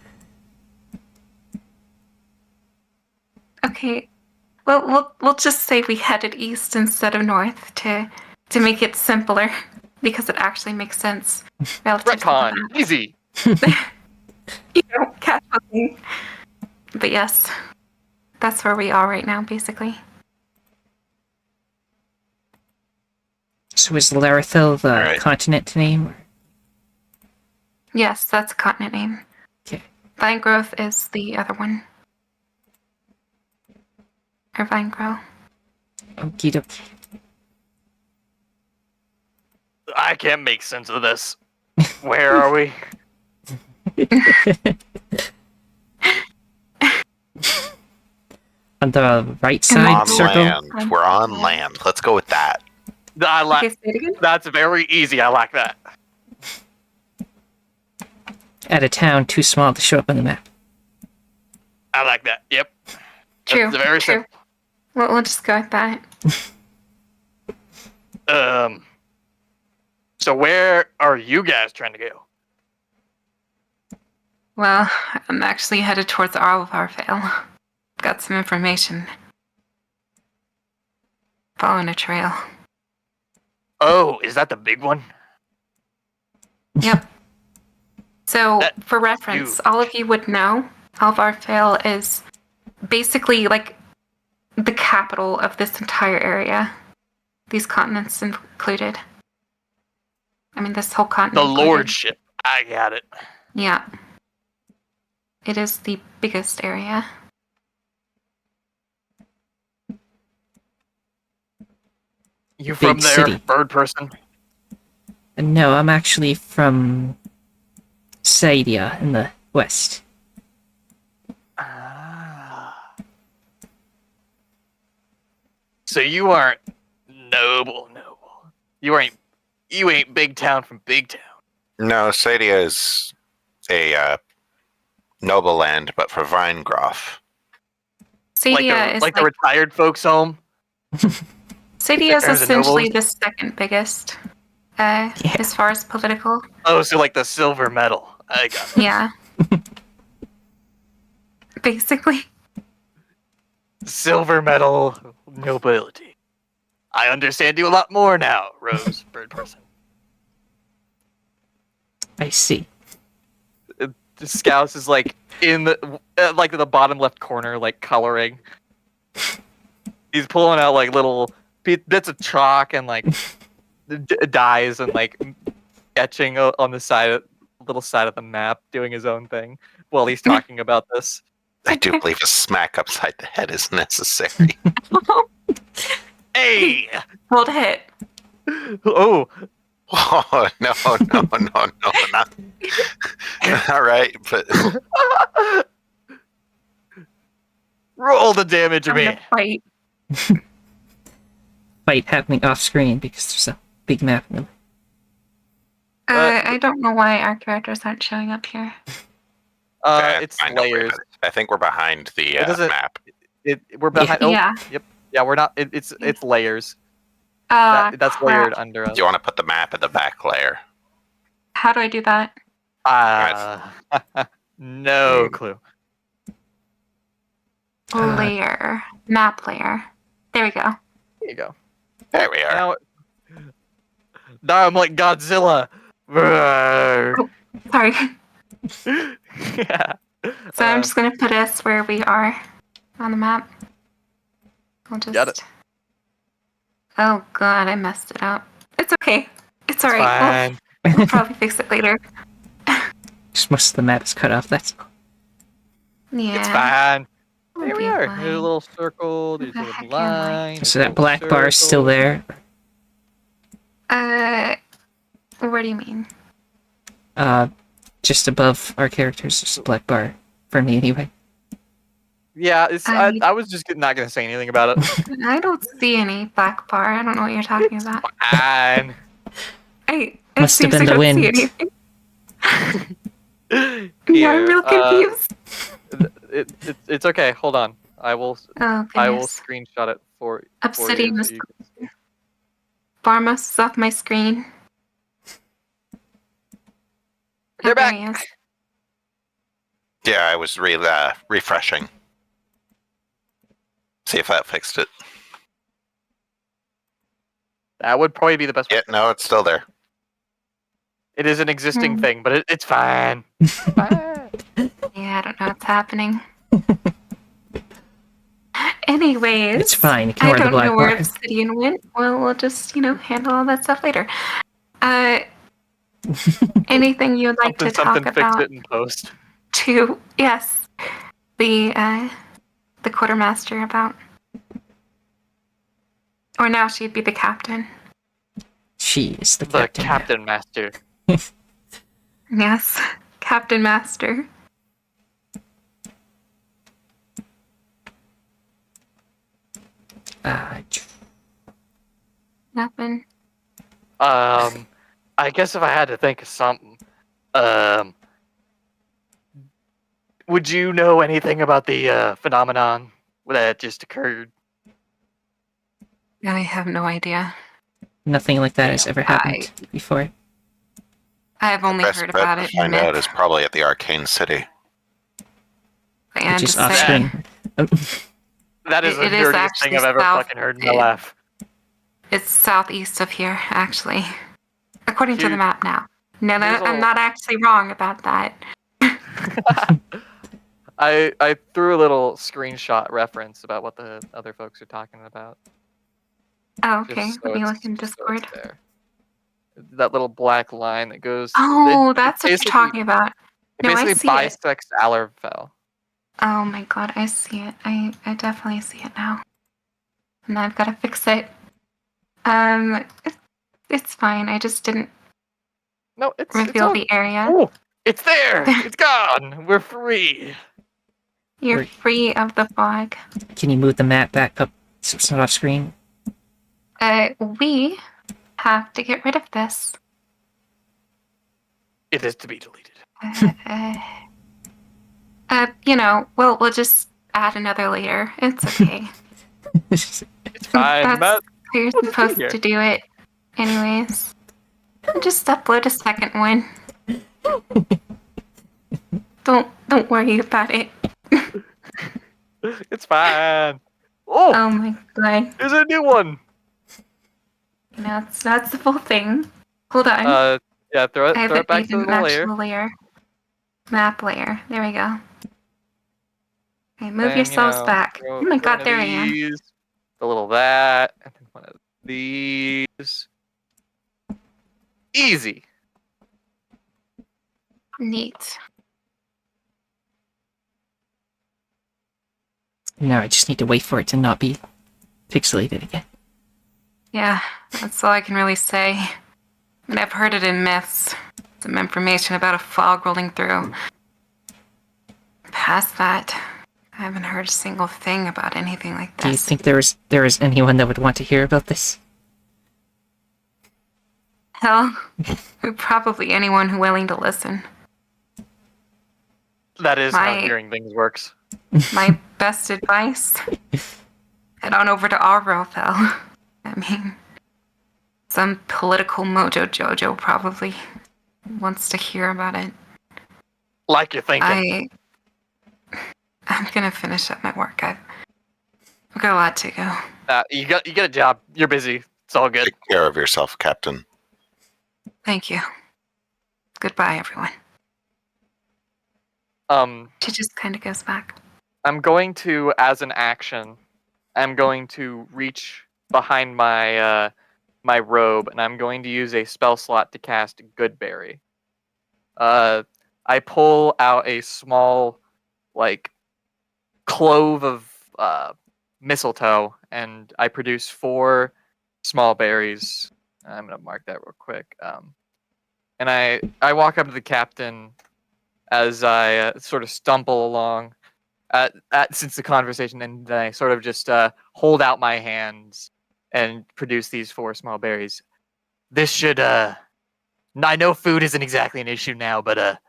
Okay, well, we'll just say we headed east instead of north to make it simpler, because it actually makes sense. Relative to the
Retcon,
map.
easy.
You don't catch nothing. But yes, that's where we are right now, basically.
so is Larethil the
Alright.
continent name? Or...
Yes, that's a continent name.
Okay.
Vine Growth is the other one. Or Vine Grow.
Okie dokie.
I can't make sense of this. Where are we?
On the right
On
side
On
circle?
land. We're on land. Let's go with that.
I like.
Okay, say it again.
That's very easy. I like that.
At a town too small to show up on the map.
I like that. Yep.
True.
That's very
true.
simple.
We'll just go with that.
So where are you guys trying to go?
Well, I'm actually headed towards Arvarvale. Got some information. Following a trail.
Oh, is that the big one?
Yep. So,
That-
for reference,
huge.
all of you would know Alvarvale is basically like the capital of this entire area. These continents included. I mean, this whole
The
continent. included.
lordship. I got it.
Yeah. It is the biggest area.
You from
Big
there,
city.
bird person?
No, I'm actually from Saidia in the west.
Ah. So you aren't noble. You ain't big town from big town.
No, Sadia is a noble land, but for Vinegroff.
Sadia is
like the retired folks home.
Sadia is
There's a
essentially
nobles.
the second biggest, as far as political.
Oh, so like the silver medal. I got it.
Yeah. Basically.
silver medal nobility. I understand you a lot more now, Rose, bird person.
I see.
The Scouse is like in the like the bottom left corner, like coloring. He's pulling out like little bits of chalk and like dyes and like sketching on the little side of the map, doing his own thing while he's talking about this.
I do believe a smack upside the head is necessary.
Hey!
Hold hit.
Oh,
Oh, no, not. All right, but
roll the damage of
I'm
me.
gonna fight.
Fight happening off screen because there's a big map in them.
I don't know why our characters aren't showing up here.
It's
I know,
layers.
I think we're behind the
It doesn't-
map.
We're behind. Oh,
Yeah.
Yep. Yeah, we're not. It's layers. That's
Crap.
layered under us.
Do you want to put the map in the back layer?
How do I do that?
No clue.
Layer. Map layer. There we go.
There you go.
There we are.
Now I'm like Godzilla.
Sorry.
Yeah.
So I'm just gonna put us where we are on the map. I'll just.
Got it.
Oh god, I messed it up. It's okay. It's alright.
Fine.
We'll probably fix it later.
Just most of the map is cut off. That's all.
Yeah.
It's fine.
It'll
Here we
be
are.
fine.
There's a little circle. There's a
the
little
heck am I?
line. there's
So
a
that
little
black bar is still
circle.
there.
What do you mean?
Just above our characters, there's a black bar for me anyway.
Yeah,
I-
I was just not gonna say anything about it.
I don't see any black bar. I don't know what you're talking about.
Fine.
It
Must have
seems
been
I
the
don't see
wind.
anything. Yeah, I'm
Here,
real confused.
It's okay. Hold on. I will
Oh,
I will
goodness.
screenshot it for
Obsidian
you.
was
So you can see.
Barmos is off my screen.
They're
Oh, there he
back.
is.
Yeah, I was refreshing. See if that fixed it.
That would probably be the best.
Yeah, no, it's still there.
It is an existing
Hmm.
thing, but it's fine. Fine.
Yeah, I don't know what's happening. Anyways,
It's fine.
I
Ignore the
don't
black
know where
bar.
Obsidian went. Well, we'll just, handle all that stuff later. Anything you'd like to talk
Something fix
about?
it in post.
Yes, the quartermaster about, or now she'd be the captain.
She is the
The
captain.
captain master.
Yes, Captain Master. Nothing.
I guess if I had to think of something, would you know anything about the phenomenon that just occurred?
I have no idea.
Nothing like that has ever happened before.
I've only
Best
heard
bet
about
to
it in
find out
myth
is probably at the Arcane City.
and
Which is
to
off
say-
screen.
That is the
It is
dirtiest
actually
thing I've ever
south-
fucking heard in my life.
It's southeast of here, actually. According to the
Dude,
map now. No,
there's
I'm
a-
not actually wrong about that.
I threw a little screenshot reference about what the other folks are talking about.
Oh,
just
okay.
so
Let me
it's-
look in
just so it's
Discord.
there. That little black line that goes.
Oh,
it
that's what you're
basically-
talking about.
It
No, I
basically
see it.
bisects Allerfell.
Oh my god, I see it. I definitely see it now. And I've got to fix it. It's fine. I just didn't
No, it's
reveal
all-
the area.
Oh, it's there. It's gone. We're free.
You're
Wait.
free of the fog.
Can you move the map back up so it's not off screen?
We have to get rid of this.
It is to be deleted.
We'll just add another layer. It's okay.
It's fine.
That's
Matt.
how you're
We'll just be
supposed
here.
to do it. Anyways. Just upload a second one. Don't worry about it.
It's fine. Oh,
Oh my god.
there's a new one.
No, that's the full thing. Hold on.
Yeah, throw
I
it
haven't
back to
made
the
an
layer.
actual layer. Map layer. There we go. Okay, move
And,
yourselves back.
throw
Oh my
one
god,
of
there I am.
these, a little of that, and then one of these. Easy.
Neat.
Now I just need to wait for it to not be pixelated again.
Yeah, that's all I can really say. I mean, I've heard it in myths. Some information about a fog rolling through. Past that, I haven't heard a single thing about anything like this.
Do you think there is anyone that would want to hear about this?
Hell, probably anyone who willing to listen.
That is how
My-
hearing things works.
My best advice: head on over to Arrowfell. I mean, some political mojo Jojo probably wants to hear about it.
Like you're thinking.
I'm gonna finish up my work. I've got a lot to go.
You get a job. You're busy. It's all good.
Take care of yourself, Captain.
Thank you. Goodbye, everyone.
She just kind of goes back.
I'm going to, as an action, I'm going to reach behind my my robe, and I'm going to use a spell slot to cast Goodberry. I pull out a small, like, clove of mistletoe, and I produce 4 small berries. I'm gonna mark that real quick. And I walk up to the captain as I sort of stumble along since the conversation, and then I sort of just hold out my hands and produce these 4 small berries. This should I know food isn't exactly an issue now, but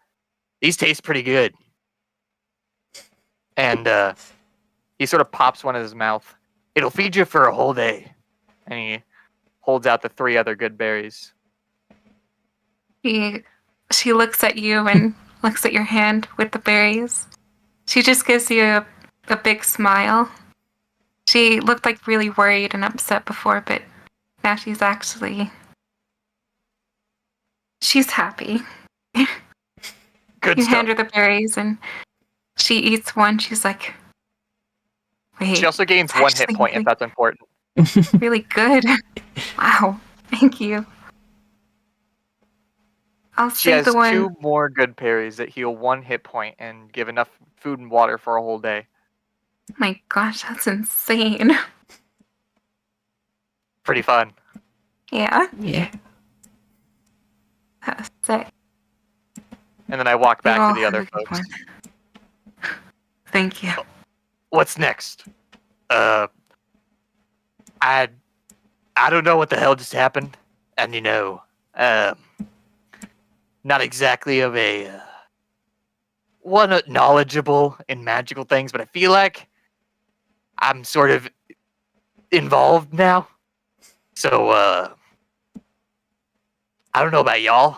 these taste pretty good. And he sort of pops one in his mouth. It'll feed you for a whole day. And he holds out the 3 other good berries.
She looks at you and looks at your hand with the berries. She just gives you a big smile. She looked like really worried and upset before, but now she's happy.
Good
You
stuff.
hand her the berries and she eats one. She's like, wait,
She also gains
it's
1 hit
actually
point if that's important.
really good. Wow, thank you. I'll
She
save
has
the one.
2 more good berries that heal 1 hit point and give enough food and water for a whole day.
My gosh, that's insane.
Pretty fun.
Yeah,
Yeah.
that's sick.
And then I walk back
You all
to the other
have a good
folks.
one. Thank you.
What's next? I don't know what the hell just happened, and not exactly of a one knowledgeable in magical things, but I feel like I'm sort of involved now. So I don't know about y'all.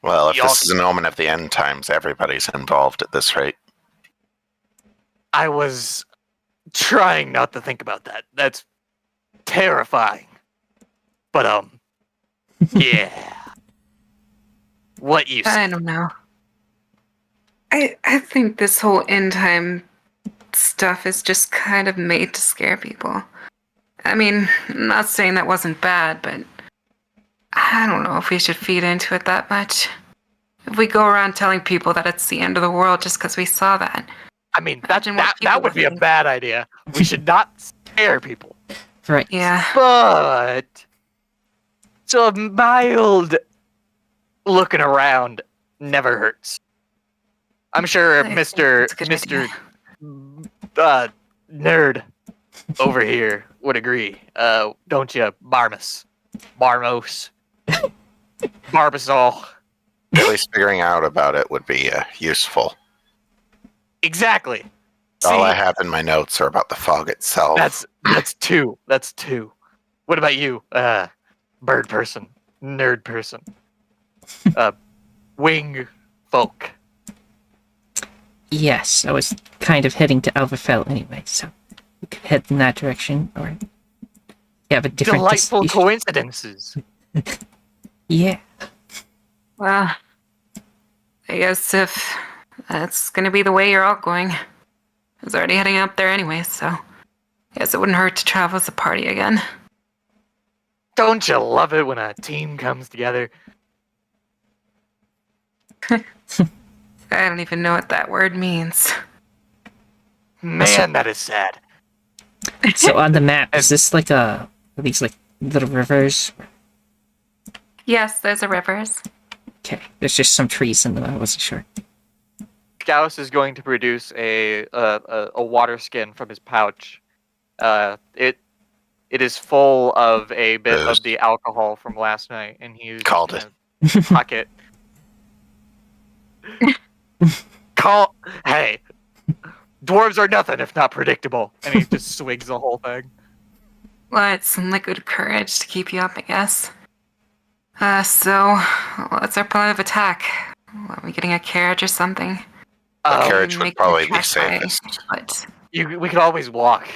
Well, if
Y'all-
this is an omen of the end times, everybody's involved at this rate.
I was trying not to think about that. That's terrifying. But yeah. What you say?
I don't know. I think this whole end time stuff is just kind of made to scare people. I mean, I'm not saying that wasn't bad, but I don't know if we should feed into it that much. If we go around telling people that it's the end of the world just because we saw that.
I mean,
Imagine what
that
people
would
would
be a
think.
bad idea. We should not scare people.
Right.
Yeah.
But so a mild looking around never hurts. I'm sure
I think
Mr.
that's a good
Mr.
idea.
Nerd over here would agree. Don't you, Barmus? Barmos? Barbasol.
At least figuring out about it would be useful.
Exactly.
All I
See?
have in my notes are about the fog itself.
That's 2. That's 2. What about you? Bird person, nerd person, wing folk.
Yes, I was kind of heading to Alvafell anyway, so we could head in that direction, or you have a different
Delightful
destination.
coincidences.
Yeah.
Well, I guess if that's gonna be the way you're all going, I was already heading up there anyway, so I guess it wouldn't hurt to travel as a party again.
Don't you love it when a team comes together?
I don't even know what that word means.
Man, that is sad.
So on the map, is this like are these like little rivers?
Yes, those are rivers.
Okay, there's just some trees in them. I wasn't sure.
Gauss is going to produce a water skin from his pouch. It is full of a bit
Booze.
of the alcohol from last night, and he's
Called
gonna Huck it. Hey, dwarves are nothing if not predictable, and he just swigs the whole thing.
Well, it's some liquid courage to keep you up, I guess. So, what's our plan of attack? Are we getting a carriage or something?
A
Um,
carriage would
Make
probably
the
be
attack
safest.
But
we could always walk.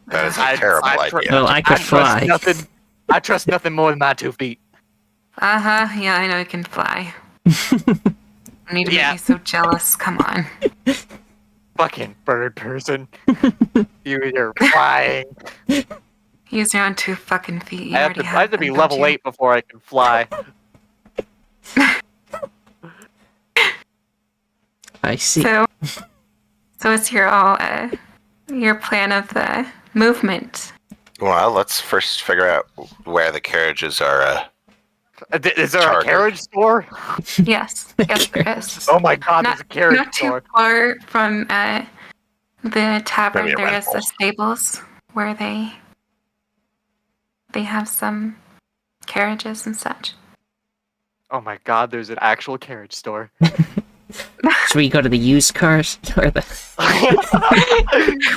That is a
I-
terrible
I tr-
idea.
Well, I could fly.
I trust nothing more than my 2 feet.
yeah, I know you can fly. You need to
Yeah.
make me so jealous. Come on.
Fucking bird person. You're flying.
Use your own 2 fucking feet. You
I have
already
to be
them,
level
don't you?
8 before I can fly.
I see.
So what's your plan of the movement?
Well, let's first figure out where the carriages are.
Is there a
Chartered.
carriage store?
Yes, yes, there is.
Oh my god, there's a carriage
Not too
store.
far from the tavern.
Maybe a
There is
rental.
the stables where they have some carriages and such.
Oh my god, there's an actual carriage store.
Should we go to the used cars or the?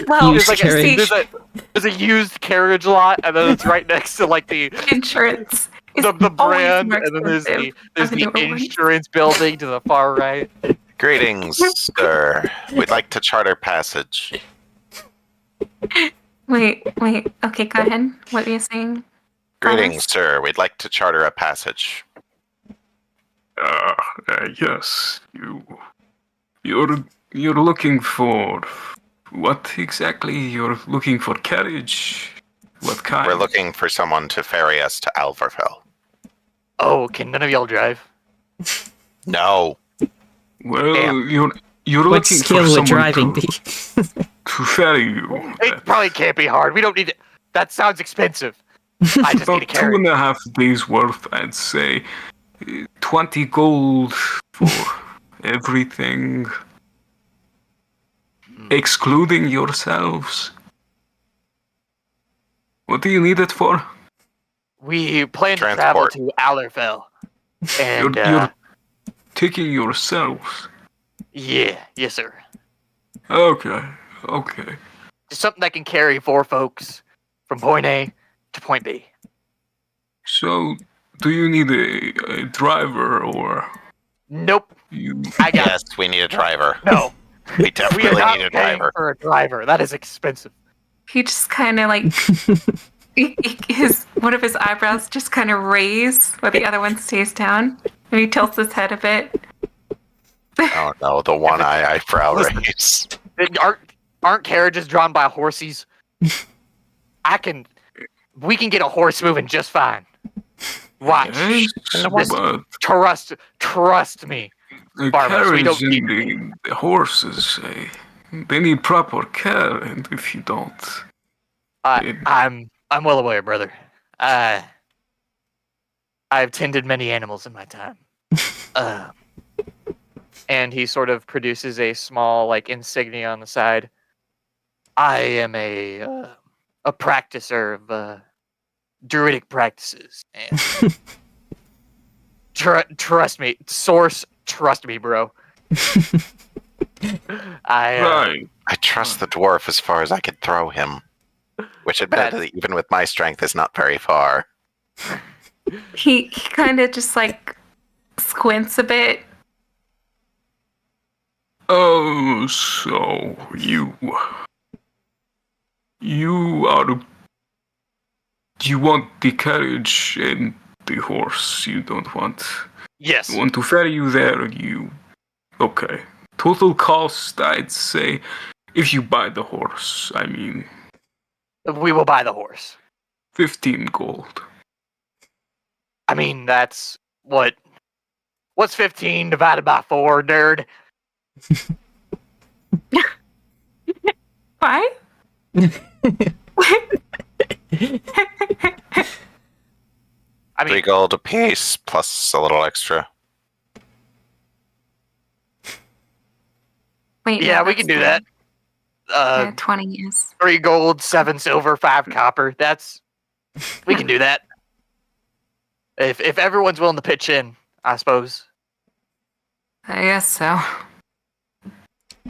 Well,
Used
there's,
carriage.
there's a used carriage lot, and then it's right next to like the
insurance is
the
always
brand,
more
and then there's
expensive
the
than newer ones.
insurance building to the far right.
Greetings, sir. We'd like to charter passage.
Wait. Okay, go ahead. What were you saying?
Greetings, sir. We'd like to charter a passage.
Yes. You're looking for what exactly? You're looking for carriage? What kind?
We're looking for someone to ferry us to Alvarfell.
Oh, can none of y'all drive?
No.
Well,
Damn.
you're
What
looking
skill
for
would
someone
driving
to,
be?
to ferry you.
It probably can't be hard. We don't need it. That sounds expensive. I just need a
About
carriage.
2.5 days worth, I'd say. 20 gold for everything, excluding yourselves. What do you need it for?
We plan to travel
Transport.
to Allerfell. And,
You're taking yourselves.
yeah, yes, sir.
Okay.
Just something that can carry 4 folks from point A to point B.
So, do you need a driver or
Nope,
you?
I got
Yes, we need a driver.
no.
We
We are
definitely
not
need a
paying
driver.
for a driver. That is expensive.
He just kind of like one of his eyebrows just kind of raise while the other one stays down, and he tilts his head a bit.
Oh no, the one eyebrow
Listen.
raise.
Aren't carriages drawn by horses? We can get a horse moving just fine. Watch.
Yes, but
Trust me.
the
Barbara, we
carriage
don't
and the horses, they need proper care, and if you don't,
I'm well aware, brother. I've tended many animals in my time. And he sort of produces a small like insignia on the side. I am a practicer of druidic practices, and trust me, source. Trust me, bro.
right.
I trust the dwarf as far as I could throw him. Which admittedly, even with my strength, is not very far.
He kind of just like squints a bit.
Oh, so you You want the carriage and the horse. You don't want.
Yes.
You want to ferry you there. Okay. Total cost, I'd say, if you buy the horse. I mean,
We will buy the horse.
15 gold.
I mean, that's what? What's 15 divided by 4, nerd?
Why?
I
3
mean,
gold a piece plus a little extra.
Wait,
yeah,
no,
we
that's
can do that.
20 years.
3 gold, 7 silver, 5 copper. We can do that. If everyone's willing to pitch in, I suppose.
I guess so.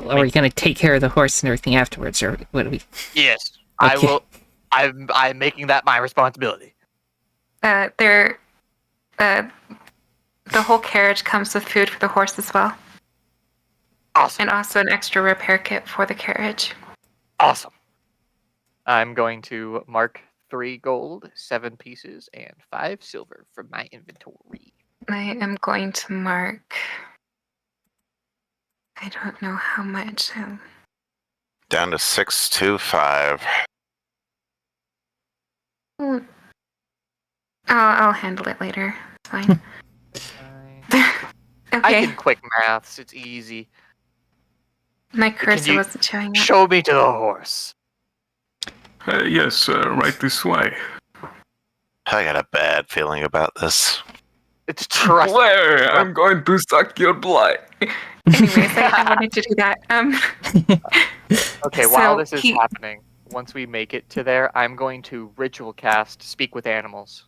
Are we gonna take care of the horse and everything afterwards, or what do we?
Yes, I
Okay.
will. I'm making that my responsibility.
The whole carriage comes with food for the horse as well,
Awesome.
and also an extra repair kit for the carriage.
Awesome. I'm going to mark 3 gold, 7 pieces, and 5 silver from my inventory.
I am going to mark. I don't know how much.
Down to 625.
I'll handle it later. It's fine.
I
Okay.
can quick maths. It's easy.
My cursor
you
wasn't showing up.
Show me to the horse.
Yes, right this way.
I got a bad feeling about this.
It's trust.
Blair, I'm going to suck your blood.
Anyways, I wanted to do that.
Okay, while
So
this is happening, once we make it to there, I'm going to ritual cast Speak with Animals.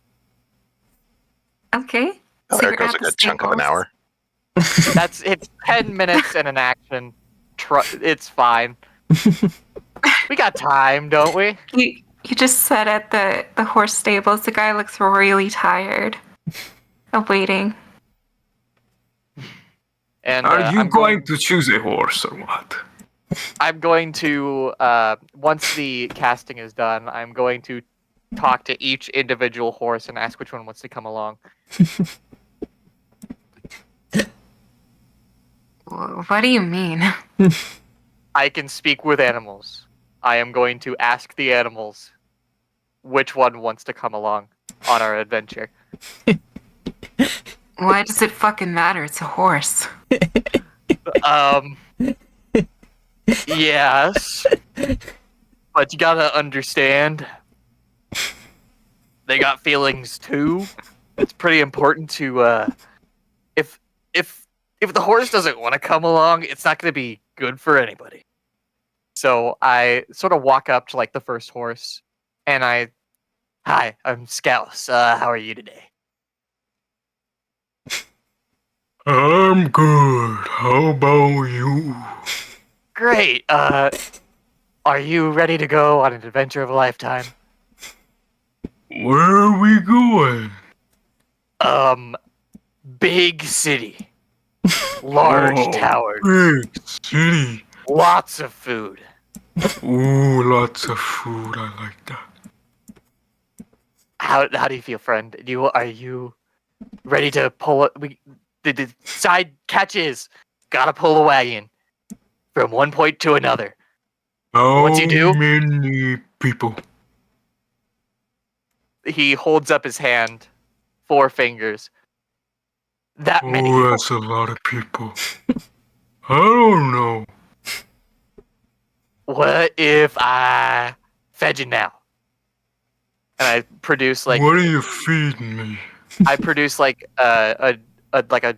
Okay.
Oh,
So
there
you're
goes
at
a
the
good chunk of an
stables.
hour.
It's 10 minutes and an action. It's fine. We got time, don't we?
You just said at the horse stables, the guy looks really tired of waiting.
And
Are you
I'm
going to choose a horse or what?
I'm going to once the casting is done, I'm going to talk to each individual horse and ask which one wants to come along.
What do you mean?
I can speak with animals. I am going to ask the animals which one wants to come along on our adventure.
Why does it fucking matter? It's a horse.
Yes. But you gotta understand, they got feelings too. It's pretty important to, if the horse doesn't want to come along, it's not gonna be good for anybody. So I sort of walk up to like the first horse, and hi, I'm Scouse. How are you today?
I'm good. How about you?
Great. Are you ready to go on an adventure of a lifetime?
Where are we going?
Big city, large
Oh,
towers,
Big city.
lots of food.
Ooh, lots of food. I like that.
How do you feel, friend? Are you ready to pull it? The side catches. Gotta pull the wagon from one point to another.
How
What's he do?
many people?
He holds up his hand, 4 fingers. That many.
Oh, that's a lot of people. I don't know.
What if I fed you now? And I produce like
What are you feeding me?
I produce like a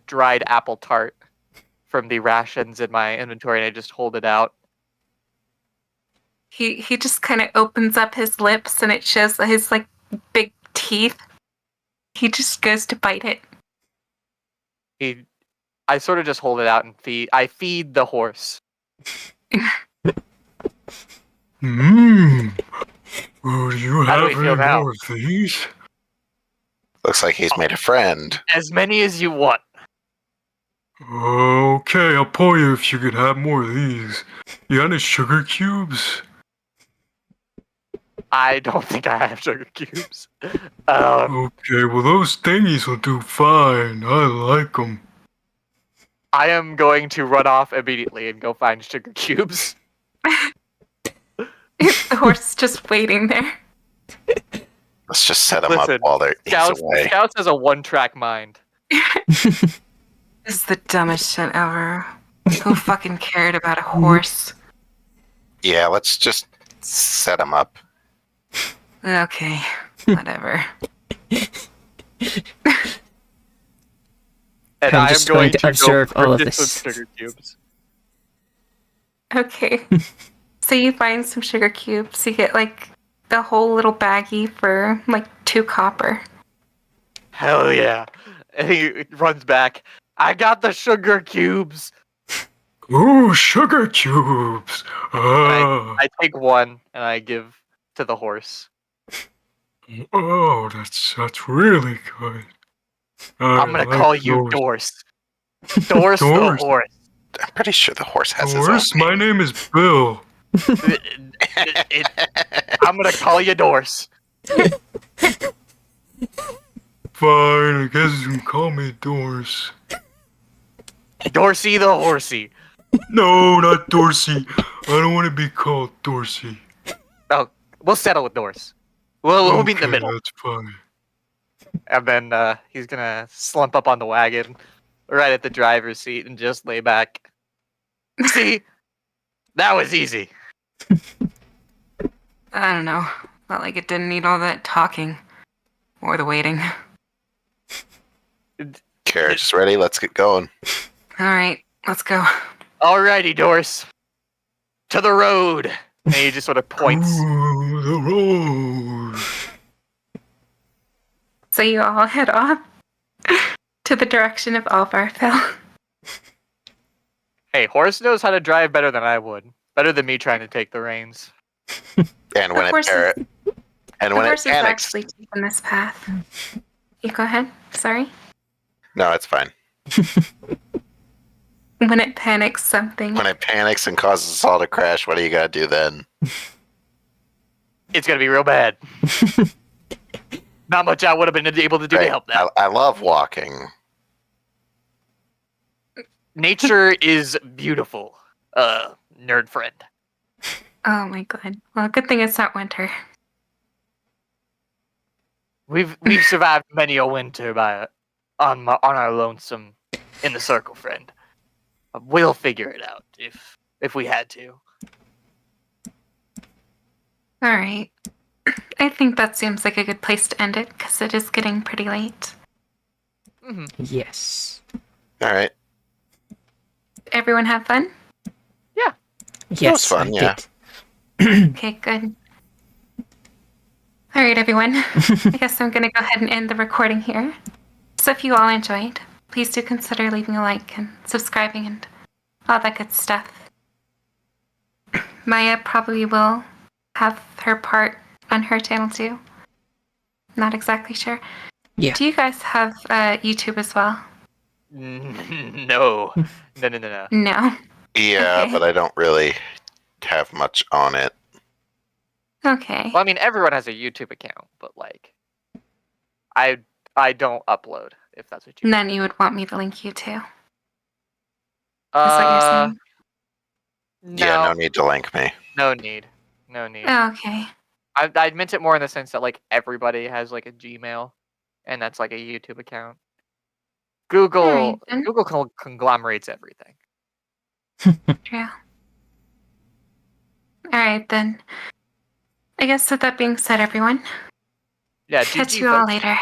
dried apple tart from the rations in my inventory, and I just hold it out.
He just kind of opens up his lips and it shows his like big teeth. He just goes to bite it.
I sort of just hold it out and feed the horse.
Mmm. Would you
How do we
have
feel
any
now?
more of these?
Looks like he's made a friend.
As many as you want.
Okay, I'll pull you if you could have more of these. You got any sugar cubes?
I don't think I have sugar cubes.
Okay, well those thingies will do fine. I like them.
I am going to run off immediately and go find sugar cubes.
The horse is just waiting there.
Let's just set him
Listen,
up while he's away.
Scouts has a one-track mind.
This is the dumbest shit ever. Who fucking cared about a horse?
Yeah, let's just set him up.
Okay, whatever.
And
I'm
I am
just
going
going to
to
observe
go
all of
purchase
this.
some sugar cubes.
Okay. So you find some sugar cubes. You get like the whole little baggie for like 2 copper.
Hell yeah. And he runs back. I got the sugar cubes.
Ooh, sugar cubes. Ah.
I take one and I give to the horse.
Oh, that's really good.
I'm gonna call you Dorse. Dorse the
Dorse.
horse.
I'm pretty sure the horse has
Horse,
his own
my name is Bill.
I'm gonna call you Dorse.
Fine, I guess you can call me Dorsey.
Dorsey the horsey.
No, not Dorsey. I don't want to be called Dorsey.
Oh, we'll settle with Dorse. We'll meet in the
Okay,
middle.
That's fine.
And then he's gonna slump up on the wagon, right at the driver's seat, and just lay back. See, that was easy.
I don't know. Felt like it didn't need all that talking. Or the waiting.
carriage. Is ready? Let's get going.
Alright, let's go.
Alrighty, Dorse. To the road. And he just sort of points.
Ooh, the road.
So you all head off to the direction of Alvarfell.
Hey, horse knows how to drive better than I would. Better than me trying to take the reins.
And when
The horse
it
is-
and
The
when it
horse is
panics,
actually taking this path. You go ahead. Sorry.
no, it's fine.
When it panics something.
When it panics and causes us all to crash, what do you gotta do then?
It's gonna be real bad. Not much I would have been able to do to
Right.
help that.
I love walking.
Nature is beautiful, nerd friend.
Oh my god. Well, good thing it's not winter.
We've survived many a winter on our lonesome in the circle, friend. We'll figure it out if we had to.
Alright. I think that seems like a good place to end it, because it is getting pretty late.
Hmm.
Yes.
All right.
Everyone have fun?
Yes,
fun,
I
yeah.
did.
Okay, good. Alright, everyone. I guess I'm going to go ahead and end the recording here. So if you all enjoyed, please do consider leaving a like and subscribing and all that good stuff. Maya probably will have her part on her channel too. Not exactly sure.
Yeah.
Do you guys have YouTube as well?
No. No.
No.
Yeah,
Okay.
but I don't really have much on it.
Okay.
Well, I mean, everyone has a YouTube account, but like, I don't upload. If that's what you.
And then you would want me to link you to. Is
Uh,
what you're saying?
Yeah, no need to link me.
No need. No need.
Oh, okay.
I meant it more in the sense that like everybody has like a Gmail, and that's like a YouTube account. Google
Alright, then.
conglomerates everything.
True. Alright then. I guess with that being said, everyone,
Yeah.
catch
GG,
you all
folks.
later.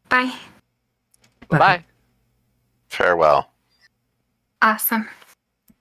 Bye.
Bye.
Farewell.
Awesome.